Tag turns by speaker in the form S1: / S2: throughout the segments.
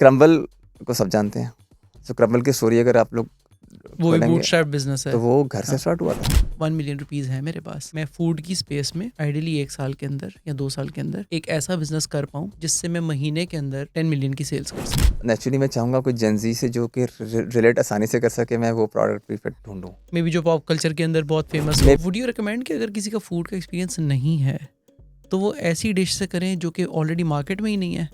S1: Crumble को सब जानते हैं। सो क्रम्बल की स्टोरी अगर आप लोग
S2: वो भी
S1: खोलेंगे
S2: बूटस्ट्रैप बिजनेस है।
S1: तो वो घर से
S2: हाँ।
S1: स्टार्ट हुआ था।
S2: 1 मिलियन रुपीज़ है मेरे पास। मैं फूड की स्पेस में आइडियली 1 साल के अंदर या 2 साल के अंदर एक ऐसा बिजनेस कर पाऊँ जिससे मैं महीने के अंदर 10 मिलियन की सेल्स कर सकूँ।
S1: नेचुरली मैं चाहूँगा कोई जेनजी से जो कि रिलेट आसानी से कर सके, मैं वो प्रोडक्ट प्रीफेक्ट ढूंढूँ।
S2: मे बी जो पॉप कल्चर के अंदर बहुत फेमस हो। वुड यू रिकमेंड कि अगर किसी का फूड का एक्सपीरियंस नहीं है तो वो ऐसी डिश से करें जो कि ऑलरेडी मार्केट में ही नहीं है?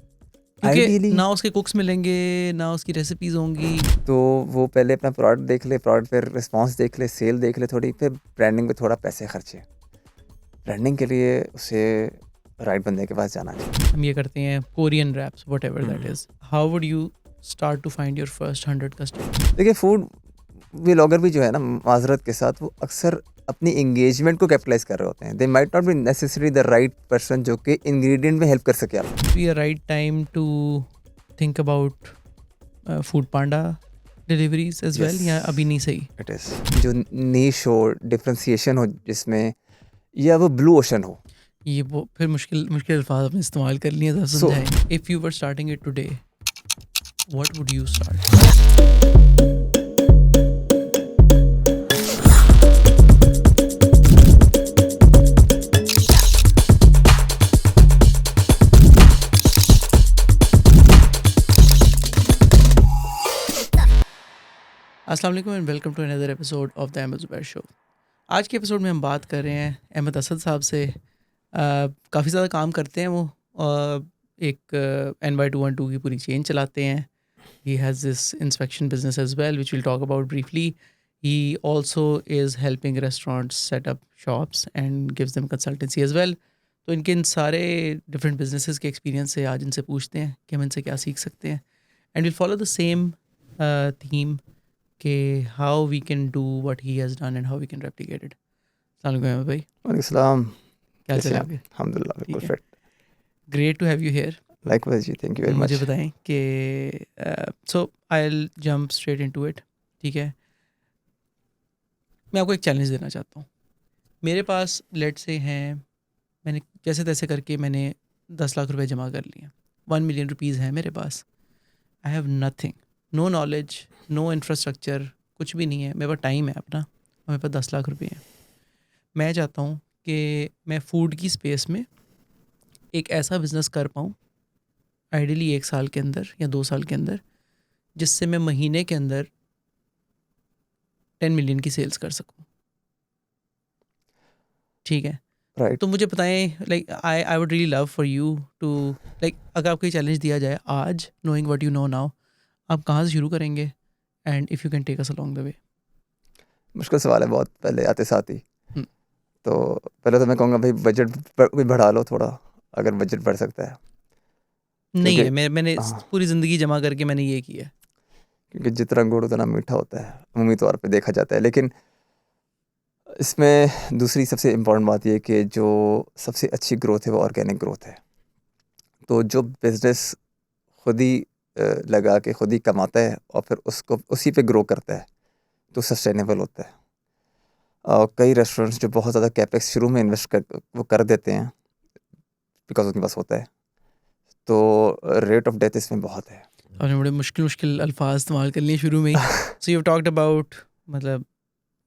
S2: क्योंकि
S1: आइडियली
S2: ना उसके कुक्स मिलेंगे, ना उसकी रेसिपीज होंगी।
S1: तो वो पहले अपना प्रोडक्ट देख ले, प्रोडक्ट पे रिस्पांस देख ले, सेल देख ले थोड़ी, फिर ब्रांडिंग पे थोड़ा पैसे खर्चे। ब्रांडिंग के लिए उसे राइट बंदे के पास जाना चाहिए।
S2: हम ये करते हैं Korean raps, whatever that is. How would you start to find your first 100 customer?
S1: देखिए फूड व्लॉगर भी जो है ना, माजरत के साथ, वो अक्सर अपनी एंगेजमेंट को कैपिटलाइज कर रहे होते हैं। They might not be necessary the right person जो कि इंग्रेडिएंट में हेल्प कर सके आपको।
S2: Be a right time to think about Foodpanda deliveries as well, या अभी नहीं सही?
S1: इट इज़ जो नीश हो, डिफ्रेंसिएशन हो जिसमें, या वो ब्लू ओशन हो।
S2: ये वो फिर मुश्किल मुश्किल अल्फाज आपने इस्तेमाल कर लिए, जरा
S1: So-
S2: समझाएं। If you were starting it today, what would you start? अस्सलाम वालेकुम and welcome to another episode of the Ahmed Zubair show. आज के एपिसोड में हम बात कर रहे हैं अहमद असद साहब से। काफ़ी ज़्यादा काम करते हैं वो। एक NY212 की पूरी चेन चलाते हैं। He has this inspection business as well which will talk about briefly. He also is helping restaurants set up shops and gives them consultancy as well. तो इनके इन सारे डिफरेंट बिजनेसेस के एक्सपीरियंस से आज इनसे पूछते हैं कि हम इनसे क्या सीख सकते हैं। And will follow the same theme कि how we can do what he has done and how we can replicate it. अस्सलाम वालेकुम भाई,
S1: वालेकुम सलाम।
S2: क्या हाल
S1: कैसे
S2: चाल है
S1: हैं आप?
S2: आपके?
S1: अल्हम्दुलिल्लाह
S2: ठीक
S1: बिल्कुल
S2: है,
S1: fit.
S2: Great to have you here.
S1: Likewise जी, थैंक यू वेरी
S2: मुझे
S1: मच।
S2: बताएं कि so I will jump straight into it. ठीक है, मैं आपको एक चैलेंज देना चाहता हूँ। मेरे पास लेट से हैं, मैंने जैसे तैसे करके मैंने 10 लाख रुपए जमा कर लिए। 1 मिलियन रुपीज़ है मेरे पास। I have nothing, no knowledge, no infrastructure, कुछ भी नहीं है। मेरे पास टाइम है अपना और मेरे पास 10 लाख रुपए हैं। मैं चाहता हूँ कि मैं फूड की स्पेस में एक ऐसा बिज़नेस कर पाऊँ आइडियली 1 साल के अंदर या 2 साल के अंदर, जिससे मैं महीने के अंदर 10 मिलियन की सेल्स कर सकूँ। ठीक है,
S1: राइट।
S2: तो मुझे बताएं, like I would really love for you to, like अगर आपको ये चैलेंज दिया जाए आज, knowing what you know now, आप कहाँ से शुरू करेंगे? And if you can take us along the way.
S1: मुश्किल सवाल है बहुत, पहले आते साथ ही।
S2: हम्म।
S1: तो पहले तो मैं कहूँगा भाई बजट भी बढ़ा लो थोड़ा, अगर बजट बढ़ सकता है।
S2: नहीं
S1: क्योंकि
S2: है, मैंने
S1: हाँ,
S2: पूरी ज़िंदगी जमा करके मैंने ये किया है।
S1: क्योंकि जितना गुड़ उतना मीठा होता है, अमूमी तौर पे देखा जाता है। लेकिन इसमें दूसरी सबसे इम्पोर्टेंट बात यह है कि जो सबसे अच्छी ग्रोथ है वो ऑर्गेनिक ग्रोथ है। तो जो बिजनेस खुद ही लगा के खुद ही कमाता है और फिर उसको उसी पे ग्रो करता है, तो सस्टेनेबल होता है। कई रेस्टोरेंट्स जो बहुत ज़्यादा कैपेक्स शुरू में इन्वेस्ट वो कर देते हैं बिकॉज उनके पास होता है, तो रेट ऑफ डेथ इसमें बहुत है।
S2: आपने बड़े मुश्किल मुश्किल अल्फाज इस्तेमाल कर लिए शुरू में ही। सो यू टॉक्ड अबाउट, मतलब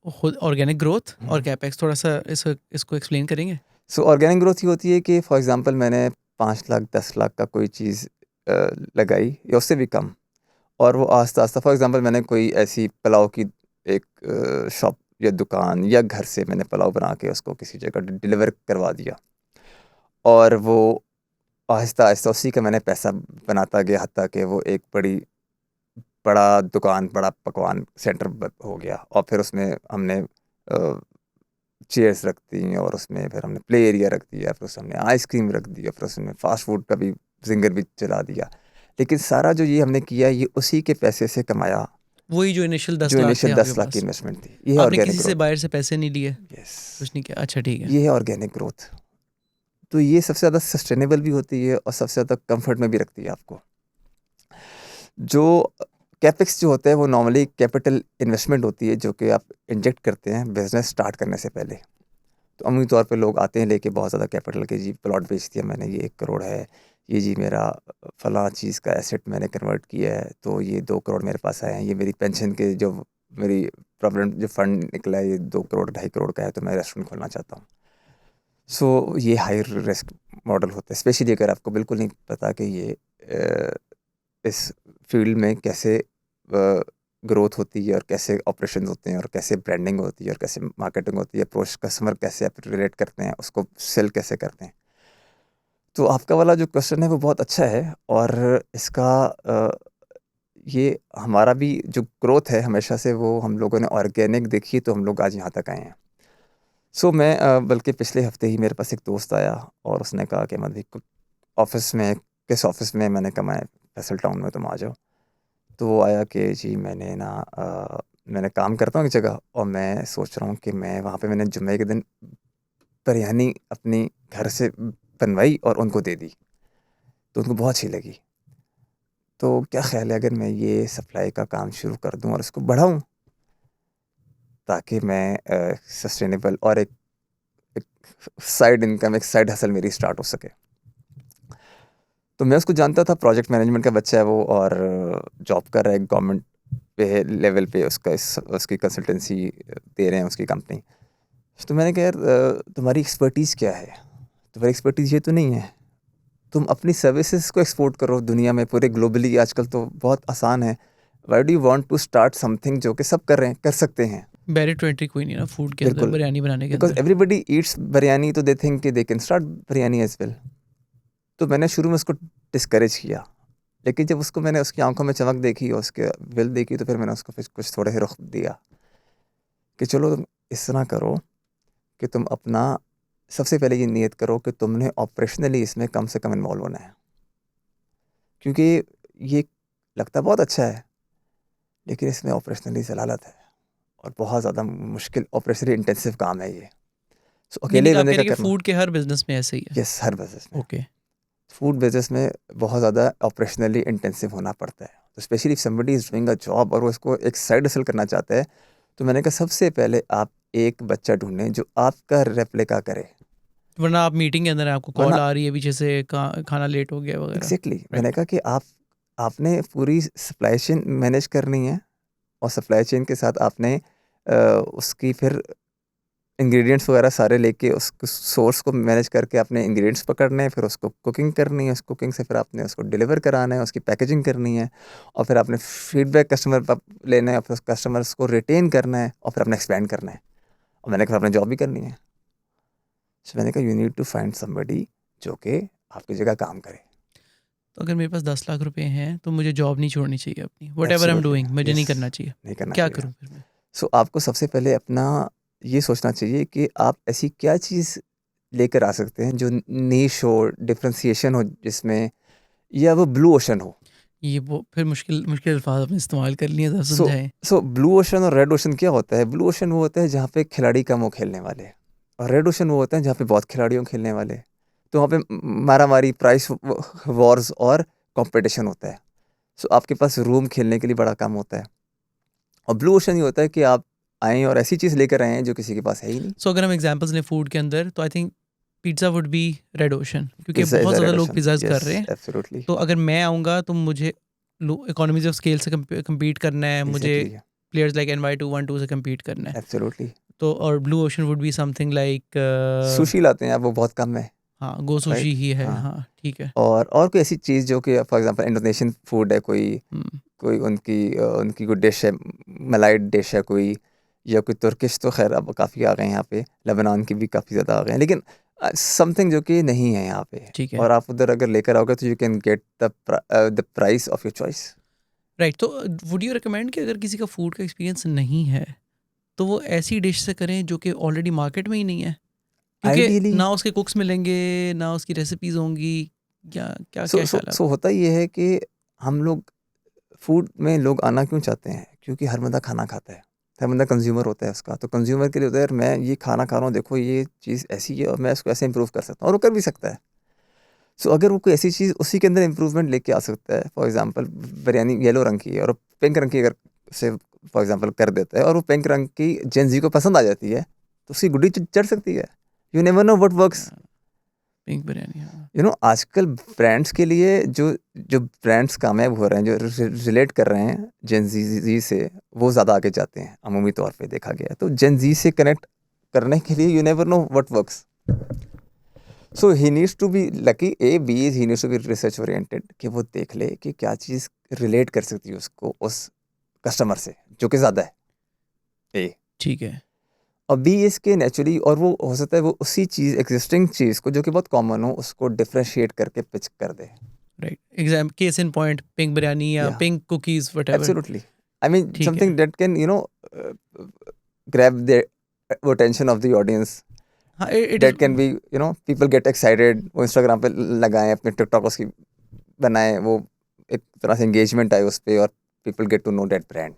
S2: खुद ऑर्गेनिक ग्रोथ और कैपेक्स, थोड़ा सा इसको एक्सप्लेन करेंगे?
S1: सो ऑर्गेनिक ग्रोथ ही होती है कि फॉर एग्जांपल मैंने 5 लाख 10 लाख का कोई चीज़ लगाई या उससे भी कम, और वो आस्ता आस्ता, फॉर एग्जांपल मैंने कोई ऐसी पुलाव की एक शॉप या दुकान या घर से मैंने पुलाव बना के उसको किसी जगह डिलीवर करवा दिया, और वो आहिस्ता आहिस्ता उसी का मैंने पैसा बनाता गया, हत्ता कि वो एक बड़ा दुकान, बड़ा पकवान सेंटर हो गया। और फिर उसमें हमने चेयर्स रख दी, और उसमें फिर हमने प्ले एरिया रख दिया, फिर उसमें हमने आइसक्रीम रख दिया, फिर उसमें फास्ट फूड का भी जिंगर भी चला दिया। लेकिन सारा जो ये हमने किया, ये उसी के पैसे से कमाया,
S2: वही जो इनिशियल 10
S1: जो
S2: लाख थे
S1: इनिशियल
S2: आपके
S1: 10 लाख की
S2: पास।
S1: इन्वेस्टमेंट थी। ये है
S2: आपने
S1: ऑर्गेनिक
S2: किसी से
S1: ग्रोथ।
S2: बाहर से पैसे नहीं लिए,
S1: यस,
S2: कुछ नहीं किया। अच्छा ठीक है।
S1: ये है ऑर्गेनिक ग्रोथ। तो ये सबसे ज़्यादा सस्टेनेबल भी होती है और सबसे ज़्यादा कंफर्ट में भी रखती है आपको। जो कैपेक्स जो होता है वो नॉर्मली कैपिटल इन्वेस्टमेंट होती है, जो कि आप इंजेक्ट करते हैं बिजनेस स्टार्ट करने से पहले। तो अमूमी तौर पे लोग आते हैं लेके बहुत ज़्यादा कैपिटल के, जी प्लॉट बेच दिया मैंने, ये 1 करोड़ है, ये जी मेरा फलां चीज़ का एसेट मैंने कन्वर्ट किया है, तो ये 2 करोड़ मेरे पास आए हैं, ये मेरी पेंशन के जो मेरी प्रोविडेंट जो फंड निकला है ये 2 करोड़ 2.5 करोड़ का है, तो मैं रेस्टोरेंट खोलना चाहता हूँ। सो ये हाई रिस्क मॉडल होता है, स्पेशली अगर आपको बिल्कुल नहीं पता कि ये इस फील्ड में कैसे ग्रोथ होती है और कैसे ऑपरेशन होते हैं और कैसे ब्रांडिंग होती है और कैसे मार्केटिंग होती है, अप्रोच कस्टमर कैसे आप रिलेट करते हैं, उसको सेल कैसे करते हैं। तो आपका वाला जो क्वेश्चन है वो बहुत अच्छा है, और इसका ये हमारा भी जो ग्रोथ है हमेशा से वो हम लोगों ने ऑर्गेनिक देखी है, तो हम लोग आज यहाँ तक आए हैं। सो मैं बल्कि पिछले हफ्ते ही मेरे पास एक दोस्त आया और उसने कहा कि मैं भी ऑफिस में, किस ऑफिस में, मैंने कहा मैं फैसल टाउन में, तुम आ जाओ। तो वो आया कि जी मैंने काम करता हूँ एक जगह, और मैं सोच रहा हूँ कि मैं वहाँ पे, मैंने जुम्मे के दिन बिरयानी अपनी घर से बनवाई और उनको दे दी, तो उनको बहुत अच्छी लगी। तो क्या ख्याल है अगर मैं ये सप्लाई का काम शुरू कर दूँ और इसको बढ़ाऊँ, ताकि मैं सस्टेनेबल और एक साइड इनकम, एक साइड हसल मेरी स्टार्ट हो सके। तो मैं उसको जानता था, प्रोजेक्ट मैनेजमेंट का बच्चा है वो, और जॉब कर रहा है गवर्नमेंट पे लेवल पे, उसकी कंसल्टेंसी दे रहे हैं उसकी कंपनी। तो मैंने कहा यार तुम्हारी एक्सपर्टीज़ क्या है? तुम्हारी एक्सपर्टीज़ ये तो नहीं है, तुम अपनी सर्विसेज को एक्सपोर्ट करो दुनिया में, पूरे ग्लोबली, आजकल तो बहुत आसान है। Why do you want to start something जो कि सब कर रहे हैं, कर सकते हैं?
S2: बैरियर टू एंट्री कोई नहीं ना फूड के अंदर,
S1: बिल्कुल,
S2: बिरयानी बनाने के
S1: बिकॉज
S2: अंदर।
S1: एवरीबडी ईट्स बिरयानी, तो दे थिंक कि they can start biryani as well. तो मैंने शुरू में उसको डिस्करेज किया, लेकिन जब उसको मैंने उसकी आंखों में चमक देखी और उसके विल देखी, तो फिर मैंने उसको फिर कुछ थोड़े से रुख दिया कि चलो तुम इस तरह करो कि तुम अपना सबसे पहले ये नियत करो कि तुमने ऑपरेशनली इसमें कम से कम इन्वॉल्व होना है, क्योंकि ये लगता बहुत अच्छा है, लेकिन इसमें ऑपरेशनली जलालत है और बहुत ज़्यादा मुश्किल ऑपरेशनली इंटेंसिव काम है ये। सो
S2: नहीं नहीं,
S1: अकेले
S2: तो आप
S1: बंदे
S2: कह
S1: का
S2: रहे हैं कि
S1: करना।
S2: फूड के हर बिजनेस में ऐसे ही है।
S1: यस, हर बिजनेस में,
S2: ओके।
S1: फूड बिजनेस में बहुत ज़्यादा ऑपरेशनली इंटेंसिव होना पड़ता है। तो specially if somebody is doing a job और वो इसको एक साइड हसल करना चाहता है, तो मैंने कहा सबसे पहले आप एक बच्चा ढूंढें जो आपका रेप्लिका करे।
S2: वरना आप मीटिंग के अंदर हैं, आपको
S1: वरना
S2: कॉल आ रही है पीछे से, खाना लेट हो गया वगैरह।
S1: एग्जैक्टली मैंने
S2: राइट।
S1: कहा कि आपने पूरी सप्लाई चेन मैनेज करनी है, और सप्लाई चेन के साथ आपने उसकी फिर इंग्रेडिएंट्स वगैरह सारे लेके उस सोर्स को मैनेज करके अपने इंग्रेडिएंट्स पकड़ने हैं, फिर उसको कुकिंग करनी है, उस कुकिंग से फिर आपने उसको डिलीवर कराना है, उसकी पैकेजिंग करनी है, और फिर आपने फीडबैक कस्टमर पर लेना है, फिर उस कस्टमर्स को रिटेन करना है, और फिर आपने एक्सपेंड करना है, और मैंने कहा अपने जॉब भी करनी है। सो मैंने कहा you need to find somebody जो कि आपकी जगह काम करे।
S2: तो अगर मेरे पास 10 लाख रुपए हैं तो मुझे जॉब नहीं छोड़नी चाहिए अपनी, what ever I am
S1: absolutely,
S2: doing मुझे
S1: यस,
S2: नहीं करना चाहिए।
S1: नहीं करना
S2: क्या
S1: चाहिए।
S2: करूँ फिर मैं?
S1: सो आपको सबसे पहले अपना ये सोचना चाहिए कि आप ऐसी क्या चीज़ लेकर आ सकते हैं जो नीश हो, डिफरेंशिएशन हो जिसमें, या वो ब्लू ओशन हो।
S2: ये वो फिर मुश्किल मुश्किल अल्फाज आपने इस्तेमाल कर लिए, तो
S1: सो
S2: समझाएं।
S1: सो ब्लू ओशन और रेड ओशन क्या होता है? ब्लू ओशन वो होता है जहाँ पे खिलाड़ी कम हो खेलने वाले, और रेड ओशन वो होता है जहाँ पे बहुत खिलाड़ी हो खेलने वाले। तो वहाँ पे मारा मारी, प्राइस वॉर्स और कंपटीशन होता है। सो आपके पास रूम खेलने के लिए बड़ा कम होता है। और ब्लू ओशन ये होता है कि आप आएँ और ऐसी चीज़ लेकर आए हैं जो किसी के पास है ही नहीं।
S2: सो अगर हम एग्जांपल्स लें फूड के अंदर, तो I think pizza would be red ocean, क्योंकि
S1: पिज़्ज़ा इज़
S2: बहुत
S1: अ
S2: ज़्यादा
S1: रेड
S2: लोग
S1: ओशन,
S2: पिज़्ज़ाज कर
S1: यस,
S2: रहे हैं।
S1: एब्सोल्युटली,
S2: तो अगर मैं आऊँगा तो मुझे इकोनॉमीज ऑफ स्केल से कम्पीट करना है, मुझे
S1: एग्ज़ैक्टली,
S2: प्लेयर्स लाइक NY212 से कम्पीट करना है।
S1: एब्सोल्युटली।
S2: तो और blue ocean would be something like,
S1: sushi लाते हैं आप, वो बहुत कम है,
S2: हाँ, गो सुशी
S1: राइट?
S2: ही है,
S1: हाँ,
S2: हाँ ठीक है।
S1: और कोई ऐसी चीज़ जो कि फॉर एग्ज़ाम्पल इंडोनेशियन फूड है कोई,
S2: हम्म,
S1: कोई उनकी कोई डिश है, मलाई डिश है कोई, या कोई तुर्किश, तो ख़ैर अब काफ़ी आ गए हैं यहाँ पे, लेबनान की भी काफ़ी ज़्यादा आ गए हैं, लेकिन समथिंग जो कि नहीं है यहाँ पे,
S2: ठीक है।
S1: और आप उधर अगर लेकर आओगे तो you can get the price of your choice.
S2: Right, तो वुड यू रिकमेंड कि अगर किसी का फूड का एक्सपीरियंस नहीं है तो वो ऐसी डिश से करें जो कि ऑलरेडी मार्केट में ही नहीं है, क्योंकि
S1: आइडियली,
S2: ना उसके कुक्स मिलेंगे, ना उसकी रेसिपीज होंगी, क्या क्या
S1: सो
S2: क्या
S1: सो
S2: ख्याल है
S1: सो
S2: आपका?
S1: होता ये है कि हम लोग फूड में लोग आना क्यों चाहते हैं? क्योंकि हर बंदा खाना खाता है, हर बंदा कंज्यूमर होता है उसका, तो कंज्यूमर के लिए होता है यार मैं ये खाना खा रहा हूँ, देखो ये चीज़ ऐसी है और मैं इसको ऐसे इंप्रूव कर सकता हूँ, और वो कर भी सकता है। सो अगर वो कोई ऐसी चीज़ उसी के अंदर इंप्रूवमेंट लेके आ सकता है, फॉर एग्जांपल बिरयानी येलो रंग की है और पिंक रंग की अगर से फॉर एग्जांपल कर देता है, और वो पिंक रंग की जेन जी को पसंद आ जाती है, तो उसकी गुड्डी चढ़ सकती है। You never know what works.
S2: Pink biryani, हाँ।
S1: यू नो आजकल ब्रांड्स के लिए जो जो ब्रांड्स कामयाब हो रहे हैं, जो रिलेट कर रहे हैं जेन जी से, वो ज़्यादा आगे जाते हैं अमूमी तौर पे देखा गया है। तो जेन जी से कनेक्ट करने के लिए you never know what works, so he needs to be lucky, A B is he needs to be research oriented, कि वो देख ले कि क्या चीज़ रिलेट कर सकती है उसको उस कस्टमर से जो कि ज़्यादा है, ए।
S2: ठीक है,
S1: और बी इसके नेचुरली, और वो हो सकता है वो उसी चीज़ एग्जिस्टिंग चीज़ को जो कि बहुत कॉमन हो उसको डिफ्रेंशिएट करके पिच कर दे।
S2: Right. Exam case in point pink biryani या
S1: या
S2: pink cookies whatever.
S1: Absolutely, I mean
S2: ठीक है।
S1: Something that can grab the attention of the audience,
S2: हाँ, it is
S1: that can be people get excited, वो Instagram पे लगाएं, अपने टिकटॉक उसकी बनाएं, वो एक तरह से एंगेजमेंट आए उस पे और people get to know that brand।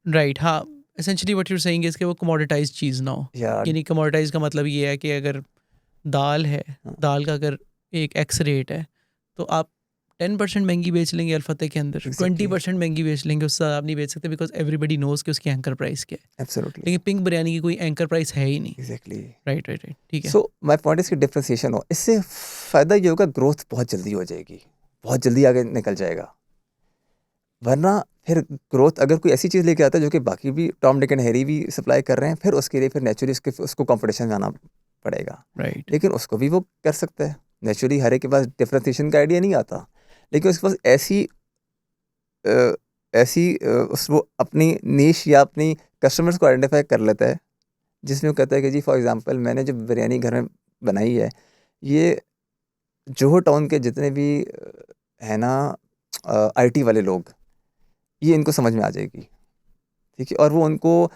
S2: Right, हाँ। Essentially what you are saying is कि वो कमोडिटाइज़्ड चीज़ ना हो।
S1: या
S2: यानी कमोडिटाइज़ का मतलब ये है कि अगर दाल है,
S1: हाँ,
S2: दाल का अगर एक एक्स रेट है, तो आप 10% महंगी बेच लेंगे अल्फते के अंदर,
S1: एग्जैक्टली,
S2: 20% महंगी बेच लेंगे, उससे ज़्यादा आप नहीं बेच सकते, बिकॉज़ एवरीबडी नोज़ कि उसकी एंकर प्राइस क्या है।
S1: एब्सोल्युटली,
S2: लेकिन पिंक बिरयानी की कोई एंकर प्राइस है ही नहीं।
S1: एग्जैक्टली।
S2: राइट, राइट, राइट, ठीक है।
S1: सो माय पॉइंट इज कि डिफरेंशिएशन हो, इससे फायदा ये होगा ग्रोथ बहुत जल्दी हो जाएगी, बहुत जल्दी आगे निकल जाएगा। वरना फिर ग्रोथ अगर कोई ऐसी चीज़ लेके आता है जो कि बाकी भी टॉम डिक एंड हैरी भी सप्लाई कर रहे हैं, फिर उसके लिए फिर नेचुरली उसको कंपटीशन में आना पड़ेगा।
S2: राइट,
S1: लेकिन उसको भी वो कर सकता है, नेचुरली हर एक के पास डिफरेंशिएशन का आइडिया नहीं आता, लेकिन उसके पास उस वो अपनी नीश या अपनी कस्टमर्स को आइडेंटिफाई कर लेता है, जिसमें वो कहता है कि जी फॉर एग्जांपल मैंने जो बिरयानी घर में बनाई है, ये जोहो टाउन के जितने भी है ना आईटी वाले लोग, ये इनको समझ में आ जाएगी, ठीक है। और वो उनको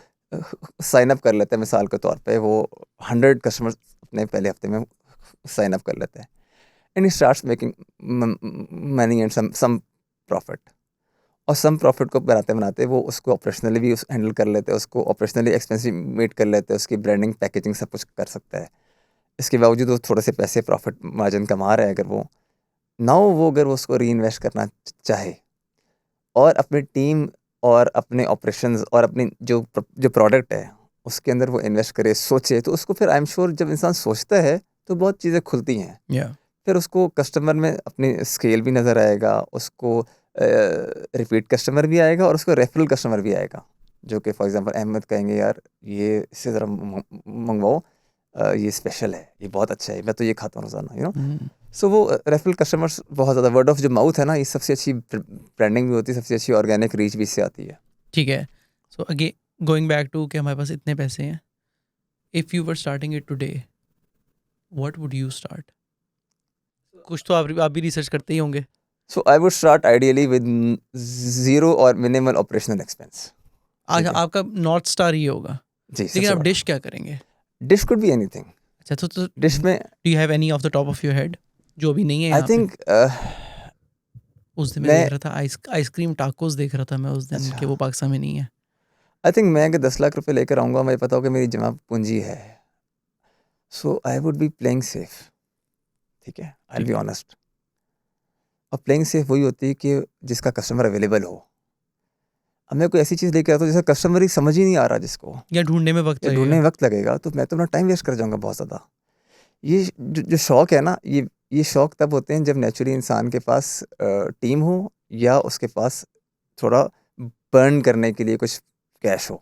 S1: साइन अप कर लेते हैं, मिसाल के तौर पे वो 100 कस्टमर्स अपने पहले हफ्ते में साइन अप कर लेते हैं, and he starts making money and some profit. और सम प्रॉफिट को बनाते बनाते वो उसको ऑपरेशनली भी हैंडल कर लेते हैं, उसको ऑपरेशनली एक्सपेंसिव मेड कर लेते हैं, उसकी ब्रांडिंग पैकेजिंग सब कुछ कर सकता है। इसके बावजूद वो थोड़े से पैसे प्रॉफिट मार्जिन कमा रहा है, अगर वो नाउ वो अगर वो उसको री इन्वेस्ट करना चाहे और अपनी टीम और अपने ऑपरेशंस और अपनी जो प्रोडक्ट है उसके अंदर वो इन्वेस्ट करे, सोचे, तो उसको फिर आई एम श्योर जब इंसान सोचता है तो बहुत चीज़ें खुलती हैं।
S2: या
S1: फिर उसको कस्टमर में अपनी स्केल भी नज़र आएगा, उसको रिपीट कस्टमर भी आएगा और उसको रेफरल कस्टमर भी आएगा, जो कि फॉर एग्जांपल अहमद कहेंगे यार ये इससे ज़रा मंगवाओ, ये स्पेशल है, ये बहुत अच्छा है, मैं तो ये खाता हूँ रोज़ाना। सो वो रेफरल कस्टमर्स बहुत ज़्यादा, वर्ड ऑफ जो माउथ है ना, ये सबसे अच्छी ब्रांडिंग भी होती है, सबसे अच्छी ऑर्गेनिक रीच भी इससे आती है।
S2: ठीक है। So again going back to कि हमारे पास इतने पैसे हैं, if you were starting it today, what would you start? कुछ तो आप भी रिसर्च करते ही होंगे।
S1: So I would start ideally with zero और मिनिमल ऑपरेशनल एक्सपेंस।
S2: आज
S1: ठीक है
S2: आपका नॉर्थ स्टार ये होगा।
S1: जी,
S2: लेकिन
S1: सबसे
S2: आप
S1: बड़ा
S2: डिश क्या करेंगे?
S1: Dish could be anything.
S2: अच्छा, तो
S1: डिश में
S2: do you have any of the top of your head जो अभी नहीं है
S1: आई
S2: यहाँ पे?
S1: थिंक
S2: उस दिन मैं
S1: मैं
S2: देख रहा था आइसक्रीम टाकोस देख रहा था मैं उस दिन कि
S1: अच्छा
S2: वो पाकिस्तान में नहीं है।
S1: आई थिंक मैं अगर 10 लाख रुपए लेकर आऊँगा, मुझे पता हो कि मेरी जमा पूंजी है, so I would be playing safe. ठीक है, आई विल
S2: ठीक
S1: बी
S2: है।
S1: ऑनेस्ट। और प्लेइंग सेफ वही होती है कि जिसका कस्टमर अवेलेबल हो। अब मैं कोई ऐसी चीज़ लेके आता हूँ जिसका कस्टमर ही समझ ही नहीं आ रहा, जिसको
S2: या ढूंढने में वक्त
S1: या ढूंढने
S2: लगेगा।
S1: में वक्त लगेगा, तो मैं तो अपना टाइम वेस्ट कर जाऊंगा बहुत ज़्यादा। ये जो शौक है ना, ये शौक तब होते हैं जब नेचुरली इंसान के पास टीम हो या उसके पास थोड़ा बर्न करने के लिए कुछ कैश हो।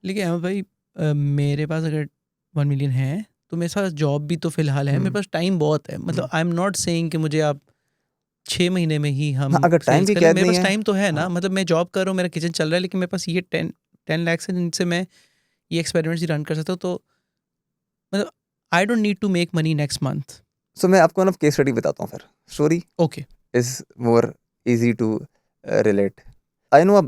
S2: लेकिन अहमद भाई, मेरे पास अगर 1 मिलियन है तो मेरे पास जॉब भी तो फिलहाल है, मेरे पास टाइम बहुत है। मतलब आई एम नॉट सेइंग कि मुझे आप 6 महीने में ही
S1: हाँ,
S2: हम
S1: अगर टाइम
S2: सेल्स
S1: की
S2: करें,
S1: कैद
S2: मेरे
S1: नहीं
S2: पास
S1: है।
S2: टाइम तो है ना।
S1: हाँ,
S2: मतलब मैं जॉब कर रहा हूँ, मेरा किचन चल रहा है, लेकिन मेरे पास ये 10 लाख है जिनसे मैं ये एक्सपेरिमेंट्स ही रन कर सकता हूँ। तो मतलब I don't need to make money next month.
S1: So मैं आपको ना केस स्टडी बताता हूँ फिर। Story
S2: okay.
S1: Is more easy to relate. I know a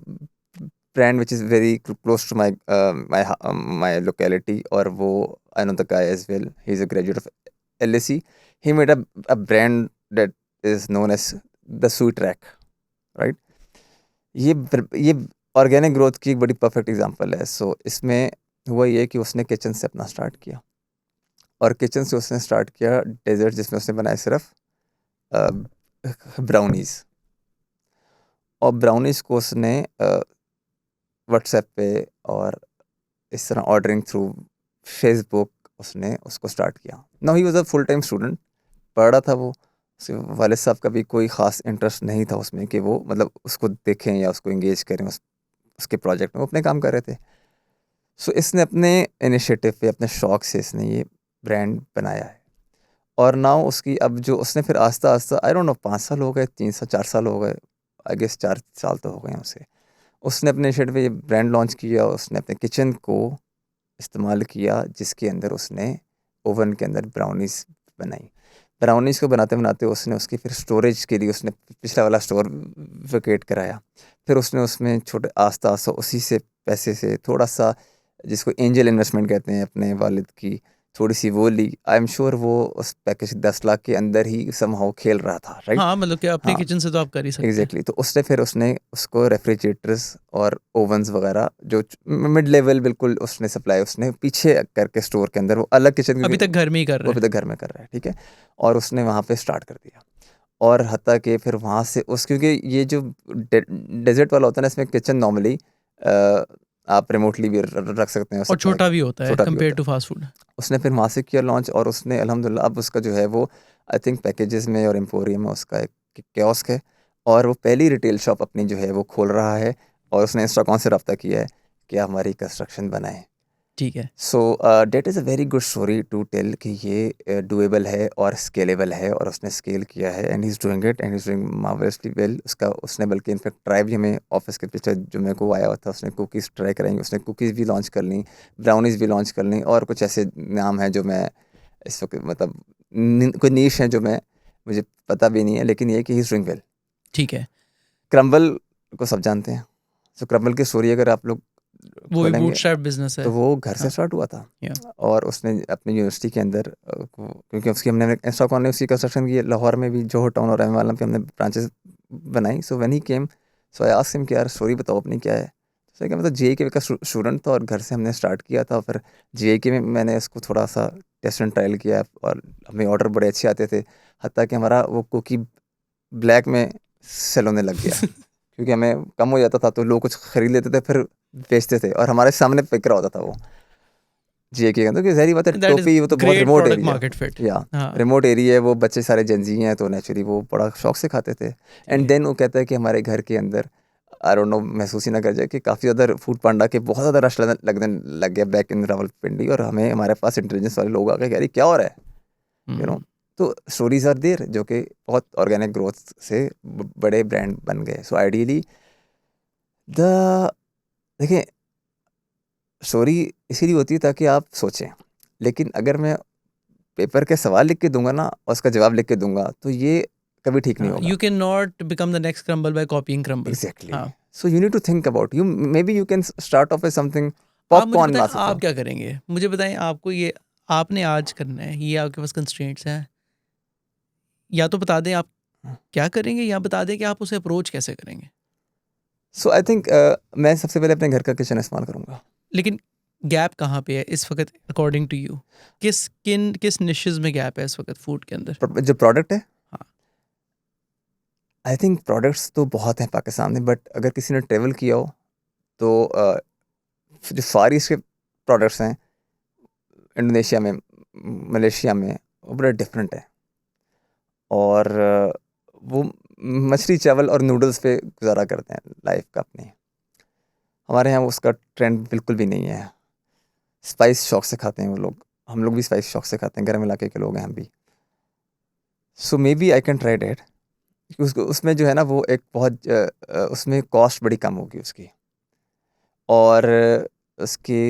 S1: brand which is very close to my locality, और वो I know the guy as well. He's a graduate of LSE. He made a brand that is known as the Sweet Rack, right? ये organic growth की एक बड़ी perfect example है। सो इसमें हुआ ये कि उसने किचन से अपना स्टार्ट किया, और किचन से उसने स्टार्ट किया डेजर्ट, जिसमें उसने बनाए सिर्फ ब्राउनीज, और ब्राउनीज को उसने व्हाट्सएप पे और इस तरह ऑर्डरिंग थ्रू फेसबुक उसने उसको स्टार्ट किया। Now he was a full time student, पढ़ रहा था वो। उसके वालिद साहब का भी कोई ख़ास इंटरेस्ट नहीं था उसमें कि वो मतलब उसको देखें या उसको एंगेज करें उसके प्रोजेक्ट में, वो अपने काम कर रहे थे। सो इसने अपने इनिशिएटिव पे, अपने शौक से इसने ये ब्रांड बनाया है। और नाउ उसकी अब जो उसने फिर आस्ता आस्ता, आई डोंट नो 5 साल हो गए, 3 साल 4 साल हो गए, आई गेस 4 साल तो हो गए हैं उसे। उसने अपने इनिशिएटिव पे ये ब्रांड लॉन्च किया। उसने अपने किचन को इस्तेमाल किया जिसके अंदर उसने ओवन के अंदर ब्राउनीज़ बनाई। ब्राउनीज़ को बनाते-बनाते उसने उसकी फिर स्टोरेज के लिए उसने पिछला वाला स्टोर वेकेट कराया। फिर उसने उसमें छोटे आस्ता-आस्ता उसी से पैसे से थोड़ा-सा, जिसको एंजल इन्वेस्टमेंट कहते हैं, अपने वालिद की थोड़ी-सी वो ली। आई एम श्योर वो उस पैकेज 10 लाख के अंदर ही समहाउ खेल रहा था, राइट?
S2: हाँ, मतलब कि अपने
S1: हाँ।
S2: किचन से तो आप कर ही सकते हैं।
S1: एग्जैक्टली तो उसने उसको रेफ्रिजरेटर्स और ओवंस वगैरह जो मिड लेवल बिल्कुल उसने सप्लाई उसने पीछे करके स्टोर के अंदर, वो अलग किचन,
S2: अभी
S1: क्योंकि
S2: तक घर में ही कर
S1: वो
S2: रहे
S1: अभी
S2: हैं।
S1: तक घर में कर रहा है, ठीक है। और उसने वहाँ पे स्टार्ट कर दिया। और हत्ता कि फिर वहाँ से क्योंकि ये जो डेजर्ट वाला होता है ना, इसमें किचन नॉर्मली आप रिमोटली भी रख सकते हैं
S2: और
S1: सप्लाई
S2: छोटा
S1: के,
S2: भी होता है
S1: छोटा भी
S2: कंपेयर
S1: होता
S2: टू
S1: है।
S2: Fast food.
S1: उसने फिर वहाँ से किया लॉन्च, और उसने अल्हम्दुलिल्लाह अब उसका जो है वो, आई थिंक पैकेजेस में और एम्पोरियम में उसका एक कियोस्क है। और वो पहली रिटेल शॉप अपनी जो है वो खोल रहा है। और उसने इंस्टाकॉन से रब्ता किया है कि आप हमारी कंस्ट्रक्शन बनाएं।
S2: ठीक है।
S1: So that is a very good story to tell कि ये डूएबल है और स्केलेबल है, और उसने स्केल किया है and he is doing it and he is doing marvellously well. उसने बल्कि इनफैक्ट ट्राई भी, हमें ऑफिस के पीछे जो मेरे को आया हुआ था, उसने कुकीज़ ट्राई कराएंगे, उसने कुकीज़ भी लॉन्च कर ली, ब्राउनीज़ भी लॉन्च कर ली, और कुछ ऐसे नाम हैं जो मैं इस वक्त मतलब कोई नीश है जो मैं मुझे पता भी नहीं है, लेकिन ये है कि ही इज़ डूइंग वेल।
S2: ठीक है।
S1: क्रम्बल को सब जानते हैं। सो क्रम्बल की स्टोरी अगर आप लोग
S2: वो भी
S1: खोलेंगे
S2: बूटस्ट्रैप बिजनेस है।
S1: तो वो घर से
S2: हाँ।
S1: स्टार्ट हुआ था।
S2: या
S1: और उसने अपनी यूनिवर्सिटी के अंदर क्योंकि उसकी हमने इंस्टाकॉन ने उसकी कंस्ट्रक्शन की है, लाहौर में भी जोहर टाउन और एम पे हमने ब्रांचेस बनाई। So when he came, so I asked him कि यार स्टोरी बताओ अपनी क्या है। सो क्या, मतलब जेईके का स्टूडेंट था और घर से हमने स्टार्ट किया था। फिर जेईके में मैंने इसको थोड़ा सा टेस्ट एंड ट्रायल किया, और हमें ऑर्डर बड़े अच्छे आते थे। हत्ता कि हमारा वो कुकी ब्लैक में सेल होने लग गया, क्योंकि हमें कम हो जाता था तो लोग कुछ खरीद लेते थे फिर बेचते थे, और हमारे सामने बिक रहा होता था वो जेके का। तो कि ज़ाहिर बात है,
S2: दैट इज
S1: टोपी वो तो बहुत
S2: great
S1: remote
S2: product
S1: area,
S2: market fit.
S1: या
S2: हाँ।
S1: रिमोट एरिया है, वो बच्चे सारे जेंजी हैं तो नेचुरली वो बड़ा शौक से खाते थे।
S2: ठीक
S1: एंड
S2: है।
S1: देन वो कहता है कि हमारे घर के अंदर, आई डोंट नो, महसूस ही ना कर जाए कि काफ़ी ज़्यादा फूड पांडा के बहुत ज़्यादा रश लगने लग गया बैक इन रावलपिंडी, और हमारे पास इंटेलिजेंस वाले लोग आ गए कि अरे क्या हो रहा है, यू नो।
S2: हम्म।
S1: तो स्टोरीज आर देयर जो कि बहुत ऑर्गेनिक ग्रोथ से बड़े ब्रांड बन गए। सो आइडियली द देखिए, स्टोरी इसीलिए होती है ताकि आप सोचें। लेकिन अगर मैं पेपर के सवाल लिख के दूंगा ना और उसका जवाब लिख के दूंगा, तो ये कभी ठीक नहीं
S2: हाँ,
S1: होगा।
S2: You can not become the next Crumbl by copying Crumbl.
S1: Exactly.
S2: हाँ।
S1: So you need to think about you, maybe you can start off with something,
S2: आप मुझे
S1: पॉपकॉर्न
S2: बताएं
S1: ला सकते
S2: आप
S1: हो।
S2: क्या करेंगे, मुझे बताएं आपको ये आपने आज करना है, ये आपके पास कंस्ट्रेंट्स हैं। या तो बता दें आप क्या करेंगे, या बता दें कि आप उसे अप्रोच कैसे करेंगे।
S1: सो आई थिंक मैं सबसे पहले अपने घर का किचन इस्तेमाल करूंगा।
S2: लेकिन गैप कहाँ पे है इस वक्त अकॉर्डिंग टू यू? किस निशेस में गैप है इस वक्त फूड के अंदर?
S1: जो प्रोडक्ट है,
S2: हाँ।
S1: आई थिंक प्रोडक्ट्स तो बहुत हैं पाकिस्तान में, बट अगर किसी ने ट्रेवल किया हो तो जो फार ईस्ट के प्रोडक्ट्स हैं इंडोनेशिया में, मलेशिया में, वो बड़ा डिफरेंट है। और वो मछली चावल और नूडल्स पे गुजारा करते हैं लाइफ का अपनी। हमारे यहाँ उसका ट्रेंड बिल्कुल भी नहीं है। स्पाइस शौक से खाते हैं वो लोग, हम लोग भी स्पाइस शौक से खाते हैं, गर्म इलाके के लोग हैं हम भी। So maybe I can try that. उसको उसमें जो है ना वो एक बहुत उसमें कॉस्ट बड़ी कम होगी उसकी, और उसकी,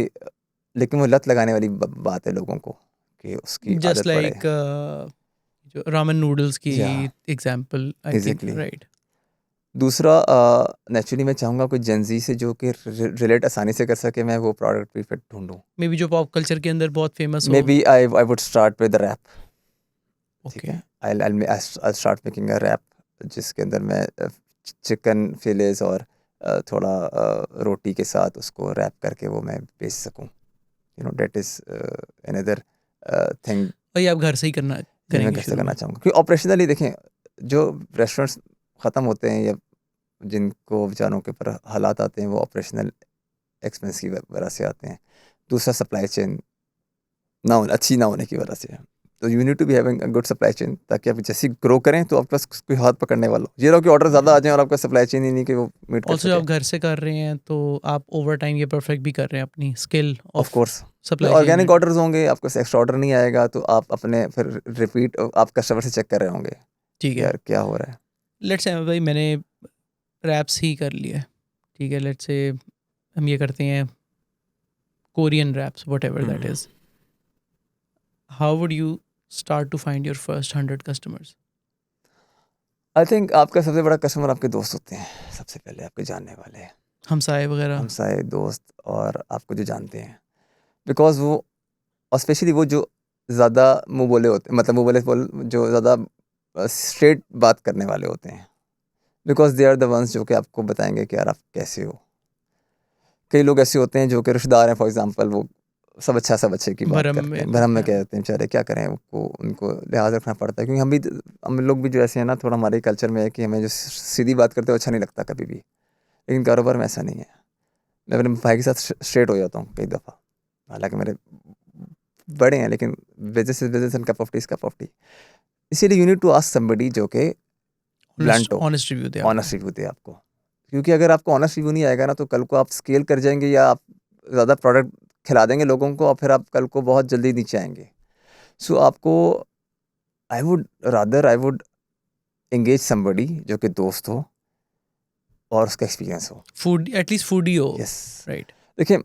S1: लेकिन वो लत लगाने वाली बात है लोगों को कि उसकी
S2: जस्ट
S1: आदत पड़े।
S2: लाइक जो रामेन नूडल्स की
S1: या
S2: example, I think,
S1: exactly.
S2: Right.
S1: दूसरा, नेचुरली मैं चाहूँगा कोई जेंजी से जो कि रिलेट आसानी से कर सके, मैं वो प्रोडक्ट भी फिर ढूंढूँ।
S2: मे बी जो पॉप कल्चर के अंदर बहुत फेमस
S1: मे
S2: हो।
S1: बी I would start with rap. ठीक
S2: ओके।
S1: है, I start making a rap जिसके अंदर मैं चिकन फिलेस और थोड़ा रोटी के साथ उसको रैप करके वो मैं बेच सकूं। You know that is another thing
S2: और ये आप घर से ही करना
S1: जो मैं
S2: करेंगे
S1: घर से
S2: शुरू
S1: करना
S2: में?
S1: चाहूँगा, क्योंकि ऑपरेशनली देखें, जो रेस्टोरेंट्स ख़त्म होते हैं या जिनको बेचारों के ऊपर हालात आते हैं, वो ऑपरेशनल एक्सपेंस की वजह से आते हैं। दूसरा, सप्लाई चेन अच्छी ना होने की वजह से। तो you need to be having a good supply chain, ताकि आप जैसे ग्रो करें तो आपके पास कोई हाथ पकड़ने वाला हो। ये रहो कि ऑर्डर ज़्यादा आ जाए और आपका सप्लाई चेन ही नहीं कि वो मीट कर
S2: ऑल्सो जब
S1: सके।
S2: आप घर से कर रहे हैं तो आप ओवर टाइम ये परफेक्ट भी कर रहे हैं अपनी skill
S1: of
S2: of
S1: course
S2: supply chain
S1: organic
S2: में।
S1: ऑर्डर्स होंगे, आपको एक्स्ट्रा ऑर्डर नहीं आएगा तो आप अपने फिर रिपीट आप कस्टमर से चेक कर रहे होंगे
S2: ठीक
S1: कि
S2: है,
S1: यार क्या हो रहा है।
S2: लेट्स से भाई मैंने रैप्स ही कर लिया है, ठीक है, लेट्स से हम ये करते हैं Korean raps what ever that is, how would you start to find your first 100 customers?
S1: I think आपका सबसे बड़ा कस्टमर आपके दोस्त होते हैं, सबसे पहले आपके जानने वाले,
S2: हमसाए वगैरह?
S1: हमसाए दोस्त और आपको जो जानते हैं। बिकॉज वो, और स्पेशली वो जो ज़्यादा मुंह बोले होते, मतलब मुंह बोले जो ज़्यादा स्ट्रेट बात करने वाले होते हैं। Because they are the ones जो कि आपको बताएंगे कि यार आप कैसे हो। कई लोग ऐसे होते हैं जो कि रिश्तेदार हैं, फॉर एग्जांपल, वो सब अच्छे की बात
S2: भरम
S1: करते
S2: में
S1: हैं, भरम
S2: करते
S1: में
S2: हैं।
S1: कहते हैं बेचारे, क्या करें, उनको लिहाज रखना पड़ता है। क्योंकि हम लोग भी जो ऐसे हैं ना, थोड़ा हमारे कल्चर में है कि हमें जो सीधी बात करते हो अच्छा नहीं लगता कभी भी। लेकिन कारोबार में ऐसा नहीं है। मैं अपने भाई के साथ स्ट्रेट हो जाता हूँ कई दफ़ा, हालांकि मेरे बड़े हैं, लेकिन business and cup of tea is cup of tea. इसीलिए you need to ask somebody जो कि ब्लंट हो,
S2: ऑनेस्ट रिव्यू दे आपको।
S1: ऑनेस्ट रिव्यू दे आपको। क्योंकि अगर आपको ऑनेस्ट रिव्यू नहीं आएगा ना, तो कल को आप स्केल कर जाएंगे या आप ज़्यादा प्रोडक्ट खिला देंगे लोगों को, और फिर आप कल को बहुत जल्दी नीचे आएंगे। सो आपको, आई वुड एंगेज समबडी जो कि दोस्त हो और उसका एक्सपीरियंस हो।
S2: फूड एटलीस्ट फूडी हो,
S1: यस,
S2: राइट?
S1: देखिए,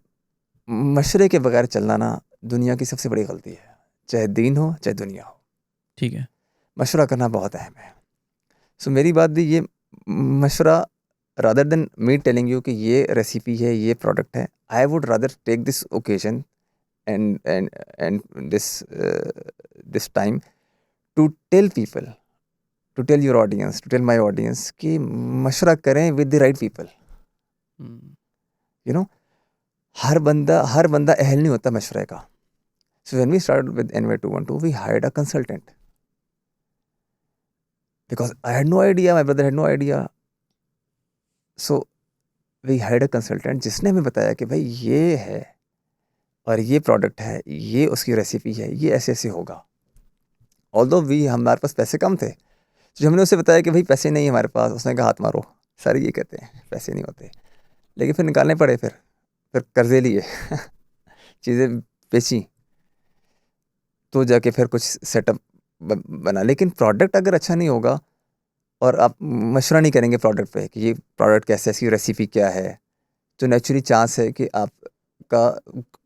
S1: मशवरे के बगैर चलना ना दुनिया की सबसे बड़ी गलती है, चाहे दीन हो चाहे दुनिया हो।
S2: ठीक है।
S1: मशवरा करना बहुत अहम है। सो मेरी बात भी ये, मशवरा, rather than me telling you कि ये रेसिपी है, ये प्रोडक्ट है, I would rather take this occasion and this time to tell people, to tell your audience, to tell my audience कि मशवरा करें with the right people. You know, हर बंदा अहल नहीं होता मशवरे का। So when we start with NY212, we hired a consultant because I had no idea, my brother had no idea. So we hired a consultant जिसने हमें बताया कि भाई ये है और ये प्रोडक्ट है, ये उसकी रेसिपी है, ये ऐसे ऐसे होगा। ऑल्दो हमारे पास पैसे कम थे, जो हमने उसे बताया कि भाई पैसे नहीं है हमारे पास, उसने कहा हाथ मारो। सारे ये कहते हैं पैसे नहीं होते, लेकिन फिर निकालने पड़े, फिर कर्जे लिए चीज़ें बेची, तो जाके फिर कुछ सेटअप बना। लेकिन प्रोडक्ट अगर अच्छा नहीं होगा और आप मशवरा नहीं करेंगे प्रोडक्ट पे कि ये प्रोडक्ट कैसे है, इसकी रेसिपी क्या है, तो नेचुरली चांस है कि आपका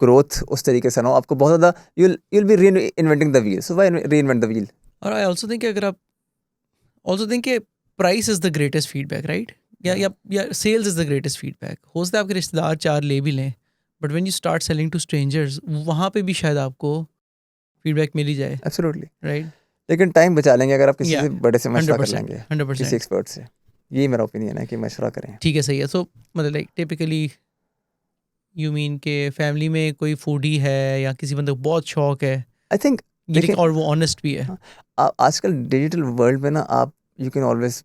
S1: ग्रोथ उस तरीके से ना हो। आपको बहुत ज़्यादा you'll be reinventing the wheel. So why reinvent the wheel?
S2: और आई ऑल्सो थिंक अगर आप ऑल्सो थिंक कि price is the greatest feedback, right? या sales is the greatest feedback. हो सकता है आपके रिश्तेदार 4 ले भी लें, but when you start selling to strangers, वहाँ पे भी शायद आपको फीडबैक मिल ही जाए,
S1: एब्सोल्युटली।
S2: राइट?
S1: लेकिन टाइम बचा लेंगे अगर आप किसी
S2: या
S1: से बड़े से मशवरा कर
S2: 100%,
S1: लेंगे, किसी
S2: 100%।
S1: एक्सपर्ट से। यही मेरा ओपिनियन है कि मशवरा करें।
S2: ठीक है, सही है। सो मतलब लाइक टिपिकली यू मीन के फैमिली में कोई फूडी है या किसी बंदे को बहुत शौक है
S1: आई थिंक,
S2: ये,
S1: देखिए,
S2: लेकिन और वो ऑनेस्ट भी है।
S1: आजकल डिजिटल वर्ल्ड में ना, आप you can always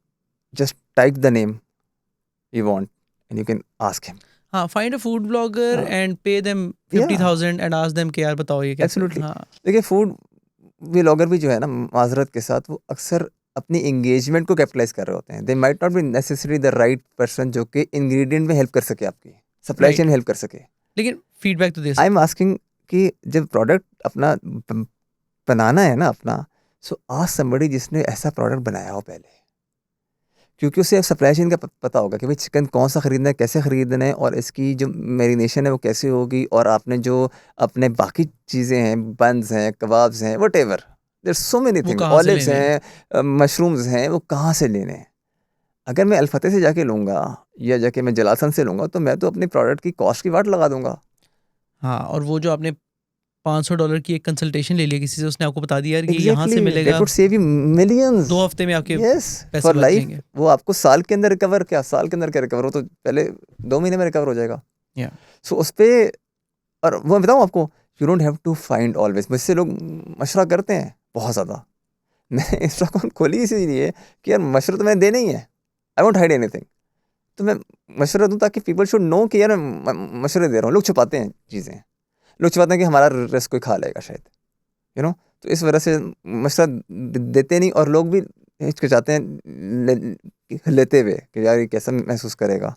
S1: just type the name you want and you can ask him.
S2: हाँ, find a food blogger and pay them
S1: या
S2: 50,000 एंड आस्क देम कि यार बताओ ये कैसे।
S1: एब्सोल्युटली।
S2: हाँ,
S1: देखिए, फूड व्लॉगर भी जो है ना, माजरत के साथ, वो अक्सर अपनी एंगेजमेंट को कैपिटलाइज कर रहे होते हैं। They might not be necessary the right person जो कि इंग्रेडिएंट में हेल्प कर सके, आपकी सप्लाई चेन
S2: राइट।
S1: में हेल्प कर सके।
S2: लेकिन फीडबैक तो दे
S1: आई एम
S2: सकते हैं।
S1: आस्किंग कि जब प्रोडक्ट अपना बनाना है ना अपना, सो आस्क समबडी जिसने ऐसा प्रोडक्ट बनाया हो पहले, क्योंकि उसे सप्लाई चेन का पता होगा कि भाई चिकन कौन सा ख़रीदना है, कैसे ख़रीदना है, और इसकी जो मैरिनेशन है वो कैसे होगी, और आपने जो अपने बाकी चीज़ें हैं, बन्स हैं, कबाब्स हैं, what ever, there so many
S2: वो
S1: थिंग,
S2: कहाँ से
S1: ऑलिव्स
S2: लेने हैं?
S1: हैं, मशरूम्स हैं, वो कहाँ से लेने हैं। अगर मैं अल्फते से जाके लूँगा या जाके मैं जलासन से लूँगा, तो मैं तो अपनी प्रोडक्ट की कॉस्ट की वाट लगा दूंगा।
S2: हाँ, और वो जो आपने $500 की एक कंसल्टेशन ले लिया किसी से, उसने आपको बता दिया यार कि ये यहाँ से
S1: एग्जैक्टली, दैट
S2: मिलेगा,
S1: वुड सेव यू मिलियंस।
S2: 2 हफ्ते में आपके
S1: यस,
S2: पैसे
S1: फॉर
S2: बच
S1: लाइफ।
S2: जाएंगे।
S1: वो आपको साल के अंदर रिकवर, क्या साल के अंदर क्या रिकवर, हो तो पहले 2 महीने में रिकवर हो जाएगा।
S2: या
S1: सो उस पे, और वो बताऊँ आपको, you don't have to find always. मुझसे लोग मशवरा करते हैं बहुत ज़्यादा। मैं इंस्टा अकाउंट खोली इसीलिए कि यार मशवरा तो मैंने देना ही है, आई वोंट हाइड एनीथिंग। तो मैं मशवरा दूँ ताकि पीपल शुड नो कि यार मैं मशवरे दे रहा हूँ। लोग छुपाते हैं चीज़ें, लोग छुपाते हैं कि हमारा रिस्क कोई खा लेगा शायद। तो इस वजह से मशवरा देते नहीं, और लोग भी हिचकिचाते हैं लेते हुए कि यार ये कैसा महसूस करेगा।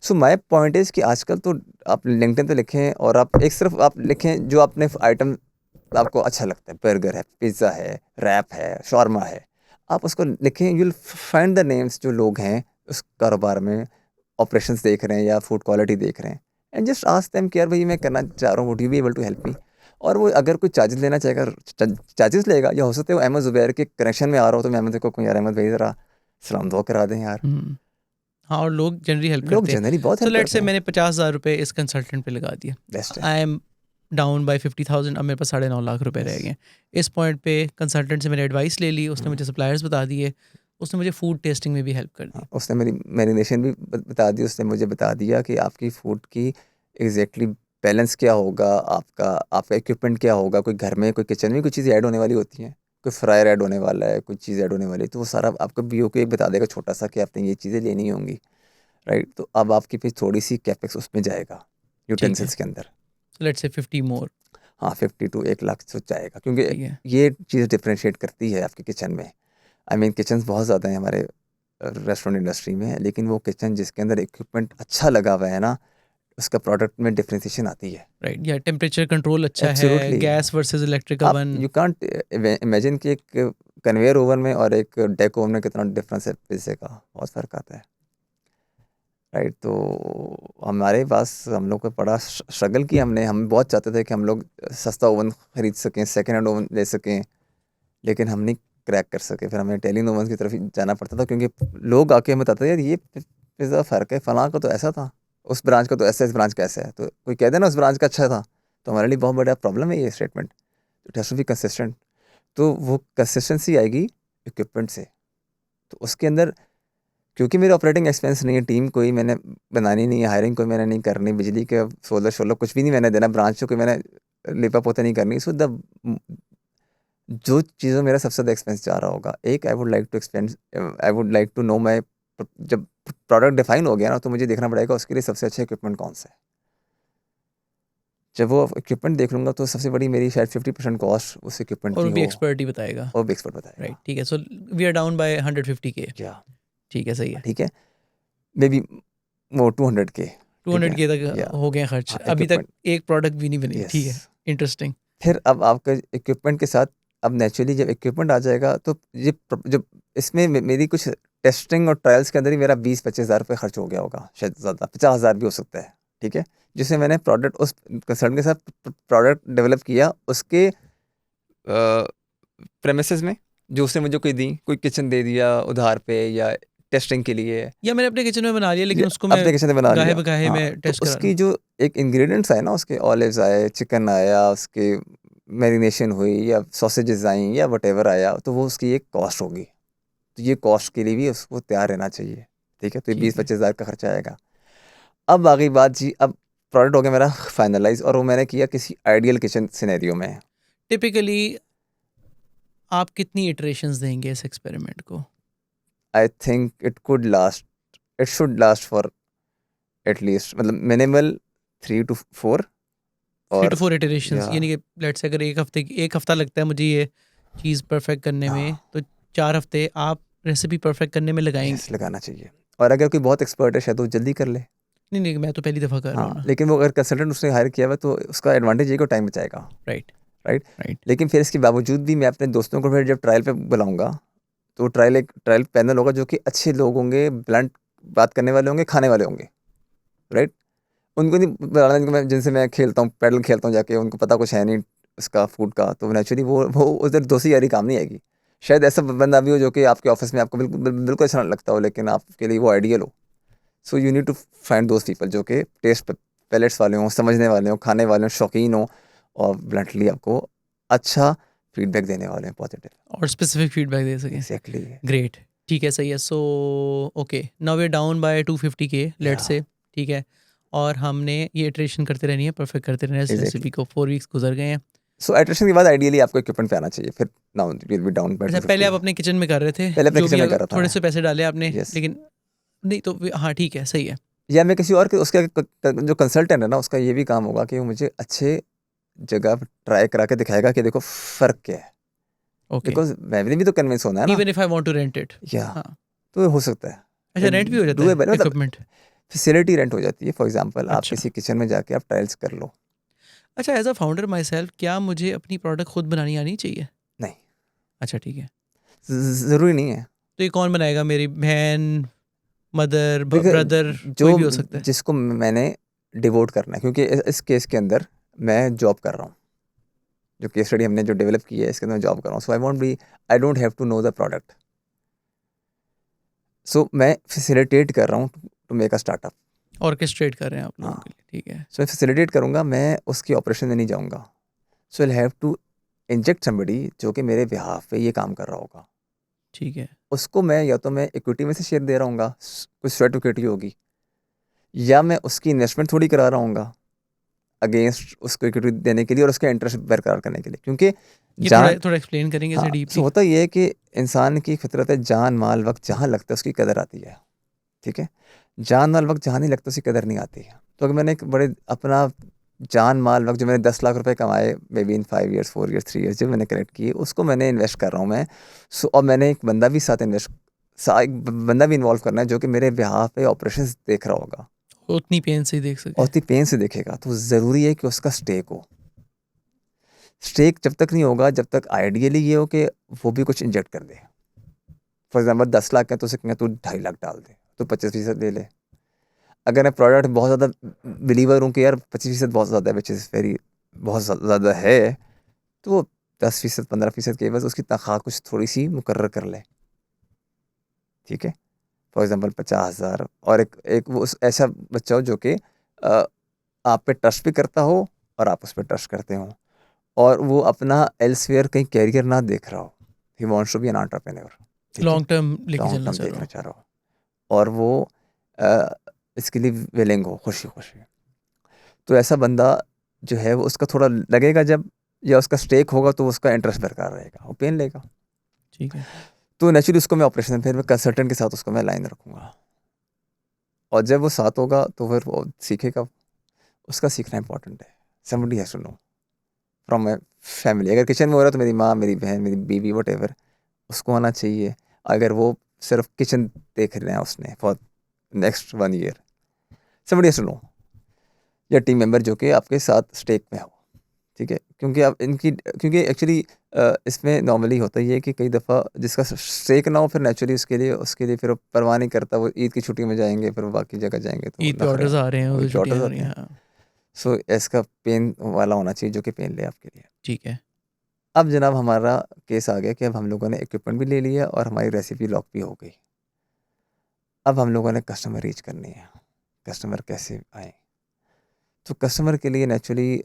S1: सो माय पॉइंट इज़ कि आजकल तो आप लिंक्डइन पे लिखें, और आप एक सिर्फ आप लिखें जो आपने आइटम आपको अच्छा लगता है, बर्गर है, पिज़्ज़ा है, रैप है, शॉर्मा है, आप उसको लिखें, you will find the names जो लोग हैं उस कारोबार में ऑपरेशंस देख रहे हैं या फूड क्वालिटी देख रहे हैं, एंड जस्ट आस्क देम कि यार भाई मैं करना चाह रहा हूँ, would you be able to help me. और वो अगर कोई चार्जेस लेना चाहेगा चार्जेस लेगा, या हो सकता है वो अहमद ज़ुबैर के कनेक्शन में आ रहा हो, तो मैं अहमद को यार अहमद भाई ज़रा सलाम दुआ करा दें यार।
S2: हाँ, और लोग जनरली हेल्प
S1: लोग
S2: करते हैं।
S1: जनरली बहुत
S2: सो
S1: हेल्प
S2: लेट्स
S1: करते
S2: से
S1: हैं।
S2: मैंने 50,000 रुपये इस कंसल्टेंट पे लगा दिए,
S1: बेस्ट है।
S2: आई एम डाउन बाय 50,000, अब मेरे पास 9.5 लाख रुपए रह गए। इस पॉइंट पे कंसल्टेंट से मैंने एडवाइस ले ली, उसने मुझे सप्लायर्स बता दिए, उसने मुझे फूड टेस्टिंग में भी हेल्प कर दी।
S1: उसने मेरी मैरिनेशन भी बता दी, उसने मुझे बता दिया कि आपकी फूड की एग्जैक्टली बैलेंस क्या होगा, आपका इक्विपमेंट क्या होगा, कोई घर में कोई किचन में कोई चीज़ ऐड होने वाली होती हैं, कोई फ्रायर ऐड होने वाला है, कोई चीज़ ऐड होने वाली है, तो वो सारा आपको बीओ को एक बता देगा छोटा सा कि आपने ये चीज़ें लेनी होंगी, राइट। तो अब आपकी फिर थोड़ी सी कैपेक्स उसमें जाएगा
S2: ठीक है,
S1: यूटेंसिल्स के अंदर।
S2: लेट्स से 50 मोर।
S1: हाँ, 50 to 1 लाख तो जाएगा, क्योंकि
S2: ठीक है,
S1: ये चीज़ डिफ्रेंशिएट करती है आपके किचन में। आई मीन किचन्स बहुत ज़्यादा हैं हमारे रेस्टोरेंट इंडस्ट्री में, लेकिन वो किचन जिसके अंदर इक्विपमेंट अच्छा लगा हुआ है ना, उसका प्रोडक्ट में डिफरेंशिएशन आती है।
S2: राइट, या टेम्परेचर कंट्रोल अच्छा है,
S1: एब्सोल्युटली।
S2: गैस वर्सेस इलेक्ट्रिक
S1: आप
S2: ओवन।
S1: यू कांट इमेजिन कि एक कन्वेयर ओवन में और एक डेक ओवन में कितना डिफरेंस है पिज़्ज़े का, बहुत फ़र्क आता है, राइट। तो हमारे पास हम लोग को बड़ा स्ट्रगल किया हमने, हम बहुत चाहते थे कि हम लोग सस्ता ओवन ख़रीद सकें, सेकेंड हैंड ओवन ले सकें, लेकिन हम नहीं क्रैक कर सके। फिर हमें इटालियन ओवन की तरफ ही जाना पड़ता था, क्योंकि लोग आके हमें बताते यार ये पिज़्ज़ा फ़र्क है, फलां का तो ऐसा था, उस ब्रांच का तो ऐसा, इस ब्रांच का ऐसा है, तो कोई कह दे ना उस ब्रांच का अच्छा था, तो हमारे लिए बहुत बड़ा प्रॉब्लम है ये statement. It has to be consistent. तो वो कंसिस्टेंसी आएगी इक्विपमेंट से। तो उसके अंदर क्योंकि मेरे ऑपरेटिंग एक्सपेंस नहीं है, टीम कोई मैंने बनानी नहीं है, हायरिंग कोई मैंने नहीं करनी, बिजली के सोलर शोलर कुछ भी नहीं मैंने देना, ब्रांच को कोई मैंने लिपा पोता नहीं करनी। सो द जो चीज़ों मेरा सबसे ज़्यादा एक्सपेंस जा रहा होगा, एक I would like to know my, जब प्रोडक्ट डिफाइन हो गया ना, तो मुझे देखना पड़ेगा उसके लिए सबसे अच्छा इक्विपमेंट कौन सा है। जब वो इक्विपमेंट देख लूँगा तो सबसे बड़ी मेरी शायद 50% कॉस्ट उस इक्विपमेंट
S2: और
S1: की
S2: वो भी
S1: हो,
S2: एक्सपर्ट ही बताएगा।
S1: और भी एक्सपर्ट बताएगा।
S2: राइट, ठीक है, so we are down by 150K।
S1: क्या?
S2: ठीक है, सही है।
S1: ठीक है, मे बी वो 200K। ठीक है,
S2: 200K तक
S1: या
S2: हो गए खर्च,
S1: हाँ
S2: अभी तक
S1: इक्विपमेंट।
S2: एक प्रोडक्ट भी नहीं बनी।
S1: यस।
S2: ठीक है, इंटरेस्टिंग।
S1: फिर अब आपका इक्विपमेंट के साथ, अब नेचुरली जब इक्विपमेंट आ जाएगा तो ये जब इसमें मेरी कुछ टेस्टिंग और ट्रायल्स के अंदर ही मेरा 20-25 हज़ार रुपये खर्च हो गया होगा, शायद ज़्यादा 50,000 भी हो सकता है। ठीक है, जिससे मैंने प्रोडक्ट उस कंसर्न के साथ प्रोडक्ट डेवलप किया उसके प्रेमिसेस में, जो उसने मुझे कोई दी, कोई किचन दे दिया उधार पे या टेस्टिंग के लिए,
S2: या मैंने अपने किचन में बना लिया, लेकिन
S1: या
S2: उसको मैं
S1: अपने किचन में बना
S2: गाहे
S1: लिया।
S2: बगाहे
S1: हाँ,
S2: में
S1: तो
S2: टेस्ट करा रहा
S1: उसकी
S2: हूँ।
S1: जो एक इंग्रेडिएंट्स आए ना, उसके ऑलिव्स आए, चिकन आया, उसके मैरिनेशन हुई, या सॉसेजेस आई, या वटेवर आया, तो वो उसकी एक कॉस्ट होगी। तो ये कॉस्ट के लिए भी उसको तैयार रहना चाहिए। ठीक है, तो ये
S2: ठीक है,
S1: 20-25 हज़ार का खर्चा आएगा। अब आ गई बात जी, अब प्रोडक्ट हो गया मेरा फाइनलाइज, और वो मैंने किया किसी आइडियल किचन सिनेरियो में।
S2: टिपिकली आप कितनी इटरेशंस देंगे इस एक्सपेरिमेंट को?
S1: I think it should last for at least, मतलब मिनिमल 3 to 4।
S2: 3 to
S1: और
S2: 4 इटरेशंस,
S1: या
S2: यानी कि लेट्स से अगर एक हफ्ता लगता है मुझे ये चीज़ परफेक्ट करने में, तो 4 हफ्ते आप रेसिपी परफेक्ट करने में
S1: यस
S2: लगाएंगे।
S1: लगाना चाहिए। और अगर कोई बहुत एक्सपर्ट है शायद वो जल्दी कर ले।
S2: नहीं नहीं, मैं तो पहली दफ़ा कर रहा हूँ
S1: हाँ,
S2: ना।
S1: लेकिन वो अगर कंसल्टेंट उसने हायर किया हुआ है, तो उसका एडवांटेज ये कि टाइम बचाएगा,
S2: राइट,
S1: राइट।
S2: राइट।
S1: लेकिन फिर इसके बावजूद भी मैं अपने दोस्तों को फिर जब ट्रायल पे बुलाऊंगा, तो एक ट्रायल पैनल होगा जो कि अच्छे लोग होंगे, ब्लंट बात करने वाले होंगे, खाने वाले होंगे, राइट। उनको नहीं बुलाना जिनको जिनसे मैं खेलता हूँ, पैडल खेलता हूँ जाके, उनको पता कुछ है नहीं उसका फूड का, तो नेचुरली वो उधर दोस्ती यारी काम नहीं आएगी। शायद ऐसा बंदा भी हो जो कि आपके ऑफिस में आपको बिल्कुल अच्छा ना लगता हो, लेकिन आपके लिए वो आइडियल हो। So you need to find those people जो कि टेस्ट पैलेट्स वाले हों, समझने वाले हों, खाने वाले हों, शौकीन हों, और ब्लंटली आपको अच्छा फीडबैक देने वाले हैं, पॉजिटिव।
S2: और स्पेसिफिक फीडबैक दे सकें।
S1: एग्जैक्टली।
S2: ग्रेट, ठीक है, सही है। So okay, now we down by 250K let
S1: या
S2: से। ठीक है, और हमने ये इटरेशन करते रहनी है, परफेक्ट करते रहना है इस
S1: एग्जैक्टली।
S2: रेसिपी को। 4 वीक्स गुजर गए हैं।
S1: सो एट्रेशन के बाद आइडियली आपको इक्विपमेंट पे आना चाहिए, फिर now will be down by
S2: अच्छा, पहले
S1: 250।
S2: आप अपने किचन में कर रहे थे,
S1: पहले अपने
S2: जो
S1: किचन
S2: भी
S1: में कर रहा
S2: थोड़े
S1: था।
S2: से पैसे डाले आपने,
S1: यस।
S2: लेकिन नहीं तो हाँ ठीक है, सही है।
S1: या मैं किसी और के, उसका जो कंसल्टेंट है ना, उसका ये भी काम होगा कि वो मुझे अच्छे जगह ट्राई करा के दिखाएगा कि देखो फ़र्क क्या है,
S2: ओके,
S1: बिकॉज़ मैंने भी तो कन्विंस होना है ना।
S2: Even if I want to rent it.
S1: या
S2: हाँ,
S1: तो हो सकता है,
S2: अच्छा रेंट भी हो जाता है
S1: डूएबल मतलब
S2: इक्विपमेंट?
S1: फैसिलिटी रेंट हो जाती है। फॉर एग्ज़ाम्पल आप
S2: अच्छा।
S1: किसी किचन में जाके आप टाइल्स कर लो।
S2: अच्छा, as a founder my self क्या मुझे अपनी प्रोडक्ट खुद बनानी आनी चाहिए?
S1: नहीं,
S2: अच्छा ठीक है।
S1: ज़रूरी नहीं है।
S2: तो ये कौन बनाएगा? मेरी बहन, मदर,
S1: देखिए,
S2: ब्रदर, कोई
S1: जो
S2: भी हो सकता है?
S1: जिसको मैंने डिवोट करना है, क्योंकि इस केस के अंदर मैं जॉब कर रहा हूँ। जो केस स्टडी हमने जो डेवलप की है इसके अंदर मैं जॉब कर रहा हूँ। So I don't have to know the product. So मैं फैसिलिटेट कर रहा हूँ to make a startup.
S2: Orchestrate कर रहे हैं आप लोगों
S1: हाँ,
S2: के लिए, ठीक है।
S1: सो मैं फैसिलिटेट करूँगा, मैं उसकी ऑपरेशन में नहीं जाऊँगा। So I have to inject somebody जो कि मेरे बिहाफ पे ये काम कर रहा होगा।
S2: ठीक है।
S1: उसको मैं या तो मैं इक्विटी में से शेयर दे रहा हूँगा, कुछ स्वेट इक्विटी होगी, या मैं उसकी इन्वेस्टमेंट थोड़ी करा रहा हूँगा अगेंस्ट उसको इक्विटी देने के लिए और उसका इंटरेस्ट बरकरार करने के लिए। क्योंकि
S2: ये थोड़ा
S1: जान
S2: थोड़ा एक्सप्लेन करेंगे इसे
S1: हाँ, सो
S2: डीपली?
S1: होता ये है कि इंसान की फितरत है, जान माल वक्त जहाँ लगता है उसकी कदर आती है। ठीक है, जान माल वक्त जहाँ नहीं लगता उसकी कदर नहीं आती है। तो अगर मैंने एक बड़े अपना जान माल वक्त जो मैंने 10 लाख रुपए कमाए may be in 5 years 4 years 3 years जो मैंने कलेक्ट किए उसको मैंने इन्वेस्ट कर रहा हूँ मैं। सो और मैंने एक बंदा भी साथ एक बंदा भी इन्वॉल्व करना है जो कि मेरे बिहाफ पे ऑपरेशन देख रहा होगा
S2: उतनी पेन से ही देख
S1: और
S2: सके।
S1: उतनी पेन से देखेगा। तो ज़रूरी है कि उसका स्टेक हो। स्टेक जब तक नहीं होगा जब तक आइडियली ये हो कि वो भी कुछ इंजेक्ट कर दे। फॉर एग्जाम्पल 10 लाख है तो उसे कहेंगे तू 2.5 लाख डाल दे, तो 25% ले ले। अगर मैं प्रोडक्ट बहुत ज़्यादा बिलीवर हूँ कि यार 25% बहुत ज़्यादा है, विच इज़ वेरी बहुत ज़्यादा है, तो वो 10% 15% के बस उसकी तनख्वाह कुछ थोड़ी सी मुकर्रर कर ले। ठीक है, फॉर एग्जाम्पल 50,000। और एक वो ऐसा बच्चा हो जो कि आप पे ट्रस्ट भी करता हो और आप उस पर ट्रस्ट करते हो, और वो अपना एल्सवेयर कहीं कैरियर ना देख रहा हो। He wants to be an entrepreneur. ठीक है,
S2: लॉन्ग टर्म लेके
S1: लॉन्ग
S2: चलना
S1: टर्म
S2: चाह रहा
S1: देखना
S2: हूँ।
S1: चाह रहा हो और वो अ, इसके लिए विलिंग हो, खुशी खुशी। तो ऐसा बंदा जो है वो उसका थोड़ा लगेगा जब, या उसका स्टेक होगा तो उसका इंटरेस्ट बरकरार रहेगा, वो पेन लेगा।
S2: ठीक है।
S1: तो नेचुरली उसको मैं ऑपरेशन फिर मैं कंसल्टेंट के साथ उसको मैं लाइन रखूँगा, और जब वो साथ होगा तो फिर वो सीखेगा। उसका सीखना इंपॉर्टेंट है। Somebody has to know from my family. अगर किचन में हो रहा है तो मेरी माँ, मेरी बहन, मेरी बीवी, वट उसको आना चाहिए। अगर वो सिर्फ किचन देख रहे हैं उसने for next 1 year, somebody has to know, या टीम मेंबर जो कि आपके साथ स्टेक में हो। ठीक है, क्योंकि आप इनकी क्योंकि एक्चुअली इसमें नॉर्मली होता ही है कि कई दफ़ा जिसका स्टेक ना हो फिर नेचुरली उसके लिए फिर वो परवाह नहीं करता। वो ईद की छुट्टी में जाएंगे, फिर वो बाकी जगह जाएंगे तो
S2: ईद पे
S1: नखरे
S2: ऑर्डर्स
S1: हैं,
S2: आ रहे हैं,
S1: वही
S2: उधर
S1: पे
S2: छुट्टियाँ
S1: ऑर्डर्स
S2: हो रही
S1: आते
S2: हैं,
S1: हैं।
S2: हाँ।
S1: सो इसका पेन वाला होना चाहिए जो कि पेन ले आपके लिए।
S2: ठीक है।
S1: अब जनाब हमारा केस आ गया कि अब हम लोगों ने इक्विपमेंट भी ले लिया और हमारी रेसिपी लॉक भी हो गई। अब हम लोगों ने कस्टमर रीच करनी है। कस्टमर कैसे आए? तो कस्टमर के लिए नेचुरली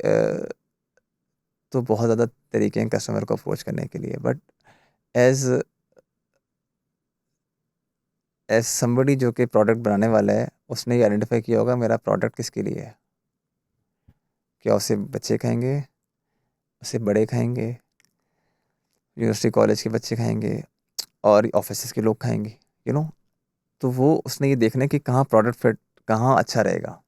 S1: तो बहुत ज़्यादा तरीके हैं कस्टमर को अप्रोच करने के लिए, बट एज एज समबडी जो कि प्रोडक्ट बनाने वाला है उसने ये आइडेंटिफाई किया होगा मेरा प्रोडक्ट किसके लिए है। क्या उसे बच्चे खाएंगे, उसे बड़े खाएंगे, यूनिवर्सिटी कॉलेज के बच्चे खाएंगे, और ऑफिस के लोग खाएंगे, तो वो उसने ये देखना है कि कहाँ प्रोडक्ट फिट, कहाँ अच्छा रहेगा।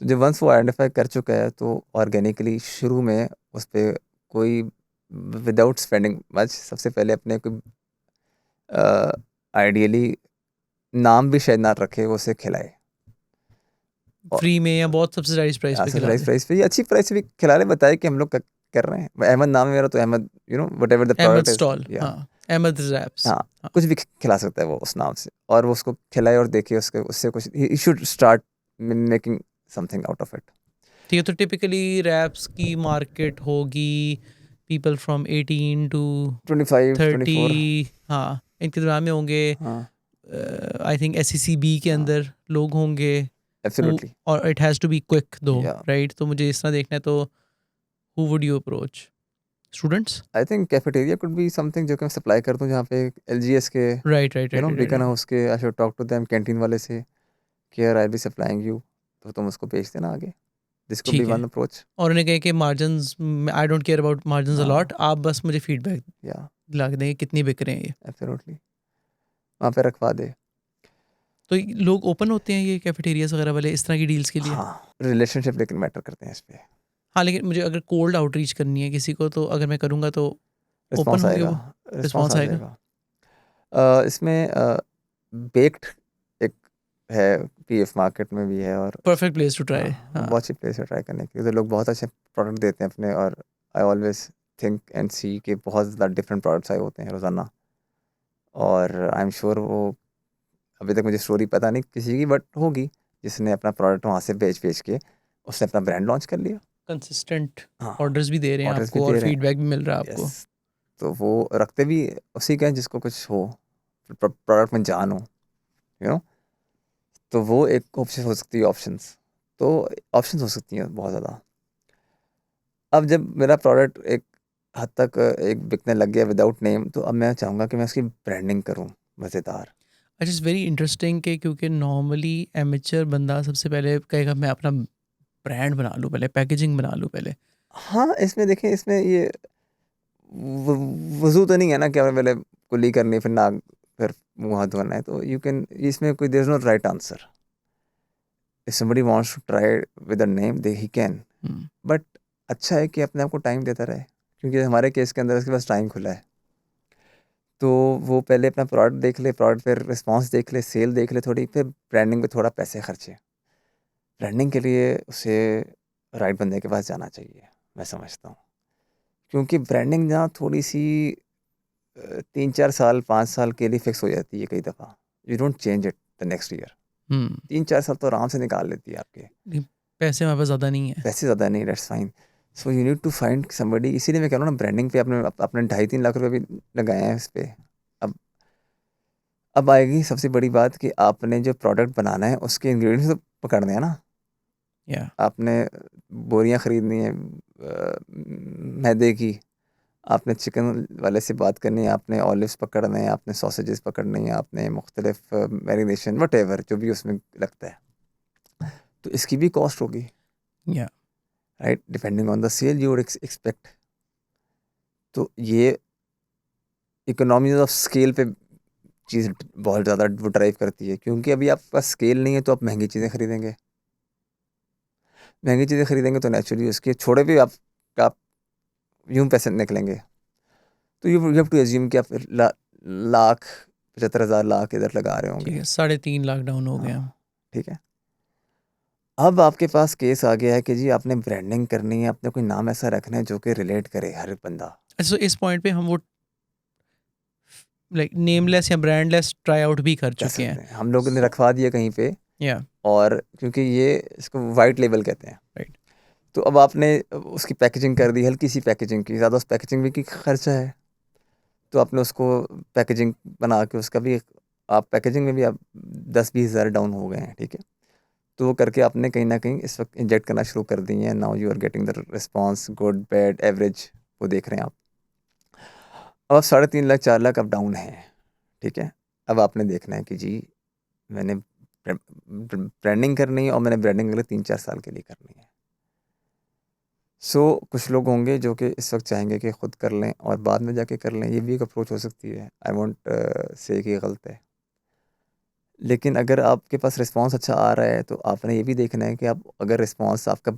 S1: तो जब वंस वो आइडेंटिफाई कर चुका है तो ऑर्गेनिकली शुरू में उस पर कोई विदाउट स्पेंडिंग मच सबसे पहले अपने कोई आइडियली नाम भी शायद ना रखे, वो उसे खिलाए। और
S2: फ्री में या बहुत सब्सिडाइज प्राइस पे खिला
S1: सब्सिडाइज
S2: दे।
S1: प्राइस पे या अच्छी प्राइस पे भी खिला ले, बताए कि हम लोग कर रहे हैं। अहमद नाम है मेरा, तो Ahmed whatever the
S2: Ahmed
S1: product is,
S2: stall,
S1: या
S2: हाँ। अहमद रैप्स।
S1: हाँ,
S2: हाँ।
S1: कुछ भी खिला सकता है वो उस नाम से, और वो उसको खिलाए और देखिए उसके उससे कुछ he should start making something out of it.
S2: ठीक है, तो टिपिकली रैप्स की मार्केट होगी पीपल फ्रॉम 18 टू
S1: 25 24।
S2: 30, हाँ, इनके दरम्यान में होंगे।
S1: हाँ,
S2: आई थिंक SECB के
S1: हाँ,
S2: अंदर लोग होंगे।
S1: एब्सोल्युटली।
S2: और it has to be quick though,
S1: या
S2: राइट? तो मुझे इस तरह देखना है, तो who would you approach? Students?
S1: I think cafeteria could be something जो कि मैं सप्लाई कर दूं, जहाँ पे LGS के
S2: राइट राइट राइट राइट
S1: बिकन
S2: राइट।
S1: हाउस के, I should talk to them canteen वाले से कि यार आई बी सप्लाइंग यू, तो तुम उसको बेच देना आगे। दिस कुड बी
S2: ठीक है।
S1: One approach.
S2: और उन्हें कहे कि margins, I don't care about margins a lot,
S1: हाँ,
S2: आप बस मुझे फीडबैक
S1: या
S2: दिला के दें कितनी बिक रहे हैं ये।
S1: एब्सोल्युटली, वहाँ पे रखवा दे।
S2: तो ये लोग ओपन होते हैं ये कैफेटेरियाज वगैरह वाले इस तरह की डील्स के लिए?
S1: हाँ, रिलेशनशिप लेकिन मैटर करते हैं इस पे।
S2: हाँ, लेकिन मुझे अगर कोल्ड आउटरीच करनी है किसी को, तो अगर मैं करूँगा तो ओपन
S1: रिस्पॉन्स
S2: होंगे
S1: आएगा,
S2: वो?
S1: रिस्पॉन्स
S2: रिस्पॉन्स
S1: आ
S2: आएगा?
S1: जाएगा। इसमें बेक्ड एक है, पीएफ मार्केट में भी है, और
S2: परफेक्ट प्लेस टू ट्राई।
S1: हाँ,
S2: हाँ।
S1: बहुत अच्छी प्लेस है ट्राई करने की। तो लोग बहुत अच्छे प्रोडक्ट देते हैं अपने, और आई ऑलवेज थिंक एंड सी कि बहुत ज़्यादा डिफरेंट प्रोडक्ट्स आए होते हैं रोज़ाना। और आई एम श्योर वो, अभी तक मुझे स्टोरी पता नहीं किसी की, बट होगी, जिसने अपना प्रोडक्ट वहाँ से बेच बेच के उसने अपना ब्रांड लॉन्च कर लिया।
S2: कंसिस्टेंट
S1: हाँ,
S2: ऑर्डर्स भी दे रहे हैं
S1: ऑर्डर्स भी
S2: आपको और
S1: दे रहे हैं।
S2: फीडबैक भी मिल रहा है
S1: यस,
S2: आपको।
S1: तो वो रखते भी उसी का है जिसको कुछ हो, प्रोडक्ट में जान हो, यू नो। तो वो एक ऑप्शन हो सकती है, ऑप्शंस। तो ऑप्शंस हो सकती हैं बहुत ज़्यादा। अब जब मेरा प्रोडक्ट एक हद तक एक बिकने लग गया विदाउट नेम, तो अब मैं चाहूँगा कि मैं उसकी ब्रांडिंग करूँ मज़ेदार।
S2: अच्छा, इज़ वेरी इंटरेस्टिंग कि क्योंकि नॉर्मली एमेच्योर बंदा सबसे पहले कहेगा मैं अपना ब्रांड बना लूँ पहले, पैकेजिंग बना लूँ पहले।
S1: हाँ, इसमें देखें, इसमें ये वज़ू तो नहीं है ना कि हमें पहले कुल्ली करनी है, फिर नाक, फिर मुँह हाथ धोना है। तो यू कैन, इसमें कोई there is no right answer. If somebody wants to try with a name, they he can.
S2: Hmm.
S1: But अच्छा है कि अपने आप को टाइम देता रहे, क्योंकि हमारे केस के अंदर उसके पास टाइम खुला है। तो वो पहले अपना प्रोडक्ट देख ले, प्रोडक्ट फिर रिस्पॉन्स देख ले, सेल देख ले थोड़ी, फिर ब्रांडिंग पे थोड़ा पैसे खर्चे। ब्रांडिंग के लिए उसे राइट बंदे के पास जाना चाहिए, मैं समझता हूँ। क्योंकि ब्रांडिंग जहाँ थोड़ी सी 3-4 साल 5 साल के लिए फिक्स हो जाती है कई दफ़ा। You don't change it the next year.
S2: हुँ।
S1: 3-4 साल तो आराम से निकाल लेती है आपके।
S2: नहीं, पैसे हमारे पास ज़्यादा नहीं है।
S1: पैसे ज़्यादा नहीं, that's fine. So you need to find somebody. इसीलिए मैं कह रहा हूँ ना, ब्रांडिंग पे अपने 2.5-3 लाख रुपए भी लगाए हैं इस पे। अब अब आएगी सबसे बड़ी बात कि आपने जो प्रोडक्ट बनाना है उसके इंग्रेडिएंट्स तो पकड़ने हैं ना।
S2: या
S1: आपने बोरियां खरीदनी है मैदे की, आपने चिकन वाले से बात करनी है, आपने ऑलिव्स पकड़ने हैं, आपने सॉसेजेस पकड़ने हैं, आपने मुख्तलिफ मैरिनेशन वट जो भी उसमें लगता है, तो इसकी भी कॉस्ट होगी,
S2: या
S1: right, depending on the sale you would expect. तो ये इकोनॉमीज ऑफ स्केल पे चीज़ बहुत ज़्यादा वो ड्राइव करती है, क्योंकि अभी आपके पास स्केल नहीं है तो आप महंगी चीज़ें खरीदेंगे। महंगी चीज़ें खरीदेंगे तो नेचुरली उसके छोड़े भी आप यूं पैसे निकलेंगे। तो यू हैव टू एज्यूम कि आप फिर लाख 75,000 लाख इधर लगा रहे
S2: ठीक
S1: होंगे।
S2: है, 3.5 लाख डाउन हो गए
S1: हाँ,
S2: हम।
S1: ठीक है। अब आपके पास केस आ गया है कि जी आपने ब्रांडिंग करनी है, आपने कोई नाम ऐसा रखना है जो कि रिलेट करे हर बंदा।
S2: अच्छा, तो इस पॉइंट पे हम वो लाइक नेमलेस या ब्रांडलेस ट्राई आउट भी कर
S1: कर
S2: चुके हैं।
S1: सकते हैं, हम लोगों ने
S2: सो
S1: रखवा दिया कहीं पे,
S2: या
S1: और क्योंकि ये इसको वाइट लेबल कहते हैं।
S2: राइट।
S1: तो अब आपने उसकी पैकेजिंग कर दी, हल्की सी पैकेजिंग की, ज़्यादा उस पैकेजिंग में की खर्चा है, तो आपने उसको पैकेजिंग बना के उसका भी आप पैकेजिंग में भी आप 10-20 हज़ार डाउन हो गए हैं, ठीक है। तो वो करके आपने कहीं ना कहीं इस वक्त इंजेक्ट करना शुरू कर दी है। Now you are getting the response, good bad average, वो देख रहे हैं आप। अब 3.5 लाख 4 लाख अब डाउन है, ठीक है। अब आपने देखना है कि जी मैंने ब्रांडिंग करनी है, और मैंने ब्रांडिंग अगले 3-4 साल के लिए करनी है। सो कुछ लोग होंगे जो कि इस वक्त चाहेंगे कि ख़ुद कर लें और बाद में जाके कर लें, ये भी एक अप्रोच हो सकती है। आई वॉन्ट से कि गलत है, लेकिन अगर आपके पास रिस्पॉन्स अच्छा आ रहा है तो आपने ये भी देखना है कि आप अगर रिस्पॉन्स आपका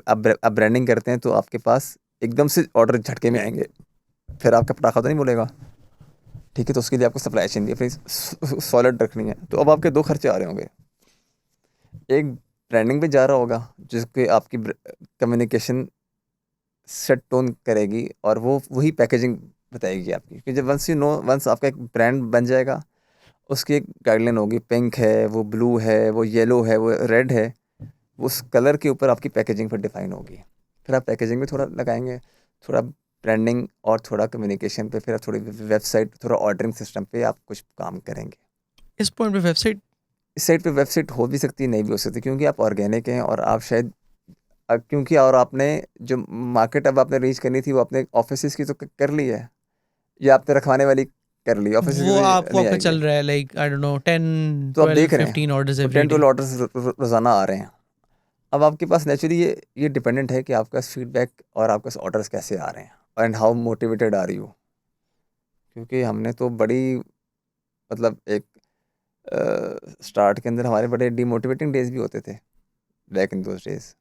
S1: आप ब्रांडिंग करते हैं तो आपके पास एकदम से ऑर्डर झटके में आएंगे, फिर आपका पटाखा तो नहीं बोलेगा, ठीक है। तो उसके लिए आपको सप्लाई चेन भी फिर सॉलिड रखनी है। तो अब आपके दो खर्चे आ रहे होंगे, एक ब्रांडिंग पे जा रहा होगा जिसके आपकी कम्युनिकेशन सेट टोन करेगी, और वो वही पैकेजिंग बताएगी आपकी, क्योंकि जब वंस आपका एक ब्रांड बन जाएगा, उसकी एक गाइडलाइन होगी, पिंक है, वो ब्लू है, वो येलो है, वो रेड है, वो उस कलर के ऊपर आपकी पैकेजिंग पर डिफाइन होगी। फिर आप पैकेजिंग में थोड़ा लगाएंगे, थोड़ा ब्रांडिंग और थोड़ा कम्युनिकेशन पे, फिर आप थोड़ी वेबसाइट, थोड़ा ऑर्डरिंग सिस्टम पे आप कुछ काम करेंगे।
S2: इस पॉइंट पे वेबसाइट
S1: इस साइट पे वेबसाइट हो भी सकती है, नहीं भी हो सकती, क्योंकि आप ऑर्गेनिक हैं, और आप शायद क्योंकि और आपने जो मार्केट अब आपने रीच करनी थी वो अपने ऑफिस की तो कर ली है, या आपने रखवाने वाली कर ली, ऑफिस की
S2: वो
S1: तो नहीं
S2: आपका
S1: आएगी।
S2: चल रहा है लाइक आई डोंट नो 10
S1: तो आप
S2: 12
S1: देख रहे हैं
S2: 15 ऑर्डर्स
S1: वो
S2: एवरी
S1: 10-12
S2: डे।
S1: ऑर्डर्स रोज़ाना आ रहे हैं। अब आपके पास नेचुरली ये डिपेंडेंट है कि आपका फीडबैक और आपके पास ऑर्डर्स कैसे आ रहे हैं, and how motivated are you. क्योंकि हमने तो बड़ी, मतलब एक स्टार्ट के अंदर हमारे बड़े डिमोटिवेटिंग डेज भी होते थे बैक इन दोज डेज।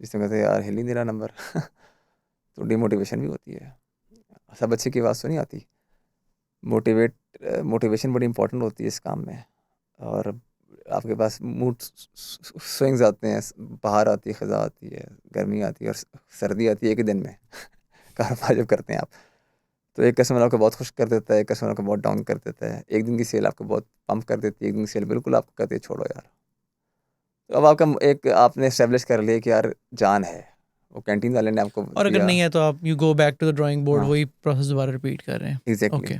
S1: जिसमें कहते हैं यार हिल ही नहीं रहा नंबर तो डिमोटिवेशन भी होती है। सब अच्छे की आवाज़ तो नहीं आती। मोटिवेशन बड़ी इंपॉर्टेंट होती है इस काम में। और आपके पास मूड स्विंग्स आते हैं, बाहर आती है, ख़ज़ा आती है, गर्मी आती है और सर्दी आती है एक ही दिन में कारोबार जब करते हैं आप, तो एक कस्टमर आपको बहुत खुश कर देता है, एक कस्टमर आपको बहुत डाउन कर देता है। एक दिन की सेल आपको बहुत पंप कर देती है, एक दिन की सेल बिल्कुल आपको कहती है छोड़ो यार। तो अब आपका एक आपने एस्टेब्लिश कर लिया कि यार जान है, वो कैंटीन वाले ने आपको
S2: और अगर
S1: दिया।
S2: नहीं है तो आप you go back to the drawing board,
S1: हाँ,
S2: वही प्रोसेस दोबारा रिपीट कर रहे हैं।
S1: एग्जैक्टली।
S2: ओके।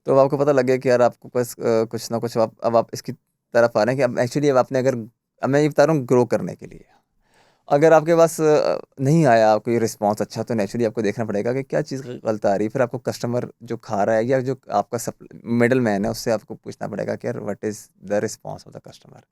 S1: तो अब आपको पता लग गया कि यार आपको बस कुछ ना कुछ अब आप इसकी तरफ आ रहे हैं कि अब एक्चुअली अब आपने अगर, अब मैं ये बता रहा हूँ ग्रो करने के लिए, अगर आपके पास नहीं आया कोई रिस्पांस अच्छा, तो नेचुरली आपको देखना पड़ेगा कि क्या चीज़ गलत आ रही है। फिर आपको कस्टमर जो खा रहा है या जो आपका मिडल मैन है उससे आपको पूछना पड़ेगा कि यार what is the response of the customer.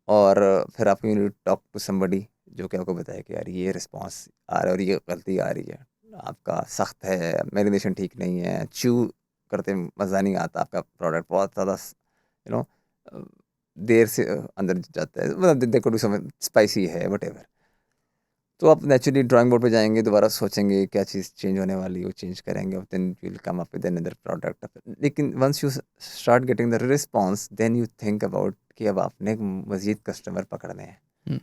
S1: और फिर आपको यू टॉक टू समबडी जो कि आपको बताए कि यार ये रिस्पांस आ रहा है और ये गलती आ रही है, आपका सख्त है, मैरिनेशन ठीक नहीं है, च्यू करते मज़ा नहीं आता, आपका प्रोडक्ट बहुत ज़्यादा यू नो देर से अंदर जाता है, मतलब देखो स्पाइसी है वट। तो आप नेचुरली ड्राइंग बोर्ड पे जाएंगे, दोबारा सोचेंगे क्या चीज़ चेंज होने वाली है, वो चेंज करेंगे और then will come up with another product. लेकिन once you start getting the response then you think about कि अब आपने मज़ीद कस्टमर पकड़ने हैं,
S2: हम्म,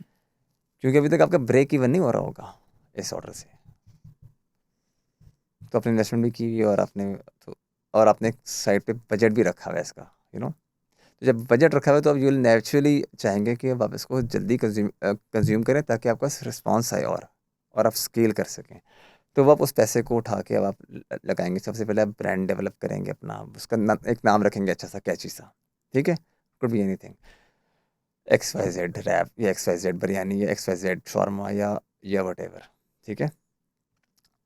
S1: क्योंकि अभी तक आपका ब्रेक इवन नहीं हो रहा होगा इस ऑर्डर से। तो आपने इन्वेस्टमेंट भी की हुई है और आपने तो और आपने साइड पे बजट भी रखा हुआ है इसका, तो जब बजट रखा हुआ है तो अब यू विल नेचुरली चाहेंगे कि अब आप इसको जल्दी कंज्यूम करें ताकि आपका रिस्पॉन्स आए और आप स्केल कर सकें। तो वो आप उस पैसे को उठा के अब आप लगाएंगे। सबसे पहले आप ब्रांड डेवलप करेंगे अपना, उसका एक नाम रखेंगे अच्छा सा कैची सा, ठीक है, could be anything, XYZ wrap या XYZ बिरयानी या XYZ शॉर्मा या वट एवर, ठीक है,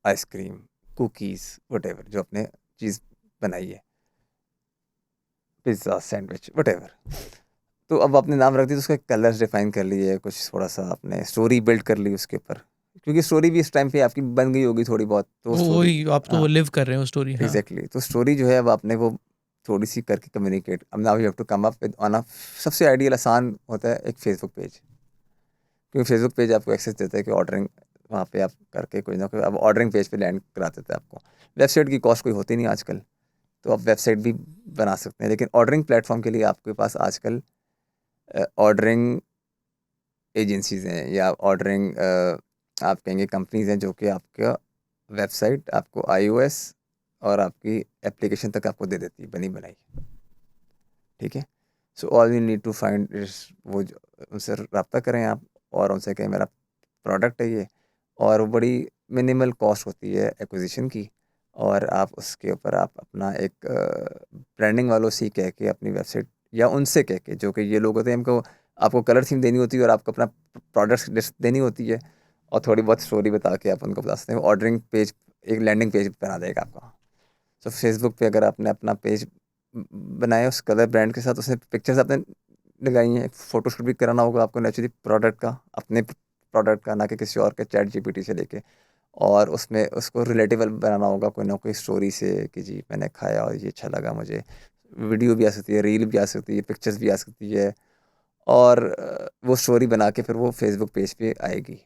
S1: आइसक्रीम, कुकीज़, वट एवर जो आपने चीज़ बनाई है, पिज़्ज़ा, सैंडविच, वट एवर। तो अब आपने नाम रख दिया, तो उसका कलर्स डिफाइन कर लिए, कुछ थोड़ा सा आपने स्टोरी बिल्ड कर ली उसके ऊपर, क्योंकि स्टोरी भी इस टाइम पे आपकी बन गई होगी थोड़ी बहुत, तो
S2: वो
S1: स्टोरी,
S2: वही आप तो
S1: हाँ
S2: वो लिव कर रहे हो स्टोरी। हाँ।
S1: एग्जैक्टली। तो स्टोरी जो है अब आपने वो थोड़ी सी करके कम्युनिकेट, अब now you have to come up with on a, सबसे आइडियल आसान होता है एक फेसबुक पेज, क्योंकि फेसबुक पेज आपको एक्सेस देता है कि ऑर्डरिंग वहाँ पे आप करके कोई ना कोई अब ऑर्डरिंग पेज पे लैंड करा देता है आपको। वेबसाइट की कॉस्ट कोई होती नहीं आजकल, तो आप वेबसाइट भी बना सकते हैं, लेकिन ऑर्डरिंग प्लेटफॉर्म के लिए आपके पास आजकल ऑर्डरिंग एजेंसीज़ हैं या ऑर्डरिंग आप कहेंगे कंपनीज़ हैं जो कि आपका वेबसाइट आपको iOS और आपकी एप्लीकेशन तक आपको दे देती है बनी बनाई, ठीक है। So all you need to find is वो उनसे रब्ता करें आप और उनसे कहें मेरा प्रोडक्ट है ये, और वो बड़ी मिनिमल कॉस्ट होती है एक्विजिशन की, और आप उसके ऊपर आप अपना एक ब्रांडिंग वालों से ही कह के अपनी वेबसाइट या उनसे कह के, जो कि ये लोग होते हैं, हमको आपको कलर थीम देनी होती है और आपको अपना प्रोडक्ट लिस्ट देनी होती है, और थोड़ी बहुत स्टोरी बता के आप उनको बता सकते हैं, ऑर्डरिंग पेज एक लैंडिंग पेज बना देगा आपका। सो फेसबुक पे अगर आपने अपना पेज बनाया उस कलर ब्रांड के साथ, उसमें पिक्चर्स आपने लगाई हैं, एक फ़ोटोशूट भी कराना होगा आपको नेचुरली प्रोडक्ट का, अपने प्रोडक्ट का, ना कि किसी और के चैट जीपीटी से लेके, और उसमें उसको रिलेटेबल बनाना होगा कोई ना कोई स्टोरी से कि जी मैंने खाया और ये अच्छा लगा मुझे। वीडियो भी आ सकती है, रील भी आ सकती है, पिक्चर्स भी आ सकती है, और वो स्टोरी बना के फिर वो फेसबुक पेज पे आएगी।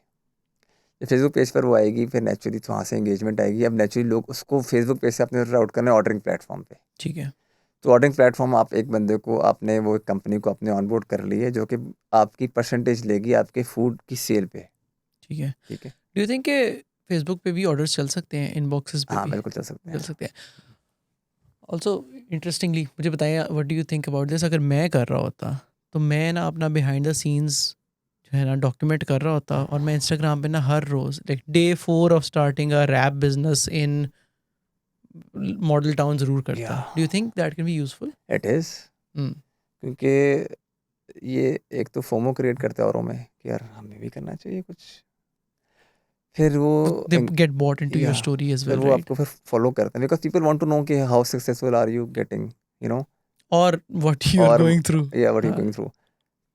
S1: जब फेसबुक पेज पर वो आएगी फिर नेचुरली तो वहाँ से एंगेजमेंट आएगी। अब नेचुरली लोग उसको फेसबुक पेज से अपने राउट करना है ऑर्डरिंग प्लेटफॉर्म पे।
S2: ठीक है।
S1: तो ऑर्डरिंग प्लेटफॉर्म आप एक बंदे को आपने वो कंपनी को अपने ऑनबोर्ड कर ली है, जो कि आपकी परसेंटेज लेगी आपके फूड की सेल पे,
S2: ठीक है।
S1: ठीक है।
S2: डू यू थिंक के फेसबुक पे भी ऑर्डर्स चल सकते हैं, इनबॉक्सेस पे
S1: हाँ
S2: भी
S1: बिल्कुल चल सकते
S2: चल
S1: हैं।
S2: सकते हैं? ऑल्सो इंटरेस्टिंगली मुझे बताइए, what do you think about this? अगर मैं कर रहा होता तो मैं ना अपना बिहाइंड द सीन्स जो है ना डॉक्यूमेंट कर रहा होता, और मैं इंस्टाग्राम पे ना हर रोज़ like day 4 of starting a wrap business in Model Town ज़रूर
S1: या
S2: करता। Do you think that can be useful?
S1: It is, क्योंकि ये एक तो फोमो क्रिएट करता है औरों में कि यार हमें भी करना चाहिए कुछ, फिर वो
S2: they get bought into your
S1: या
S2: स्टोरी एज
S1: फिर
S2: वेल,
S1: वो
S2: राइट?
S1: आपको फिर फॉलो करते हैं, because people want to know कि how successful are you getting, you know,
S2: और व्हाट यू आर
S1: और
S2: गोइंग थ्रू।
S1: या व्हाट यू
S2: हाँ।
S1: Going through.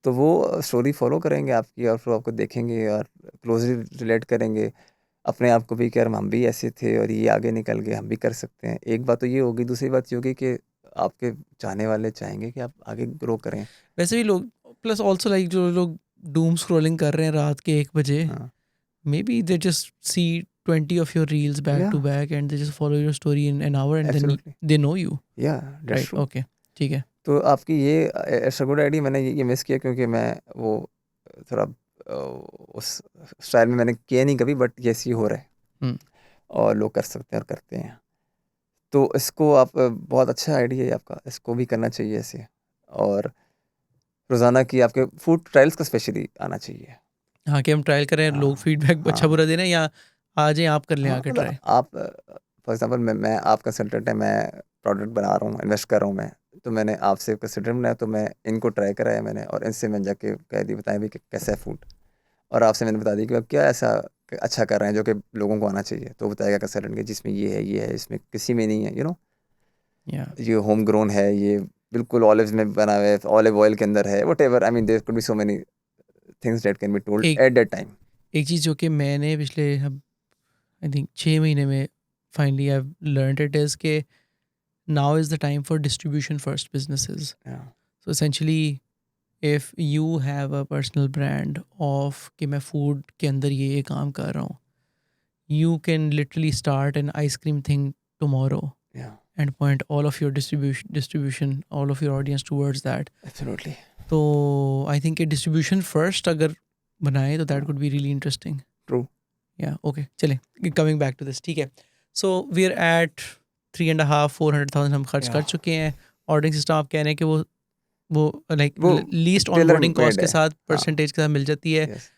S1: तो वो स्टोरी फॉलो करेंगे आपकी और फिर आपको देखेंगे और क्लोजली रिलेट करेंगे अपने आप को भी कि यार हम भी ऐसे थे और ये आगे निकल गए, हम भी कर सकते हैं। एक बात तो ये होगी, दूसरी बात ये होगी कि आपके चाहने वाले चाहेंगे कि आप आगे ग्रो करें।
S2: वैसे भी लोग, प्लस ऑल्सो लाइक जो लोग डूम स्क्रॉलिंग कर रहे हैं रात के 1 बजे,
S1: हाँ
S2: maybe they just see 20 of your reels back to
S1: Yeah,
S2: back and they just follow your story in an hour and then
S1: absolutely,
S2: they know you,
S1: या दैट्स
S2: right?
S1: ट्रू।
S2: Okay, ठीक है।
S1: तो आपकी ये इट्स अ गुड आइडिया। मैंने ये miss किया क्योंकि मैं वो थोड़ा उस स्टाइल में मैंने किया नहीं कभी, बट यस ये हो रहा है
S2: हम्म,
S1: और लोग कर सकते हैं और करते हैं। तो इसको आप बहुत अच्छा आइडिया है आपका, इसको भी करना चाहिए ऐसे। और रोज़ाना की आपके फूड ट्रायल्स का स्पेशली आना चाहिए।
S2: हाँ, कि हम ट्रायल करें, लोग
S1: हाँ,
S2: फीडबैक अच्छा बुरा
S1: हाँ,
S2: दे रहे हैं, या आ जाएं आप कर लें
S1: हाँ,
S2: आके
S1: मतलब
S2: ट्राई।
S1: आप फॉर एग्ज़ाम्पल मैं आप कंसल्टेंट हैं, मैं प्रोडक्ट बना रहा हूँ, इन्वेस्ट कर रहा हूँ मैं, तो मैंने आपसे कंसल्टेंट बनाया, तो मैं इनको ट्राई कराया मैंने और इनसे मैंने जाके कह दिया बताएँ भी कि कैसा है फूड। और आपसे मैंने बता दिया कि आप क्या ऐसा अच्छा कर रहे हैं जो कि लोगों को आना चाहिए। तो बताएगा कंसल्टेंट कि जिसमें ये है, इसमें किसी में नहीं है,
S2: या
S1: ये होम ग्रोन है, ये बिल्कुल ऑलिव्स में बना हुआ है, ऑलिव ऑयल के अंदर है, whatever, I mean there could be so many things that can be told
S2: एक
S1: एट दैट टाइम।
S2: एक चीज़ जो कि मैंने पिछले अब आई थिंक 6 महीने में finally I learned it is के now is the time for distribution first businesses. So essentially if you have a personal brand of कि मैं फूड के अंदर ये काम कर रहा हूँ, you can literally start an ice cream thing tomorrow
S1: या
S2: and point all of your distribution, all of your audience towards that.
S1: Absolutely
S2: तो I think a distribution first अगर बनाए तो that could be really interesting.
S1: True.
S2: Yeah, okay, चले coming back to this, ठीक है। So we're at 3.5-400,000 हम खर्च
S1: या
S2: कर चुके हैं। ऑर्डरिंग सिस्टम आप कह रहे हैं कि वो लाइक
S1: वो
S2: least
S1: tailor
S2: onboarding cost
S1: made
S2: के
S1: है।
S2: साथ
S1: हाँ,
S2: परसेंटेज के साथ मिल जाती है।
S1: यस।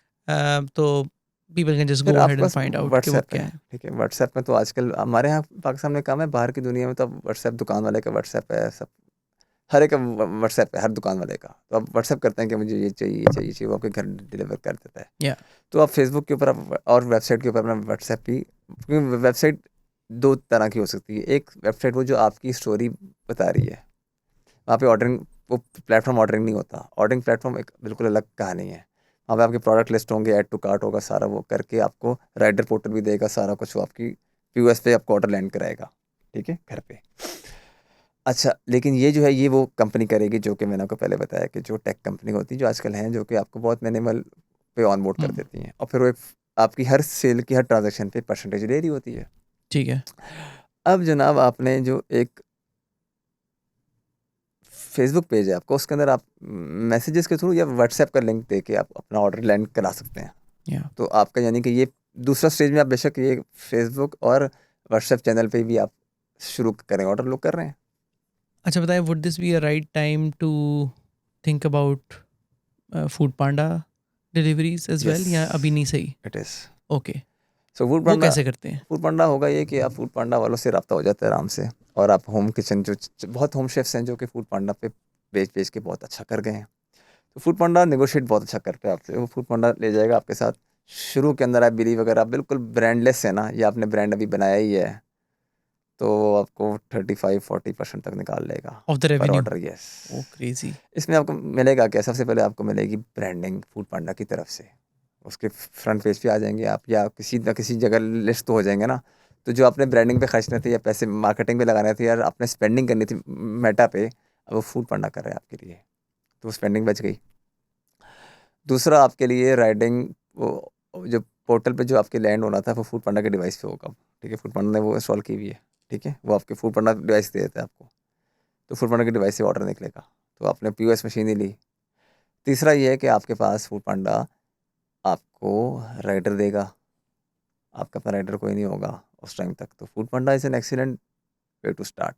S2: तो पीपल कैन जस्ट
S1: फिर
S2: गो
S1: आपके
S2: ahead and
S1: pass
S2: find out कि वो
S1: व्हाट्सएप
S2: क्या
S1: है,
S2: है।
S1: ठीक है। व्हाट्सएप में तो आजकल हमारे यहाँ पाकिस्तान में कम है, बाहर की दुनिया में तो अब व्हाट्सएप दुकान वाले का व्हाट्सएप है, सब हर एक का व्हाट्सएप है, हर दुकान वाले का। तो आप व्हाट्सएप करते हैं कि मुझे ये चाहिए, ये चाहिए, ये चाहिए, वो आपके घर डिलीवर कर देता है।
S2: या
S1: तो आप फेसबुक के ऊपर आप और वेबसाइट के ऊपर अपना व्हाट्सएप भी, क्योंकि वेबसाइट दो तरह की हो सकती है। एक वेबसाइट वो जो आपकी स्टोरी बता रही है, वहाँ पे ऑर्डरिंग, वो प्लेटफॉर्म ऑर्डरिंग नहीं होता। ऑर्डरिंग प्लेटफॉर्म एक बिल्कुल अलग कहानी है। वहाँ पे आपके प्रोडक्ट लिस्ट होंगे, ऐड टू कार्ट होगा, सारा वो करके आपको राइडर पोर्टल भी देगा, सारा कुछ वो आपकी पीओएस पे आपको ऑर्डर लैंड कराएगा, ठीक है, घर पे। अच्छा, लेकिन ये जो है ये वो कंपनी करेगी जो कि मैंने आपको पहले बताया कि जो टेक कंपनी होती है जो आजकल हैं, जो कि आपको बहुत मिनिमल पे ऑन बोर्ड कर देती हैं और फिर वो एक आपकी हर सेल की, हर ट्रांजैक्शन पे परसेंटेज ले रही होती है।
S2: ठीक है।
S1: अब जनाब आपने जो एक फेसबुक पेज है आपका, उसके अंदर आप मैसेजेस के थ्रू या व्हाट्सएप का लिंक दे के आप अपना ऑर्डर लैंड करा सकते हैं।
S2: या
S1: तो आपका यानी कि ये दूसरा स्टेज में आप बेशक ये फेसबुक और व्हाट्सएप चैनल पे भी आप शुरू करें, ऑर्डर लोग कर रहे हैं।
S2: अच्छा बताएं, would this be a right time to think about Foodpanda deliveries as
S1: yes,
S2: well, या अभी नहीं सही?
S1: It is.
S2: ओके,
S1: सो
S2: वो कैसे करते हैं?
S1: फूड पांडा होगा ये कि आप फूड पांडा वालों से रब्ता हो जाता है आराम से, और आप होम किचन जो बहुत होम शेफ्स हैं जो कि फूड पांडा पे बेच बेच के बहुत अच्छा कर गए हैं। तो फूड पांडा नेगोशिएट बहुत अच्छा करता है आपसे। वो फूड पांडा ले जाएगा आपके साथ, शुरू के अंदर आप बिलीव अगर आप बिल्कुल ब्रांडलेस है ना, या आपने ब्रांड अभी बनाया ही है, तो वो आपको 35-40% तक निकाल लेगा
S2: ऑफ द
S1: पर
S2: revenue?
S1: Order. Yes,
S2: oh crazy.
S1: इसमें आपको मिलेगा क्या? सबसे पहले आपको मिलेगी ब्रांडिंग फूड पांडा की तरफ से, उसके फ्रंट पेज पे आ जाएंगे आप, या किसी न किसी जगह लिस्ट तो हो जाएंगे ना। तो जो आपने ब्रांडिंग पे खर्चने थे या पैसे मार्केटिंग पे लगाने थे, यार आपने स्पेंडिंग करनी थी मेटा पे, अब वो फूड पांडा कर रहा है आपके लिए, तो स्पेंडिंग बच गई। दूसरा आपके लिए राइडिंग, वो जो पोर्टल पे जो आपके लैंड होना था वो फूड पांडा के डिवाइस पे होगा, ठीक है। फूड पांडा ने वो इंस्टॉल की हुई है, ठीक है, वो आपके फूड पांडा डिवाइस दे देता है आपको, तो फूड पांडा के डिवाइस से ऑर्डर निकलेगा, तो आपने पीओएस मशीन ही ली। तीसरा ये है कि आपके पास फूड पांडा आपको राइडर देगा, आपका अपना राइडर कोई नहीं होगा उस टाइम तक, तो Foodpanda is an excellent way to start.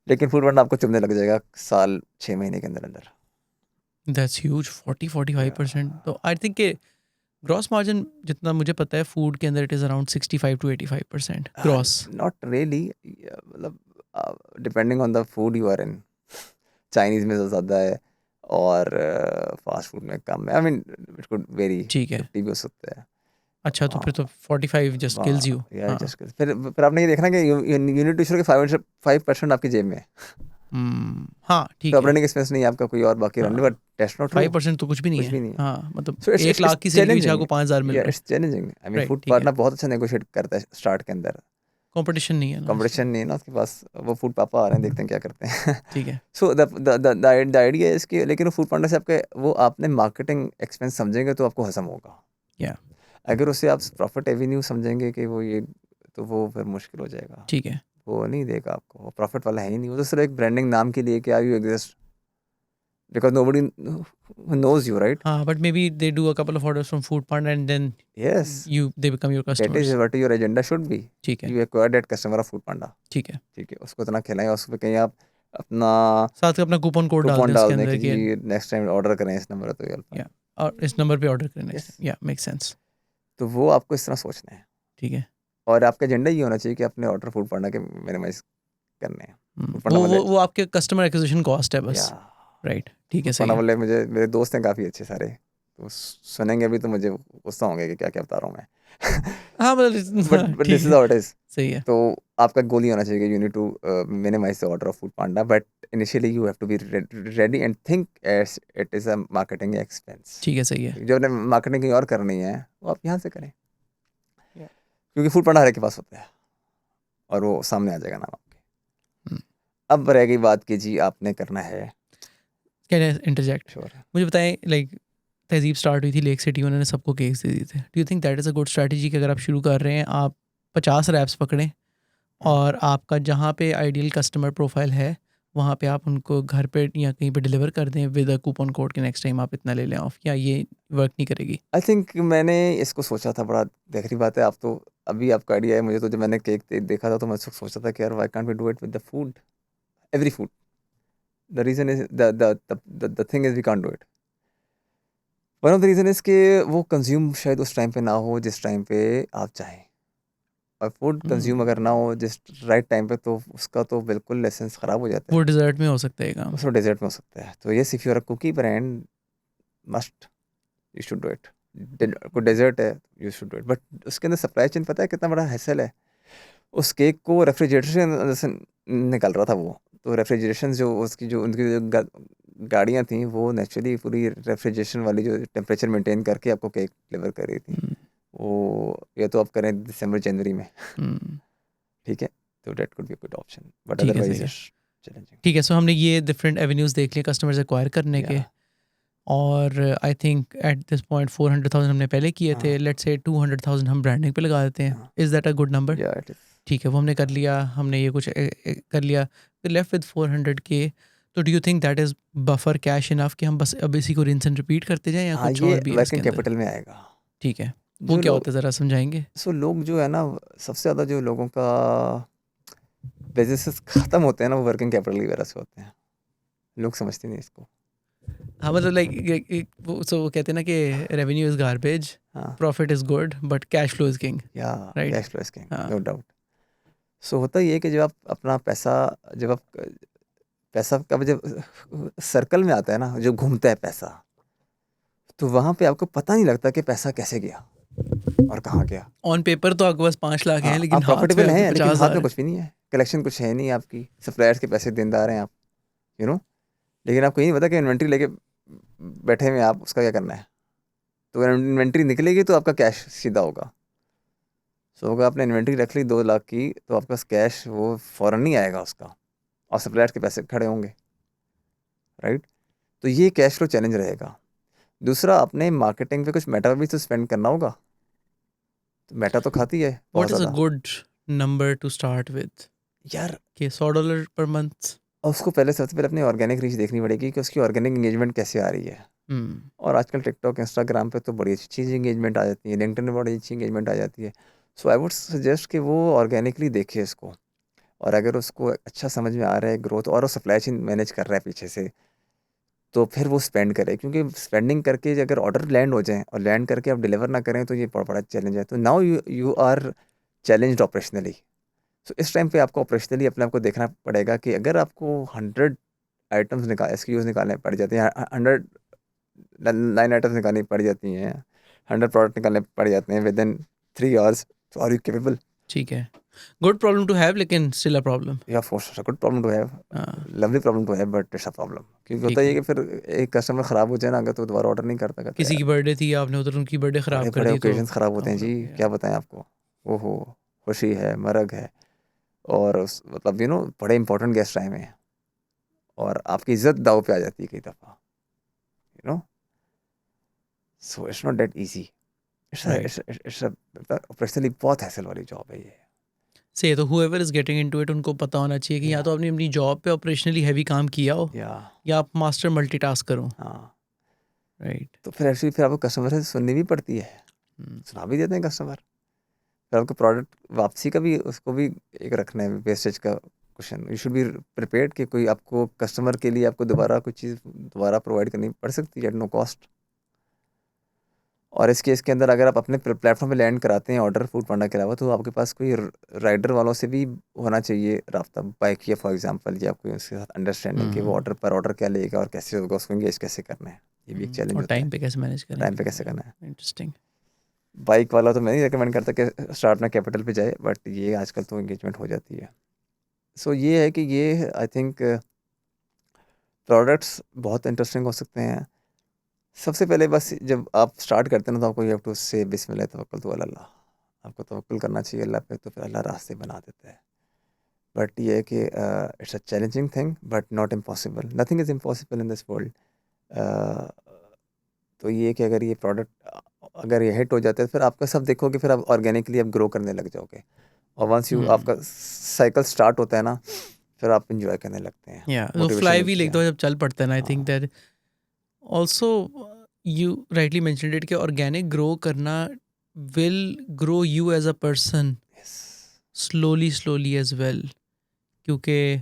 S1: लेकिन फूड पांडा आपको चुभने लग जाएगा साल 6 महीने के अंदर अंदर।
S2: That's huge, 40-45%। तो आई थिंक के ग्रॉस मार्जिन जितना मुझे पता है फूड के अंदर it is around 65-85% gross.
S1: Not really, मतलब depending on the food you are in. Chinese में तो ज़्यादा है और फास्ट फूड में कम है, I mean it could very,
S2: ठीक है।
S1: 50 भी हो सकता है।
S2: अच्छा, तो फिर तो 45 जस्ट किल्स यू।
S1: या
S2: हाँ।
S1: जस्ट फिर आपने ये देखना कि यूनिट टू के 5% आपकी जेब में है।
S2: हाँ
S1: तो
S2: ठीक है।
S1: ऑपरेटिंग एक्सपेंस नहीं है आपका कोई और बाकी रन,
S2: हाँ,
S1: बट दैट्स नॉट ट्रू,
S2: 5% तो कुछ भी नहीं
S1: कुछ
S2: है।
S1: भी नहीं है।
S2: हाँ मतलब
S1: सो इट्स
S2: 1 लाख की
S1: इट्स
S2: सेल के पीछे
S1: चैलेंजिंग,
S2: आपको 5,000 मिल
S1: या
S2: रहे हैं।
S1: It's challenging. I mean
S2: right,
S1: food
S2: ठीक है।
S1: पार्टनर बहुत अच्छा नेगोशिएट करता है स्टार्ट के अंदर,
S2: कंपटीशन नहीं है ना
S1: कंपटीशन
S2: इसलिए।
S1: नहीं है ना उसके पास, वो फूड पापा आ रहे हैं, देखते हैं क्या करते हैं।
S2: ठीक है।
S1: सो द आइडिया है इसकी, लेकिन वो फूड पांडा से आपके वो आपने मार्केटिंग एक्सपेंस समझेंगे तो आपको हजम होगा।
S2: या
S1: अगर उसे आप प्रॉफिट एवेन्यू समझेंगे कि वो ये, तो वो फिर मुश्किल हो जाएगा।
S2: ठीक है।
S1: वो नहीं देगा आपको, वो प्रॉफिट वाला है ही नहीं, वो तो सिर्फ एक ब्रांडिंग नाम के लिए, क्या you exist, because nobody knows you, right?
S2: हाँ, but maybe they do a couple of orders from Foodpanda and then
S1: yes,
S2: you they become your
S1: that is
S2: customers.
S1: What your agenda should be.
S2: ठीक है।
S1: You acquire that customer of Foodpanda.
S2: ठीक है।
S1: ठीक है, उसको इतना खिलाएं, उस पर कहीं आप अपना
S2: साथ में अपना कूपन कोड डाल
S1: कूपन
S2: दें उसके
S1: डाल दें
S2: अंदर
S1: कि
S2: कि
S1: जी नेक्स्ट टाइम ऑर्डर करें इस नंबर, तो you'll
S2: या
S1: find।
S2: और इस नंबर पे ऑर्डर करें नेक्स्ट
S1: यस,
S2: टाइम। या मेक सेंस।
S1: तो वो आपको इस तरह सोचना है,
S2: ठीक है।
S1: और आपका एजेंडा ये होना चाहिए कि अपने ऑर्डर फूड पांडा के मिनिमाइज करने हैं। फूड पांडा
S2: वो
S1: वाले,
S2: वो वो आपके कस्टमर एक्विजिशन कॉस्ट है
S1: या
S2: बस। राइट। ठीक है,
S1: फूड
S2: सही
S1: पांडा
S2: है।
S1: वाले मुझे, मेरे दोस्त हैं काफ़ी अच्छे सारे, तो सुनेंगे अभी तो मुझे गुस्सा होंगे कि क्या क्या बता रहा हूँ मैं।
S2: हाँ, मतलब
S1: बट
S2: ठीक
S1: दिस इज
S2: है,
S1: हाउ इट इज।
S2: सही है।
S1: तो आपका गोल ये होना चाहिए कि you need to minimize the order of Foodpanda, but initially you have to be ready and think as it is a marketing expense.
S2: ठीक है, सही है।
S1: जो आपने मार्केटिंग कहीं और करनी है, वो आप यहाँ से करें,
S2: Yeah.
S1: क्योंकि फूड पांडा हर एक के पास होता है और वो सामने आ जाएगा नाम आपके।
S2: हम्म,
S1: अब रह गई बात कि जी आपने करना है।
S2: क्या इंटरजेक्ट?
S1: श्योर।
S2: मुझे बताएं, लाइक तहजीब स्टार्ट हुई थी लेक सिटी, उन्होंने सबको केक्स दे दिए थे। Do you think that is a good strategy कि अगर आप शुरू कर रहे हैं, आप 50 रैप्स पकड़ें और आपका जहाँ पे आइडियल कस्टमर प्रोफाइल है वहाँ पे आप उनको घर पे या कहीं पे डिलीवर कर दें विद अ कूपन कोड के नेक्स्ट टाइम आप इतना ले लें ऑफ, या ये वर्क नहीं करेगी?
S1: आई थिंक मैंने इसको सोचा था, बड़ा गहरी बात है। आप तो अभी आपका आइडिया है, मुझे तो जब मैंने केक देखा था तो मैं सोचा था कि यार why can't we do it with the food, every food. The reason is the thing is we can't do it. One of the reason is कि वो कंज्यूम शायद उस टाइम पे ना हो जिस टाइम पे आप चाहें, और फूड कंज्यूम अगर ना हो जिस राइट टाइम पे, तो उसका तो बिल्कुल लेसेंस ख़राब हो जाता
S2: वो
S1: है।
S2: डिज़र्ट में हो सकता है ये काम।
S1: उसमें डेजर्ट में हो सकता है। तो yes, if you are a cookie brand, must, you should do it. कोई डेजर्ट है, you should do it, but उसके अंदर सप्लाई चेन पता है कितना बड़ा हैसल है। उस केक को रेफ्रिजरेटर से निकल रहा था वो, तो रेफ्रिजरेशन जो उसकी जो उनकी जो गाड़ियाँ थी, वो नेचुरली पूरी रेफ्रिजरेशन वाली जो टेम्परेचर मेंटेन करके आपको केक डिलीवर कर रही थी।
S2: हम्म,
S1: वो ये तो आप करें दिसंबर जनवरी में,
S2: हम्म,
S1: ठीक है, तो that could be good option, but
S2: ठीक है, सही
S1: अदरवाइज
S2: है।
S1: It's challenging.
S2: ठीक है, सो हमने ये डिफरेंट एवेन्यूज़ देख लिए कस्टमर्स एक्वायर करने
S1: या
S2: के। और I think at this point 400,000 हमने पहले किए थे।
S1: हाँ,
S2: लेट्स से 200,000 हम ब्रांडिंग पे लगा देते हैं।
S1: हाँ,
S2: is that a good number?
S1: या इट इज।
S2: ठीक है, वो हमने कर लिया। हमने ये कुछ कर लिया, फिर लेफ्ट विद 400 के। तो do you think that is buffer cash enough कि हम बस अब इसी को रिंस एंड रिपीट करते जाएं, या
S1: हाँ,
S2: कुछ
S1: ये
S2: और भी है इसके
S1: वर्किंग
S2: अंदर?
S1: कैपिटल में आएगा।
S2: ठीक है, वो
S1: जो
S2: क्या
S1: लोग,
S2: होता है ज़रा समझाएंगे?
S1: सो लोग जो है ना, सबसे ज़्यादा जो लोगों का बिजनेस खत्म होते हैं ना, वो वर्किंग कैपिटल की वजह से होते हैं। लोग समझते नहीं इसको।
S2: हाँ, मतलब लाइक वो सो वो कहते हैं ना कि रेवेन्यू इज़ गार्बेज,
S1: हाँ,
S2: profit is good, but cash flow is king.
S1: Yeah
S2: right.
S1: Cash flow is king,
S2: हाँ।
S1: No doubt. सो होता ये है कि जब आप अपना पैसा, जब आप पैसा का जब सर्कल में आता है ना, जो घूमता है पैसा, तो वहाँ पे आपको पता नहीं लगता कि पैसा कैसे गया और कहाँ गया।
S2: ऑन पेपर तो आपके पास 5 लाख हैं,
S1: हाँ,
S2: लेकिन
S1: आप
S2: हाथ में
S1: प्रॉफिटेबल
S2: आपके
S1: हैं, लेकिन हाथ
S2: 50,000
S1: में
S2: है।
S1: कुछ भी नहीं है, कलेक्शन कुछ है नहीं आपकी, सप्लायर्स के पैसे देनदार हैं आप, यू नो। लेकिन आपको ये नहीं पता कि इन्वेंट्री लेके बैठे हुए हैं आप, उसका क्या करना है। तो अगर इन्वेंट्री निकलेगी तो आपका कैश सीधा होगा। सो अगर आपने इन्वेंट्री रख ली 2 लाख की, तो आपके पास कैश वो फ़ौरन नहीं आएगा उसका, और सप्लायर्स के पैसे खड़े होंगे, राइट। तो ये कैश फ्लो चैलेंज रहेगा। दूसरा, अपने मार्केटिंग पे कुछ मेटा भी तो स्पेंड करना होगा, तो मेटा तो खाती है बहुत
S2: व्हाट इज़ अ
S1: ज़्यादा।
S2: Good number two start with?
S1: यार,
S2: कि $100 पर मंथ?
S1: और उसको पहले, सबसे पहले अपनी ऑर्गेनिक रीच देखनी पड़ेगी कि उसकी ऑर्गेनिक एंगेजमेंट कैसे आ रही है।
S2: हम्म,
S1: और आजकल टिकटॉक, इंस्टाग्राम पे तो बड़ी अच्छी चीज़ एंगेजमेंट आ जाती है, लिंक्डइन में बड़ी अच्छी एंगेजमेंट आ जाती है। सो आई वुड सजेस्ट कि वो ऑर्गेनिकली देखे इसको, और अगर उसको अच्छा समझ में आ रहा है ग्रोथ, और वो सप्लाई चेन मैनेज कर रहा है पीछे से, तो फिर वो स्पेंड करे। क्योंकि स्पेंडिंग करके अगर ऑर्डर लैंड हो जाए और लैंड करके आप डिलीवर ना करें, तो ये बहुत बड़ा चैलेंज है। तो now you you are challenged operationally. So इस टाइम पे आपको ऑपरेशनली अपने आप को देखना पड़ेगा कि अगर आपको 100 आइटम्स निकाल SKUs निकालने पड़ जाते हैं, 109 आइटम्स निकालनी पड़ जाती हैं, 100 प्रोडक्ट निकालने पड़ जाते हैं विद इन 3 आवर्स, तो आर यू केपेबल?
S2: ठीक है। गुड प्रॉब्लम टू हैव, लेकिन still a problem.
S1: Yeah force, good problem to have,
S2: हाँ,
S1: lovely problem to have, but it's a problem. क्योंकि होता
S2: ठीक
S1: ये
S2: है।
S1: कि फिर एक कस्टमर ख़राब हो जाए ना, अगर तो दोबारा ऑर्डर नहीं करता, कहता है
S2: किसी की
S1: यार।
S2: बर्थडे थी, आपने उधर उनकी बर्थडे ख़राब
S1: बड़े
S2: कर
S1: बड़े
S2: दी, तो
S1: ओकेजन्स ख़राब होते हैं
S2: प्रॉब्लम
S1: जी,
S2: हो गया।
S1: क्या बताएं आपको। ओहो, खुशी है, मरग है, और मतलब बड़े इंपॉर्टेंट गेस्ट आए हुए हैं, और आपकी इज्जत दाव पे आ जाती है कई दफ़ा, you know. So it's not that easy.
S2: Right
S1: it's operationally बहुत हैसल वाली जॉब है ये।
S2: से तो whoever is getting into it उनको पता होना चाहिए कि या
S1: या
S2: तो आपने अपनी जॉब पे ऑपरेशनली हैवी काम किया हो
S1: या
S2: या आप मास्टर मल्टीटास्क करो।
S1: हाँ,
S2: राइट
S1: तो फिर एक्चुअली फिर आपको कस्टमर से सुननी भी पड़ती है, सुना भी देते हैं कस्टमर। फिर आपको प्रोडक्ट वापसी का भी उसको भी एक रखना है, वेस्टेज का question. You should be prepared कि कोई आपको कस्टमर के लिए आपको दोबारा कुछ चीज़ दोबारा प्रोवाइड करनी पड़ सकती है एट नो कॉस्ट। और इस केस के अंदर अगर आप अपने प्लेटफॉर्म पे लैंड कराते हैं ऑर्डर फूड पांडा के अलावा, तो आपके पास कोई राइडर वालों से भी होना चाहिए राब्ता, बाइक या फॉर एग्जांपल, या कोई उसके साथ अंडरस्टैंडिंग कि वो ऑर्डर पर ऑर्डर क्या लेगा और कैसे होगा, उसको एंगेज कैसे करना है। ये भी एक चैलेंज
S2: और
S1: होता है,
S2: टाइम पे कैसे मैनेज
S1: टाइम पे
S2: करें।
S1: कैसे करना है।
S2: इंटरेस्टिंग।
S1: बाइक वाला तो मैं नहीं रिकमेंड करता कि स्टार्ट में कैपिटल पे जाए, बट ये आजकल तो एंगेजमेंट हो जाती है। सो ये है कि ये आई थिंक प्रोडक्ट्स बहुत इंटरेस्टिंग हो सकते हैं। सबसे पहले बस जब आप स्टार्ट करते हैं ना, तो आपको यू हैव टू से बिस्मिल्लाह तवक्कल तो अल्लाह, आपको तवक्कुल करना चाहिए अल्लाह पे, तो फिर अल्लाह रास्ते बना देता है। बट ये है कि it's a challenging thing but not impossible, nothing is impossible in this world. तो ये है कि अगर ये प्रोडक्ट अगर ये हिट हो जाता है, फिर आपका सब देखोगे, फिर आप ऑर्गेनिकली आप ग्रो करने लग जाओगे। और वंस यू आपका साइकिल स्टार्ट होता है ना, फिर आप इंजॉय करने लगते हैं,
S2: या तो
S1: मोटिवेशन
S2: फ्लाई
S1: मिलती
S2: व्हील एक
S1: है।
S2: दो जब चल पड़ता है ना, आई थिंक
S1: हाँ,
S2: that also you rightly mentioned it कि ऑर्गेनिक ग्रो करना will grow you as a person
S1: yes,
S2: slowly slowly as well. क्योंकि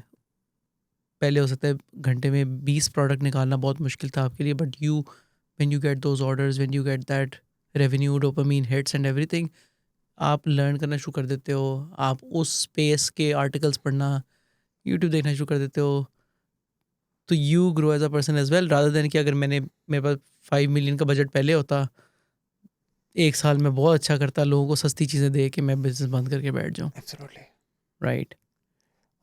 S2: पहले हो सकता है घंटे में 20 प्रोडक्ट निकालना बहुत मुश्किल था आपके लिए, but you when you get those orders, when you get that revenue, dopamine hits and everything, आप लर्न करना शुरू कर देते हो। आप उस स्पेस के आर्टिकल्स पढ़ना, यूट्यूब देखना शुरू कर देते हो। तो you grow as a person as well, rather than कि अगर मेरे पास 5 मिलियन का बजट पहले होता, एक साल में बहुत अच्छा करता, लोगों को सस्ती चीज़ें दे के मैं बिजनेस बंद करके बैठ जाऊँ।
S1: Absolutely.
S2: Right.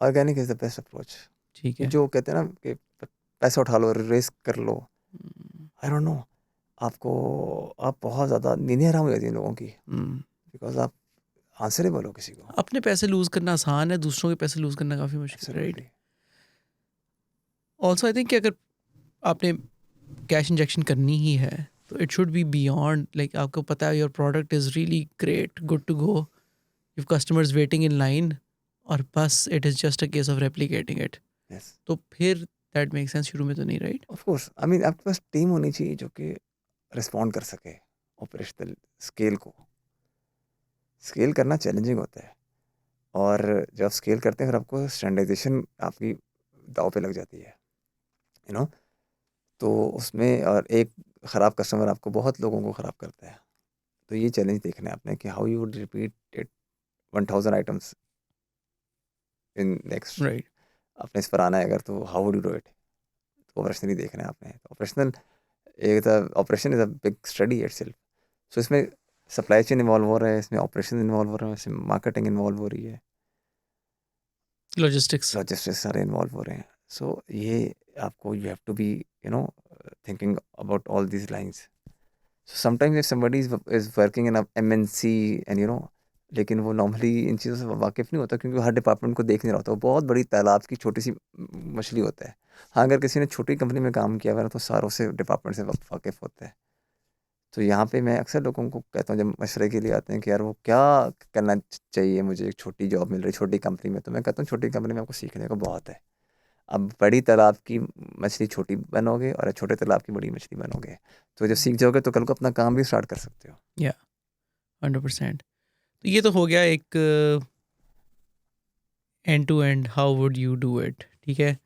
S1: Organic is the best approach.
S2: ठीक
S1: ये
S2: है।
S1: जो कहते हैं ना कि पैसा उठा लो, रिस्क कर लो, आई डोंट नो, आपको आप बहुत ज़्यादा नींदें हराम हो जाती हैं लोगों की, बिकॉज आप आंसरेबल हो किसी को।
S2: अपने पैसे लूज़ करना आसान है, दूसरों के पैसे लूज़ करना काफ़ी मुश्किल है। Right.
S1: Absolutely.
S2: Also I think कि अगर आपने कैश इंजेक्शन करनी ही है तो it should be beyond, like आपको पता है your product is really great, good to go, you customers waiting in line, और बस it is just a case of replicating it.
S1: Yes,
S2: तो फिर दैट मेक सेंस, शुरू में तो नहीं। Right.
S1: Of course, I mean आपके पास टीम होनी चाहिए जो कि रिस्पॉन्ड कर सके ऑपरेशनल स्केल को। स्केल करना चैलेंजिंग होता है, और जब स्केल करते हैं फिर आपको स्टैंडर्डाइजेशन आपकी दाव पे लग जाती है, यू नो। तो उसमें और एक ख़राब कस्टमर आपको बहुत लोगों को ख़राब करता है। तो ये चैलेंज देखना है आपने कि how you would repeat it 1000 items in next.
S2: Right.
S1: आपने इस पर आना है अगर, तो how would you do it. तो ऑपरेशनली देखना है आपने, तो ऑपरेशनल एक operation is a big study itself. So इसमें सप्लाई चेन इन्वॉल्व हो रहा है, इसमें ऑपरेशन इन्वॉल्व हो रहा है, इसमें मार्केटिंग इन्वॉल्व हो रही है,
S2: लॉजिस्टिक्स।
S1: लॉजिस्टिक्स सारे इन्वॉल्व हो रहे हैं। सो ये आपको you have to be, you know, thinking about all these lines. So sometimes if somebody is working in MNC and you know, लेकिन वो नॉर्मली इन चीज़ों से वाकिफ़ नहीं होता, क्योंकि वो हर डिपार्टमेंट को देख नहीं रहा होता, वो बहुत बड़ी तालाब की छोटी सी मछली होता है। हाँ, अगर किसी ने छोटी कंपनी में काम किया हुआ है ना, तो सारों से डिपार्टमेंट से वाकिफ़ होता है। तो यहाँ पे मैं अक्सर लोगों को कहता हूँ जब मशवरे के लिए आते हैं कि यार वो क्या करना चाहिए, मुझे एक छोटी जॉब मिल रही छोटी कंपनी में, तो मैं कहता हूँ छोटी कंपनी में आपको सीखने को बहुत है। अब बड़ी तालाब की मछली छोटी बनोगे और छोटे तालाब की बड़ी मछली बनोगे, तो जब सीख जाओगे तो कल को अपना काम भी स्टार्ट कर सकते हो।
S2: या 100%। तो ये तो हो गया एक end to end how would you do it. ठीक है।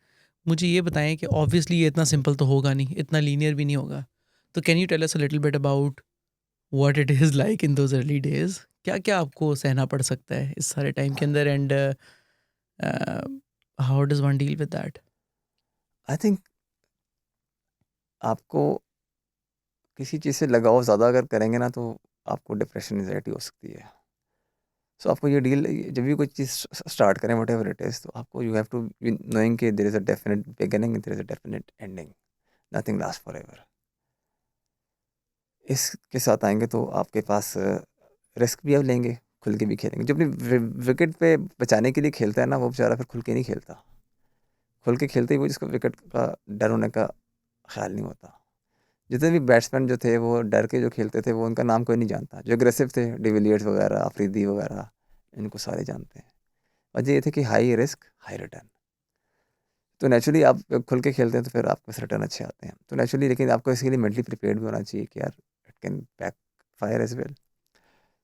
S2: मुझे ये बताएं कि ऑब्वियसली ये इतना सिंपल तो होगा नहीं, इतना लीनियर भी नहीं होगा। तो can you tell us a little bit about what it is like in those early days? क्या क्या आपको सहना पड़ सकता है इस सारे टाइम के अंदर, and how does one deal with that?
S1: I think आपको किसी चीज़ से लगाव ज़्यादा अगर करेंगे ना, तो आपको डिप्रेशन एंजाइटी हो सकती है। सो आपको ये डील, जब भी कोई चीज़ स्टार्ट करें वट एवर इट इज़, तो आपको you have to be knowing कि there is a definite beginning, there is a definite ending, nothing last forever. इसके साथ आएंगे तो आपके पास रिस्क भी अब लेंगे, खुल के भी खेलेंगे। जो अपनी विकेट पे बचाने के लिए खेलता है ना, वो बेचारा फिर खुल के नहीं खेलता। खुल के खेलते ही वो जिसको विकेट का डर होने का ख्याल नहीं होता। जितने भी बैट्समैन जो थे वो डर के जो खेलते थे वो उनका नाम कोई नहीं जानता। जो एग्रेसिव थे डिविलियर्स वगैरह, अफरीदी वगैरह, इनको सारे जानते हैं। वजह ये थी कि हाई रिस्क हाई रिटर्न। तो नेचुरली आप जब खुल के खेलते हैं तो फिर आपके रिटर्न अच्छे आते हैं। तो नेचुरली लेकिन आपको इसके लिए मेंटली प्रिपेयर्ड भी होना चाहिए कि यार it can backfire as well.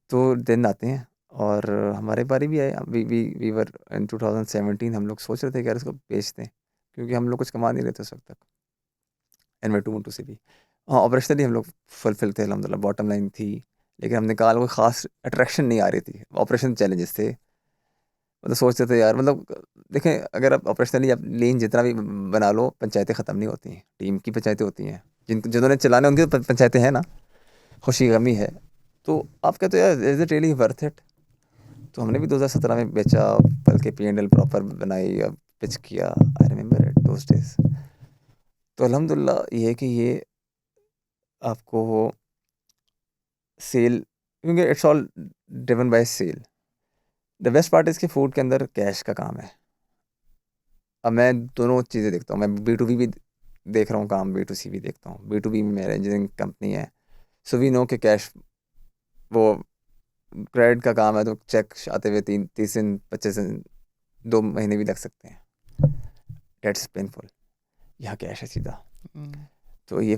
S1: तो दिन आते हैं और हमारे बारी भी आए। वी वर इन 2017 हम लोग सोच रहे थे कि यार इसको बेच दें, क्योंकि हम लोग कुछ कमा नहीं रहे थे उस वक्त तक, एनवे टू से भी। हाँ, ऑपरेशनली हम लोग फुलफिल थे अलहमदिल्ला, बॉटम लाइन थी, लेकिन हमने कहा कोई ख़ास अट्रैक्शन नहीं आ रही थी। ऑपरेशन चैलेंजेस थे, मतलब सोचते थे यार, मतलब देखें अगर आप ऑपरेशनली आप लीन जितना भी बना लो, पंचायतें ख़त्म नहीं होती हैं। टीम की पंचायतें होती हैं, जिन्होंने चलाना उनकी तो पंचायतें हैं ना, खुशी गमी है। तो आप कहते हो यार is it really worth it. तो हमने भी 2017 में बेचा, बल्कि P&L प्रॉपर बनाई, अब पिच किया। I remember it those days. तो अल्हम्दुलिल्लाह ये है कि ये आपको वो सेल, क्योंकि it's all driven by sale. The best part इसके फूड के अंदर कैश का काम है। अब मैं दोनों चीज़ें देखता हूँ, मैं B2B भी देख रहा हूँ काम, B2C भी देखता हूँ। B2B में मेरा इंजीनियरिंग कंपनी है, सो वी नो कि कैश वो क्रेडिट का काम है, तो चेक आते हुए 30 दिन 25 दिन 2 महीने भी लग सकते हैं। Dates painful. यहाँ कैश है सीधा।
S2: हम्म,
S1: तो ये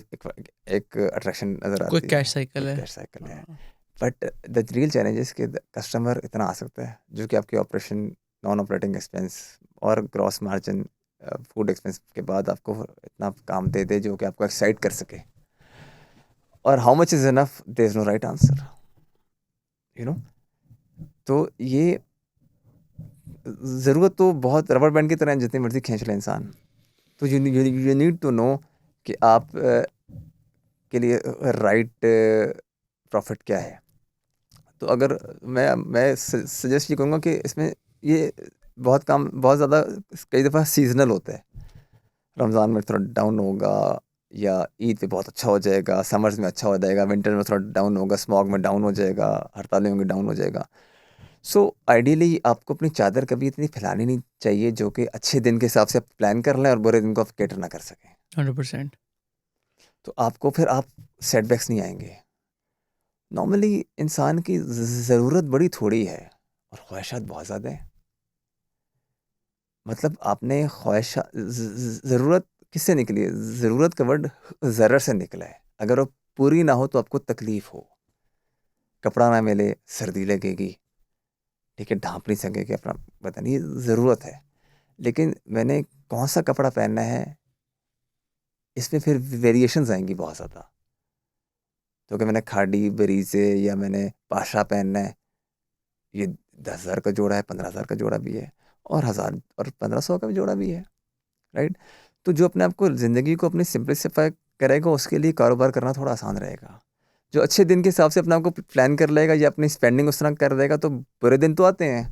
S1: एक अट्रैक्शन नज़र
S2: कोई
S1: आती है,
S2: कैश साइकिल
S1: एक
S2: है।
S1: कैश साइकिल है।
S2: हाँ,
S1: but the real challenge is कि कस्टमर इतना आ सकता है जो कि आपके ऑपरेशन, नॉन ऑपरेटिंग एक्सपेंस और ग्रॉस मार्जिन, फूड एक्सपेंस के बाद आपको इतना काम दे दे जो कि आपको एक्साइट कर सके। और how much is enough, there is no right answer, you know. तो ये ज़रूरत तो बहुत रबर बैंड की तरह है, जितनी मर्जी खींच ले इंसान। तो यू नीड टू नो कि आप के लिए राइट प्रॉफिट क्या है। तो अगर मैं सजेस्ट ये करूँगा कि इसमें ये बहुत ज़्यादा कई दफ़ा सीजनल होता है। रमज़ान में थोड़ा डाउन होगा, या ईद पे बहुत अच्छा हो जाएगा, समर्स में अच्छा हो जाएगा, विंटर में थोड़ा डाउन होगा, स्मॉग में डाउन हो जाएगा, हड़तालें होंगी, डाउन हो जाएगा। सो आइडियली आपको अपनी चादर कभी इतनी फैलानी नहीं चाहिए जो कि अच्छे दिन के हिसाब से आप प्लान कर लें और बुरे दिन को आप कैटर ना कर सकें।
S2: 100%।
S1: तो आपको फिर आप सेटबैक्स नहीं आएंगे। नॉर्मली इंसान की ज़रूरत बड़ी थोड़ी है और ख्वाहिशात बहुत ज़्यादा है। मतलब आपने ख्वाहिशा ज़रूरत किससे निकली है? ज़रूरत का वर्ड ज़रर से निकला है। अगर वो पूरी ना हो तो आपको तकलीफ़ हो, कपड़ा ना मिले, सर्दी लगेगी, ठीक है, ढाँप नहीं सकेंगे अपना बदन, ये ज़रूरत है। लेकिन मैंने कौन-सा कपड़ा पहनना है, इसमें फिर वेरिएशंस आएँगी बहुत ज़्यादा। तो कि मैंने खादी, बरीज़े या मैंने पाशा पहनना है, ये 10,000 का जोड़ा है, 15,000 का जोड़ा भी है, और 1000 और 1500 का भी जोड़ा भी है, राइट? तो जो अपने आप को ज़िंदगी को अपनी सिंप्लिसिफाई करेगा, उसके लिए कारोबार करना थोड़ा आसान रहेगा। जो अच्छे दिन के हिसाब से अपने आप को प्लान कर लेगा या अपनी स्पेंडिंग उस तरह कर देगा, तो बुरे दिन तो आते हैं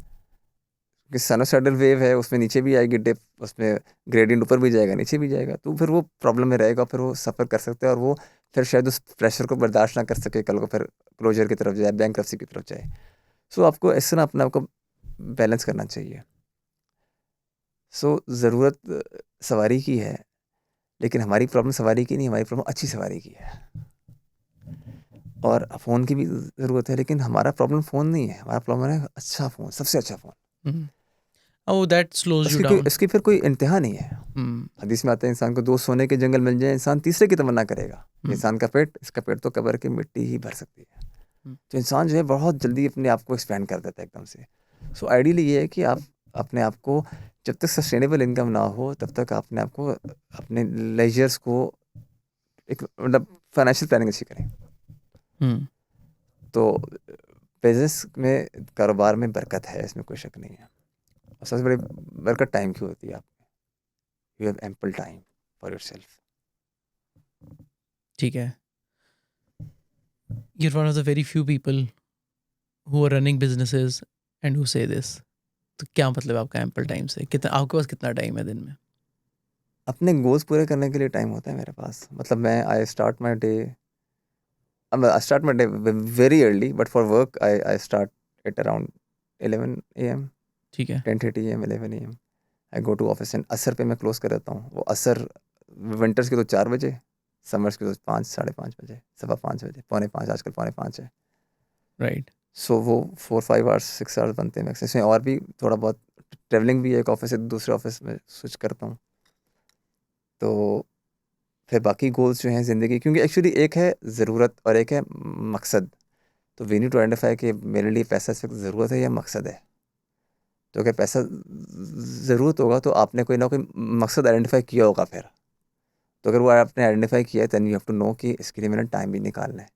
S1: कि साइनोसॉइडल वेव है, उसमें नीचे भी आएगी डिप, उसमें ग्रेडियंट ऊपर भी जाएगा, नीचे भी जाएगा, तो फिर वो प्रॉब्लम में रहेगा, फिर वो सफ़र कर सकता है और वो फिर शायद उस प्रेशर को बर्दाश्त ना कर सके, कल को फिर क्लोजर की तरफ जाए, बैंकरप्सी की तरफ जाए। सो आपको इस तरह अपने आप को बैलेंस करना चाहिए। सो ज़रूरत सवारी की है, लेकिन हमारी प्रॉब्लम सवारी की नहीं, हमारी प्रॉब्लम अच्छी सवारी की है। और फ़ोन की भी ज़रूरत है, लेकिन हमारा प्रॉब्लम फ़ोन नहीं है, हमारा प्रॉब्लम है अच्छा फ़ोन, सबसे अच्छा phone.
S2: Oh, that slows you
S1: उसकी कोई
S2: डाउन।
S1: इसकी फिर कोई इंतहा नहीं है। हदीस में आता है इंसान को 2 सोने के जंगल मिल जाए, इंसान तीसरे की तमन्ना करेगा। इंसान का पेट, इसका पेट तो कब्र की मिट्टी ही भर सकती है। तो इंसान जो है बहुत जल्दी अपने आप को एक्सपैंड कर देता है एकदम से। सो आइडियली ये है कि आप अपने आप को, जब तक सस्टेनेबल इनकम ना हो तब तक अपने आप को, अपने लेजर्स को एक मतलब फाइनेंशियल प्लानिंग अच्छी करें। तो बिजनेस में, कारोबार में बरकत है, इसमें कोई शक नहीं है। और सबसे बड़ी बरकत टाइम की होती है। आप you have ample time for yourself.
S2: ठीक है। You're one of the very few people who are running businesses and who say this. तो क्या मतलब आपका एम्पल टाइम से? कितना आपके पास कितना टाइम है दिन में?
S1: अपने गोल्स पूरे करने के लिए टाइम होता है मेरे पास। मतलब मैं I start my day very early, but for work I start at around 11 AM,
S2: ठीक है।
S1: 10:30 AM, 11 AM। I go to office and असर पे मैं क्लोज कर देता हूँ। वो असर विंटर्स के तो 4 बजे, समर्स के तो 5 साढ़े 5 बजे, सवा 5 बजे, पौने 5, आजकल पौने 5 है।
S2: राइट।
S1: सो वो 4-5 आवर्स 6 आवर्स बनते हैं मैक्स। इसमें और भी थोड़ा बहुत ट्रैवलिंग भी है, एक ऑफिस से दूसरे ऑफिस में स्विच करता हूँ। तो फिर बाकी गोल्स जो हैं ज़िंदगी, क्योंकि एक्चुअली एक है ज़रूरत और एक है मकसद। तो वी नीड टू आइडेंटिफाई कि मेरे लिए पैसा इस वक्त ज़रूरत है या मकसद है। तो अगर पैसा ज़रूरत होगा तो आपने कोई ना कोई मकसद आइडेंटिफाई किया होगा फिर। तो अगर वो आपने आइडेंटिफाई किया है then you have to know कि इसके लिए मैंने टाइम भी निकालना है।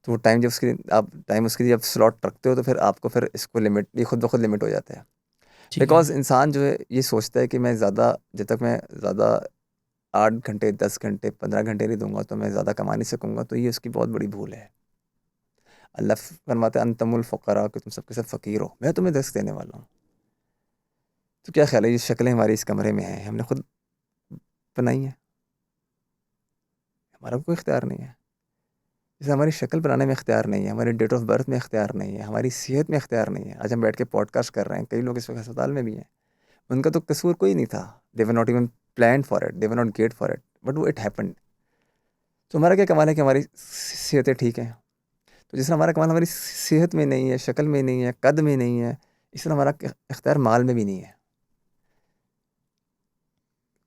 S1: तो वो टाइम जब आप टाइम उसके लिए जब स्लॉट रखते हो तो फिर आपको फिर इसको लिमिट, ये खुद ब खुद लिमिट हो जाता है।
S2: ठीक है।
S1: बिकॉज इंसान जो है ये सोचता है कि मैं ज़्यादा, जब तक मैं ज़्यादा 8 घंटे 10 घंटे 15 घंटे नहीं दूंगा तो मैं ज़्यादा कमा नहीं सकूंगा। तो ये उसकी बहुत बड़ी भूल है। अल्लाह फरमाता है अंतमुल फ़ुक़रा, कि तुम सबके सब फ़कीर हो, मैं तुम्हें रिज़्क़ देने वाला हूँ। तो क्या ख्याल है, ये शक्लें हमारी इस कमरे में हैं, हमने खुद बनाई हैं, हमारा कोई इख्तियार नहीं है। जैसे हमारी शक्ल बनाने में इख्तियार नहीं है, हमारे डेट ऑफ बर्थ में इख्तियार नहीं है, हमारी सेहत में इख्तियार नहीं है। आज हम बैठ के पॉडकास्ट कर रहे हैं, कई लोग इस वक्त अस्पताल में भी हैं, उनका तो कसूर कोई नहीं था। They were not even plan for it, they were not get for it, but वो इट हैपेंड। तो हमारा क्या कमाल है कि हमारी सेहतें ठीक हैं। तो जिस तरह हमारा कमाल हमारी सेहत में नहीं है, शक्ल में नहीं है, कद में नहीं है, इस तरह हमारा इख्तियार माल में भी नहीं है।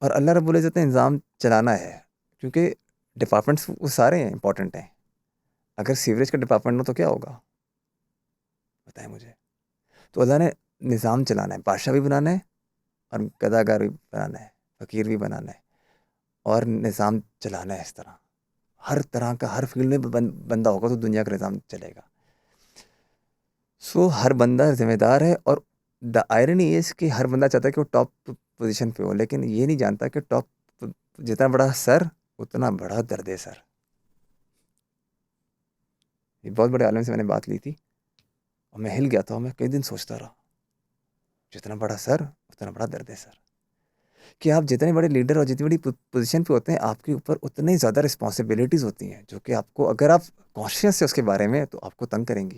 S1: और अल्लाह रब्बुल इज़्ज़त ने इंज़ाम चलाना है, क्योंकि डिपार्टमेंट्स वो सारे हैं, इंपॉर्टेंट हैं। अगर सीवरेज का डिपार्टमेंट हो तो क्या होगा, बताएं मुझे। तो अल्लाह ने निज़ाम चलाना है, बादशाह भी बनाना है और गदागार भी बनाना है, फ़कीर भी बनाना है, और निज़ाम चलाना है। इस तरह हर तरह का, हर फील्ड में बंदा होगा तो दुनिया का निज़ाम चलेगा। सो हर बंदा जिम्मेदार है। और द आयरनी इज़ कि हर बंदा चाहता है कि वो टॉप पोजीशन पे हो, लेकिन ये नहीं जानता कि टॉप, जितना बड़ा सर उतना बड़ा दर्द है सर। ये बहुत बड़े आलम से मैंने बात ली थी और मैं हिल गया था, और मैं कई दिन सोचता रहा, जितना बड़ा सर उतना बड़ा दर्द है सर। कि आप जितने बड़े लीडर और जितनी बड़ी पोजीशन पे होते हैं, आपके ऊपर उतनी ज़्यादा रिस्पॉन्सिबिलिटीज़ होती हैं, जो कि आपको, अगर आप कॉन्शियस है उसके बारे में, तो आपको तंग करेंगी।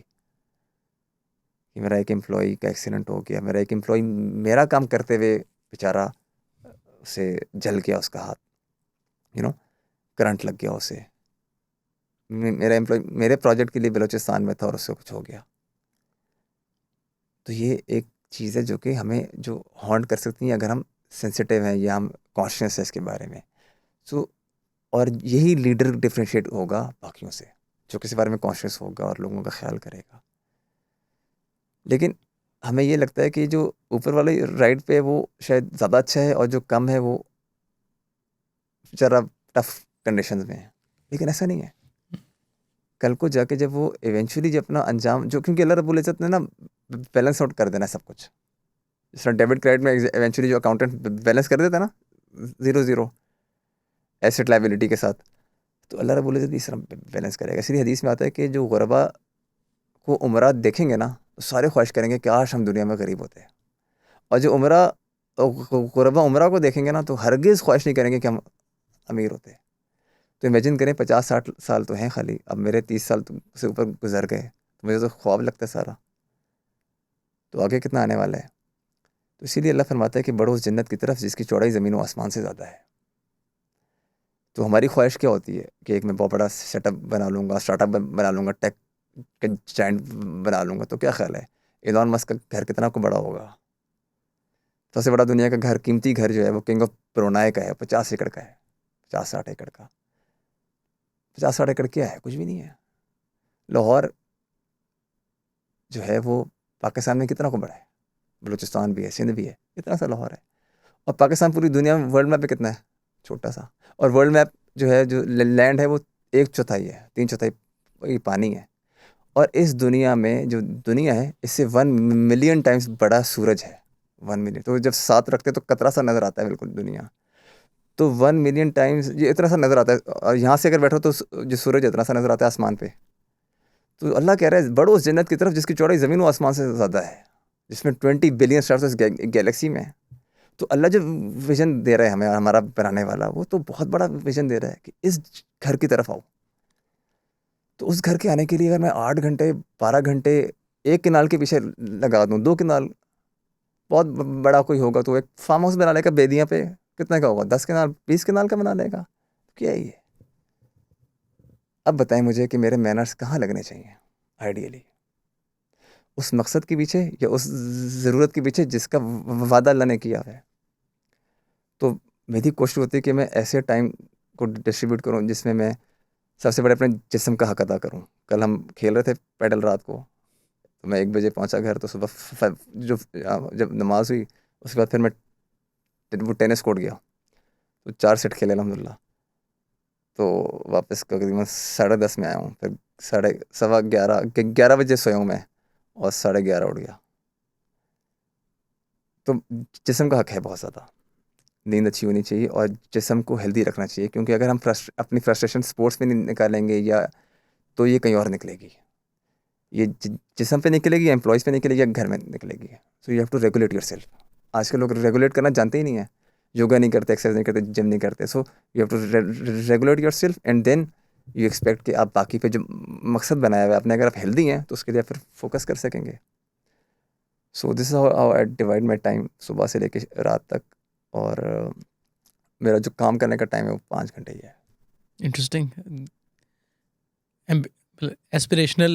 S1: कि मेरा एक एम्प्लॉई का एक्सीडेंट हो गया, मेरा एक एम्प्लॉई मेरा काम करते हुए बेचारा उसे जल गया, उसका हाथ, करंट लग गया उसे। मेरा एम्प्लॉय मेरे प्रोजेक्ट के लिए बलूचिस्तान में था और उससे कुछ हो गया। तो ये एक चीज़ है जो कि हमें जो हॉन्ट कर सकती है, अगर हम सेंसिटिव हैं या हम कॉन्शियस है इसके बारे में। सो और यही लीडर डिफ्रेंशिएट होगा बाकियों से, जो किसी बारे में कॉन्शियस होगा और लोगों का ख्याल करेगा। लेकिन हमें ये लगता है कि जो ऊपर वाले राइट पे है वो शायद ज़्यादा अच्छा है, और जो कम है वो ज़रा टफ कंडीशंस में है। लेकिन ऐसा नहीं है। कल को जाके जब वो इवेंचुअली जब अपना अंजाम, जो, क्योंकि अल्लाह रब्बुल इज़्ज़त ने ना बैलेंस आउट कर देना है सब कुछ। जिस तरह डेबिट क्रेडिट में इवेंचुअली जो अकाउंटेंट बैलेंस कर देता है ना, 0-0 एसेट लायबिलिटी के साथ, तो अल्लाह रब्बुल इज़्ज़त इस तरह बैलेंस करेगा। इसलिए हदीस में आता है कि जो गुरबा को उमरा देखेंगे ना, तो सारे ख्वाहिश करेंगे कि काश हम दुनिया में गरीब होते। और जो गुरबा उमरा को देखेंगे ना, तो हरगिज़ ख्वाहिश नहीं करेंगे कि हम अमीर होते। तो इमेजिन करें 50-60 साल तो हैं खाली, अब मेरे 30 साल से ऊपर गुजर गए, तो मुझे तो ख्वाब लगता है सारा, तो आगे कितना आने वाला है। तो इसीलिए अल्लाह फरमाता है कि बढ़ो उस जन्नत की तरफ जिसकी चौड़ाई ज़मीन व आसमान से ज़्यादा है। तो हमारी ख्वाहिश क्या होती है कि एक मैं बहुत बड़ा सेटअप बना लूँगा, स्टार्टअप बना लूँगा, टेक का जायंट बना लूँगा। तो क्या ख्याल है, एलॉन मस्क का घर कितना को बड़ा होगा। सबसे बड़ा दुनिया का घर, कीमती घर जो है वो किंग ऑफ ब्रुनाई का है, 50 एकड़ का है, 50-60 एकड़ का। 50-60 एकड़ क्या है, कुछ भी नहीं है। लाहौर जो है वो पाकिस्तान में कितना को बड़ा है, बलूचिस्तान भी है, सिंध भी है, इतना सा लाहौर है। और पाकिस्तान पूरी दुनिया में वर्ल्ड मैप पे कितना है, छोटा सा। और वर्ल्ड मैप जो है, जो लैंड है वो 1/4 है, 3/4 पानी है। और इस दुनिया में जो दुनिया है, इससे 1 मिलियन टाइम्स बड़ा सूरज है। 1 मिलियन, तो जब साथ रखते तो कतरा सा नज़र आता है बिल्कुल दुनिया। तो 1 मिलियन टाइम्स ये इतना सा नज़र आता है, और यहाँ से अगर बैठो तो जो सूरज इतना सा नज़र आता है आसमान पे। तो अल्लाह कह रहा है बढ़ो उस जन्नत की तरफ जिसकी चौड़ाई ज़मीन व आसमान से ज़्यादा है, जिसमें 20 बिलियन स्टार्स इस गैलेक्सी में है। तो अल्लाह जो विज़न दे रहा है हमें, हमारा बनाने वाला, वो तो बहुत बड़ा विज़न दे रहा है कि इस घर की तरफ आओ। तो उस घर के आने के लिए अगर मैं 8 घंटे 12 घंटे एक किनाल के पीछे लगा दूँ, 2 किनाल, बहुत बड़ा कोई होगा तो एक फार्म हाउस बना लेगा बेदियाँ पे, कितने का होगा, 10 किनाल 20 किनाल का बना लेगा। क्या है ये? अब बताएं मुझे कि मेरे मैनर्स कहाँ लगने चाहिए आइडियली, उस मकसद के पीछे या उस ज़रूरत के पीछे जिसका वादा अल्लाह ने किया है। तो मेरी कोशिश होती है कि मैं ऐसे टाइम को डिस्ट्रीब्यूट करूं जिसमें मैं सबसे बड़े अपने जिस्म का हक अदा करूं। कल हम खेल रहे थे पैडल रात को, तो मैं 1 बजे पहुंचा घर, तो सुबह जब नमाज हुई उसके बाद फिर मैं वो टेनिस कोर्ट गया, तो 4 सेट खेले अल्हम्दुलिल्लाह। तो वापस तकरीबन 10:30 में आया हूँ, फिर 11:15 बजे सोया हूँ मैं, और 11:30 उठ गया। तो जिस्म का हक है बहुत ज़्यादा, नींद अच्छी होनी चाहिए और जिस्म को हेल्दी रखना चाहिए, क्योंकि अगर हम अपनी फ्रस्ट्रेशन स्पोर्ट्स में नहीं निकालेंगे या तो ये कहीं और निकलेगी। ये जिस्म पे निकलेगी या एम्प्लॉयज़ पे निकलेगी या घर में निकलेगी। So you have to regulate yourself. आजकल लोग रेगुलेट करना जानते ही नहीं है, योगा नहीं करते, एक्सरसाइज नहीं करते, जिम नहीं करते। So you have to regulate yourself and then you expect कि आप बाकी पे जो मकसद बनाया हुआ है आपने, अगर आप हेल्दी हैं तो उसके लिए फिर फोकस कर सकेंगे। So this is how I divide my time, सुबह से लेके रात तक। और मेरा जो काम करने का टाइम है वो 5 घंटे ही है।
S2: इंटरेस्टिंग, एस्पिरेशनल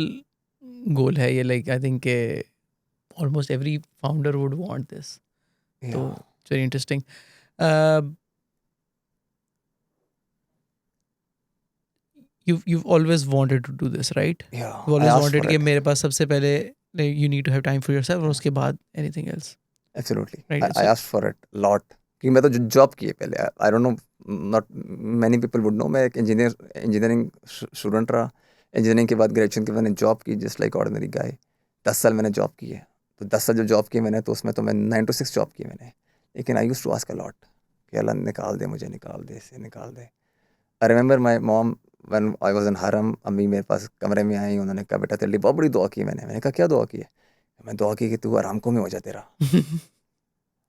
S2: गोल है ये, like I think almost every founder would want this, तो
S1: Yeah,
S2: it's very interesting. you've always wanted to do this, right?
S1: yeah,
S2: You
S1: I
S2: always
S1: asked
S2: wanted
S1: for
S2: कि
S1: it.
S2: मेरे पास सबसे पहले you need to have time for yourself और उसके बाद anything else,
S1: Absolutely.
S2: right?
S1: I
S2: So
S1: asked for it a lot, क्योंकि मैं तो जॉब की है पहले। I don't know, not many people would know, मैं एक इंजीनियरिंग स्टूडेंट रहा। इंजीनियरिंग के बाद, ग्रेजुएशन के बाद मैंने जॉब की जस्ट लाइक ऑर्डिनरी गाय। 10 साल मैंने जॉब की है। तो 10 साल जो जॉब की मैंने, तो उसमें तो मैं 9 to 6 जॉब की है मैंने। लेकिन I used to ask a lot कि अल्लाह निकाल दे मुझे, निकाल दे, इसे निकाल दे। I remember my mom when I was in हरम, अम्मी मेरे पास कमरे में आई, उन्होंने कहा बेटा तेरे लिए बहुत बड़ी दुआ की है मैंने कहा क्या दुआ की है? मैं दुआ की कि तू आराम को में हो जा तेरा।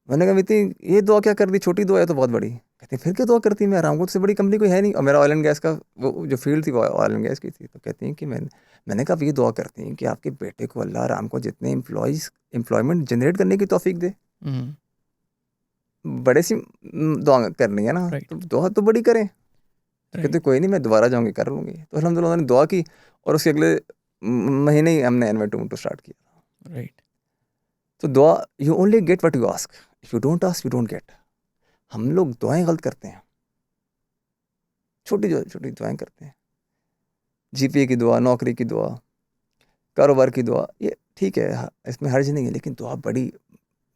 S1: मैंने कहा मिति, ये दुआ क्या कर दी, छोटी दुआ है तो बहुत बड़ी। कहती फिर क्या दुआ करती है, मैं आराम को से बड़ी कंपनी कोई है नहीं। और मेरा ऑयल एंड गैस का वो जो फील्ड थी वो ऑयल एंड गैस की थी। तो कहती हैं कि मैंने कहा ये दुआ करती हैं कि आपके बेटे को अल्लाह आराम को जितने एम्प्लॉयमेंट जनरेट करने की तौफीक दे।
S2: mm,
S1: बड़े सी दुआ करनी है ना,
S2: right,
S1: तो दुआ तो बड़ी करें। तो
S2: right,
S1: कहते कोई नहीं, मैं दोबारा जाऊँगी कर लूँगी। तो अल्हम्दुलिल्लाह उन्होंने दुआ की, और उसके अगले महीने ही हमने एनवाई टू स्टार्ट किया।
S2: right.
S1: तो दुआ, you only get what you ask, if you don't ask you don't get. हम लोग दुआएं गलत करते हैं, छोटी छोटी दुआएं करते हैं। जीपीए की दुआ, नौकरी की दुआ, कारोबार की दुआ, ये ठीक है, इसमें हर्ज नहीं है। लेकिन दुआ बड़ी,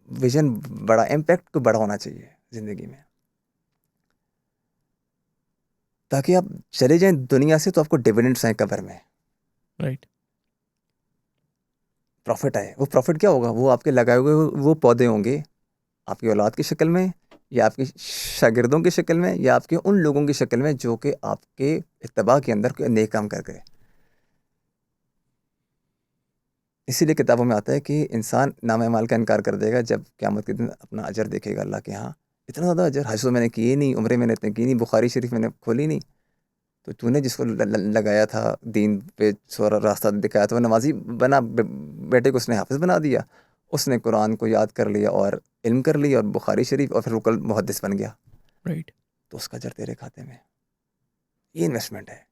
S1: विजन बड़ा, इम्पैक्ट को बड़ा होना चाहिए ज़िंदगी में, ताकि आप चले जाएं दुनिया से तो आपको डिविडेंड्स आए कब्र में,
S2: Right.
S1: प्रॉफिट आए। वो प्रॉफिट क्या होगा? वो आपके लगाए हुए वो पौधे होंगे, आपकी औलाद की शक्ल में, या आपके शागिर्दों की शक्ल में, या आपके उन लोगों की शक्ल में जो कि आपके इत्तबा के अंदर कोई नेक काम कर गए। इसीलिए किताबों में आता है कि इंसान नाम अमाल का इनकार कर देगा जब क़यामत के दिन अपना अजर देखेगा अल्लाह के यहाँ। इतना ज़्यादा अजर, हज तो मैंने किए नहीं, उम्रें मैंने इतनी की नहीं, बुखारी शरीफ मैंने खोली नहीं। तो तूने जिसको लगाया था दीन पे, सोरा रास्ता दिखाया था, वो नमाजी बना, बेटे को उसने हाफिज़ बना दिया, उसने कुरान को याद कर लिया और इल्म कर लिया और बुखारी शरीफ, और फिर वो कल मुहद्दिस बन गया।
S2: Right.
S1: तो उसका अजर तेरे खाते में। ये इन्वेस्टमेंट है।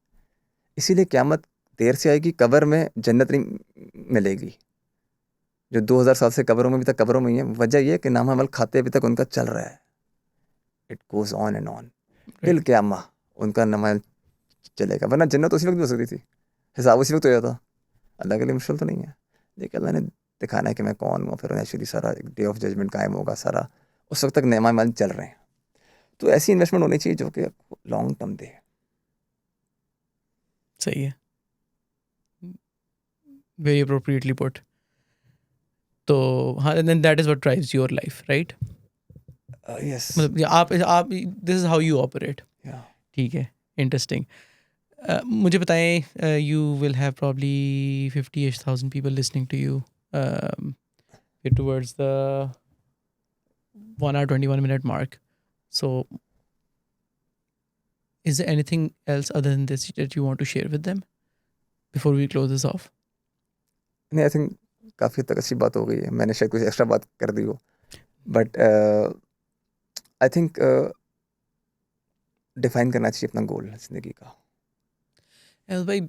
S1: इसीलिए क़यामत देर से आएगी, कब्र में जन्नत नहीं मिलेगी। जो 2000 साल से कब्रों में, अभी तक कब्रों में ही है। वजह ये है कि नाम अमल खाते अभी तक उनका चल रहा है। It goes on and on
S2: Right.
S1: Till क़यामा, उनका नाम अमल चलेगा। वरना जन्नत उसी वक्त भी हो सकती थी, हिसाब उसी वक्त हो जाता। अल्लाह के लिए मुश्किल तो नहीं है, लेकिन अल्लाह ने दिखाना है कि मैं कौन हूँ। फिर नेचुरली सारा एक डे ऑफ जजमेंट कायम होगा, सारा उस वक्त तक नेमा अमल चल रहे हैं। तो ऐसी इन्वेस्टमेंट होनी चाहिए जो कि लॉन्ग टर्म दे।
S2: सही है, very appropriately put. तो हाँ, and then that is what drives your life, right?
S1: Yes,
S2: मतलब ये आप this is how you operate.
S1: या
S2: ठीक है, interesting. मुझे बताएं, you will have probably 50,000 people listening to you get towards the 1 hour 21 minute mark. So is there anything else other than this that you want to share with them before we close this off?
S1: नहीं, I think काफ़ी तक अच्छी बात हो गई है। मैंने शायद कुछ एक्स्ट्रा बात कर दी हो, बट आई थिंक डिफाइन करना चाहिए अपना गोल ज़िंदगी का।
S2: अहमद भाई,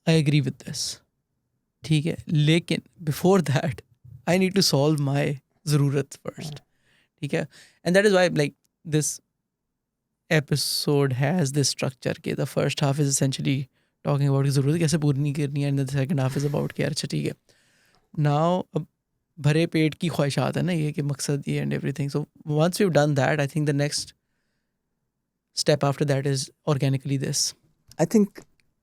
S2: आई एग्री विद दिस, ठीक है, लेकिन before that I need to solve my ज़रूरत फर्स्ट, ठीक है। And that is why like this episode has this structure के the first half is essentially talking about ज़रूरत कैसे पूरी नहीं करनी है, and the second half is about कि यार अच्छा ठीक है, नाउ अब भरे पेट की ख्वाहिशात है ना ये, कि मकसद ये and everything. So once we done that, I think the next step after that is organically this.
S1: I think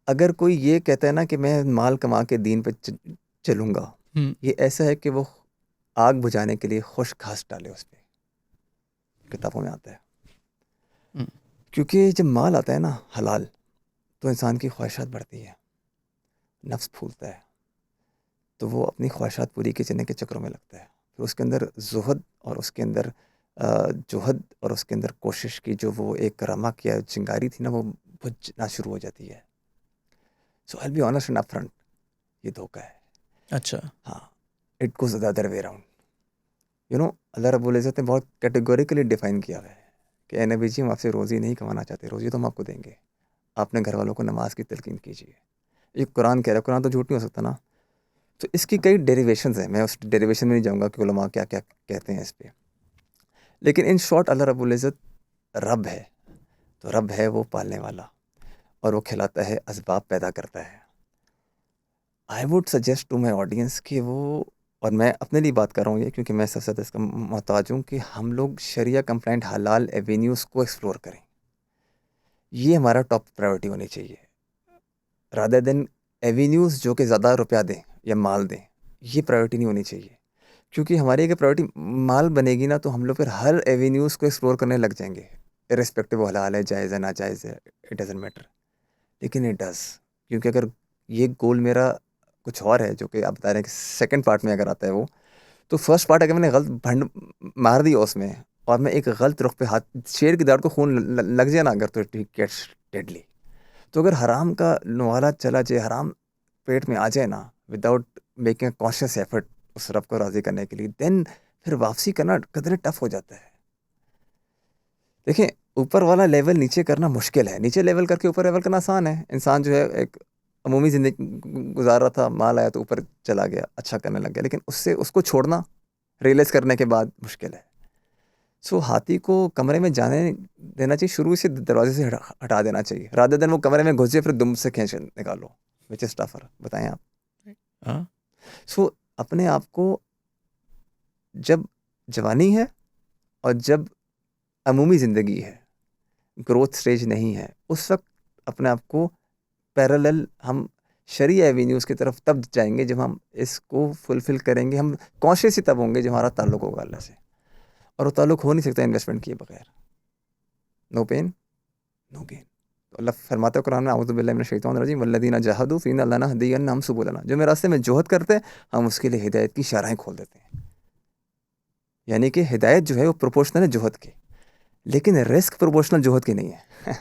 S1: अगर कोई ये कहता है ना कि मैं माल कमा के दीन पे चलूँगा, ये ऐसा है कि वो आग बुझाने के लिए खुश घास डाले उस पर, किताबों में आता है। क्योंकि जब माल आता है ना हलाल, तो इंसान की ख्वाहिशात बढ़ती है, नफ्स फूलता है, तो वो अपनी ख्वाहिशात पूरी करने के चक्रों में लगता है। फिर उसके अंदर जुहद और उसके अंदर जुहद और उसके अंदर कोशिश की जो वो एक रमक या चिंगारी थी ना, वो बुझना शुरू हो जाती है। So I will be honest and upfront, ये धोखा है।
S2: अच्छा,
S1: हाँ, it goes the other way around. You know, अल्लाह रब्बुल इज़्ज़त ने बहुत कैटेगोरिकली डिफाइन किया हुआ है कि ए नबी जी, हम आपसे रोज़ी नहीं कमाना चाहते, रोज़ी तो हम आपको देंगे, अपने घर वालों को नमाज की तलकीन कीजिए। ये कुरान कह रहा है, कुरान तो झूठ नहीं हो सकता ना। तो इसकी कई डेरिवेशंस हैं, मैं उस डेरिवेशन में नहीं जाऊँगा कि उलमा क्या क्या कहते हैं इस पर। लेकिन इन शॉर्ट, अल्लाह रब्बुल इज़्ज़त रब है, तो रब है वो पालने वाला, और वो खिलाता है, असबाब पैदा करता है। I would suggest to my audience कि वो, और मैं अपने लिए बात कर रहा हूँ ये, क्योंकि मैं सबसे ज़्यादा इसका मोहताज हूँ, कि हम लोग शरिया कंप्लाइंट हलाल एवेन्यूज़ को एक्सप्लोर करें। ये हमारा टॉप प्रायोरिटी होनी चाहिए, रादर देन एवेन्यूज़ जो कि ज़्यादा रुपया दें या माल दें। ये प्रायोरिटी नहीं होनी चाहिए, क्योंकि हमारी अगर प्रायोरिटी माल बनेगी ना, तो हम लोग फिर हर एवेन्यूज़ को एक्सप्लोर करने लग जाएंगे, इर्रेस्पेक्टिव वो हलाल है, जायज़ है, नाजायज़ है, इट डज़न्ट मैटर। लेकिन इट डज़, क्योंकि अगर ये गोल मेरा कुछ और है, जो कि आप बता रहे हैं कि सेकंड पार्ट में अगर आता है वो, तो फर्स्ट पार्ट अगर मैंने गलत भंड मार दिया उसमें, और मैं एक गलत रुख पे हाथ, शेर की दाढ़ को खून लग जाए ना अगर, तो इट गेट्स डेडली। तो अगर हराम का नवाला चला जाए, हराम पेट में आ जाए ना, without making a conscious effort उस रब को राज़ी करने के लिए, देन फिर वापसी करना कदरे टफ हो जाता है। देखें, ऊपर वाला लेवल नीचे करना मुश्किल है, नीचे लेवल करके ऊपर लेवल करना आसान है। इंसान जो है एक अमूमी ज़िंदगी गुजार रहा था, माल आया तो ऊपर चला गया, अच्छा करने लग गया, लेकिन उससे उसको छोड़ना रियलाइज़ करने के बाद मुश्किल है। सो हाथी को कमरे में जाने देना चाहिए, शुरू से दरवाजे से हटा देना चाहिए, रादर देन वो कमरे में घुस जाए फिर दुम से खींच निकालो, विच इज़ टफर। बताएं आप।
S2: हाँ,
S1: सो अपने आप को, जब जवानी है और जब अमूमी ज़िंदगी है, ग्रोथ स्टेज नहीं है, उस वक्त अपने आप को पैरेलल हम शरिया एवेन्यूज़ की तरफ तब जाएंगे जब हम इसको फुलफ़िल करेंगे। हम कॉन्शियस ही तब होंगे जब हमारा ताल्लुक़ होगा अल्लाह से, और वो ताल्लुक़ हो नहीं सकता इन्वेस्टमेंट किए बगैर। No pain no gain. तो अल्लाह फरमाता है कुरान में, औज़ु बिल्लाहि मिनश शैतानिर रजीम, वल्लज़ीना जहादू फ़ीना लनहदियन्नहुम सुबुलना, जो मेरे रास्ते में जोहद करते हैं, हम उसके लिए हिदायत की शाराहें खोल देते हैं। यानी कि हिदायत जो है वो प्रोपोर्शनल है जोहद के, लेकिन रिस्क प्रोपोर्शनल जोहद की नहीं है।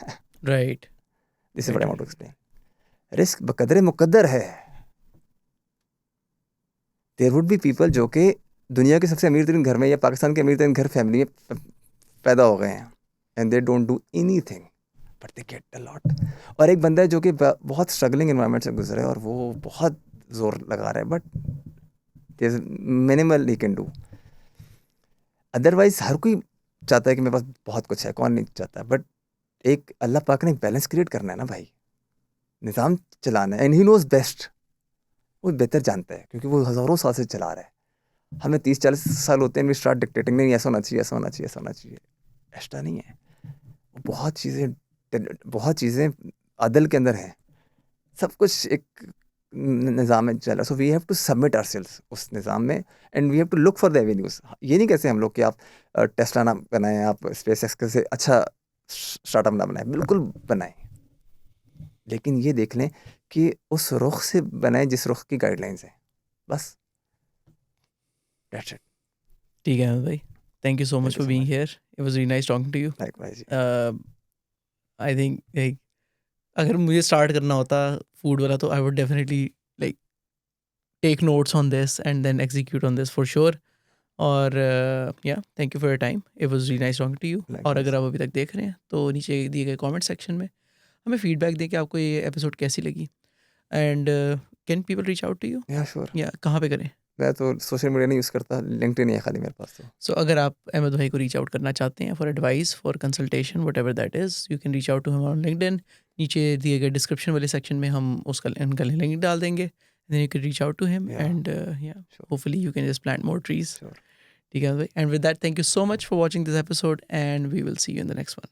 S2: Right,
S1: this is what I want to explain. Risk बकदरे मुकद्दर है। देयर वुड बी पीपल जो कि दुनिया के सबसे अमीर तरीन घर में या पाकिस्तान के अमीर तरीन घर फैमिली में पैदा हो गए हैं, and they don't do anything but they get a lot. और एक बंदा है जो कि बहुत स्ट्रगलिंग एनवायरनमेंट से गुजरे और वो बहुत जोर लगा रहा है, but there is minimal he can do. Otherwise हर कोई चाहता है कि मेरे पास बहुत कुछ है, कौन नहीं चाहता, बट एक अल्लाह पाक ने एक बैलेंस क्रिएट करना है ना भाई, निज़ाम चलाना है, एंड ही नोज बेस्ट। वो बेहतर जानता है, क्योंकि वो हज़ारों साल से चला रहा है। हमें 30-40 साल होते हैं, वी स्टार्ट डिक्टेटिंग, नहीं ऐसा होना चाहिए, ऐसा होना चाहिए, ऐसा होना चाहिए। ऐसा नहीं है। बहुत चीज़ें अदल के अंदर हैं, सब कुछ एक निज़ाम में चल रहा है। So we have to submit ourselves उस निज़ाम में, and we have to look for the avenues. ये नहीं कहते हम लोग कि आप टेस्ला ना बनाएं, आप स्पेस एक्स से अच्छा स्टार्टअप ना बनाएं, बिल्कुल बनाएं, लेकिन ये देख लें कि उस रुख से बनाएं जिस रुख की गाइडलाइंस हैं, बस। That's it.
S2: ठीक है अहमद भाई, thank you so
S1: thank
S2: much
S1: you
S2: for
S1: so
S2: being
S1: much.
S2: Here, it was really nice talking to you.
S1: Likewise.
S2: I think like अगर मुझे स्टार्ट करना होता फूड वाला, तो I would definitely like take notes on this and then execute on this for sure. और yeah thank you for your time, it was really nice talking to you. और
S1: Likewise.
S2: अगर आप अभी तक देख रहे हैं तो नीचे दिए गए कमेंट सेक्शन में हमें फीडबैक दें कि आपको ये एपिसोड कैसी लगी। And can people reach out to you,
S1: yeah sure,
S2: या कहाँ पे करें?
S1: मैं तो सोशल मीडिया नहीं यूज़ करता, लिंक्डइन ही है खाली मेरे पास तो।
S2: सो अगर आप अहमद भाई को रीच आउट करना चाहते हैं for advice, for consultation, what ever that is, you can reach out to him on LinkedIn. नीचे दिए गए डिस्क्रिप्शन वाले सेक्शन में हम उसका उनका लिंक डाल देंगे, then you can reach out to him
S1: Yeah.
S2: And yeah
S1: Sure.
S2: Hopefully you can just plant more trees.
S1: Sure.
S2: ठीक है भाई, and with that thank you so much for watching this episode and we will see you in the next one.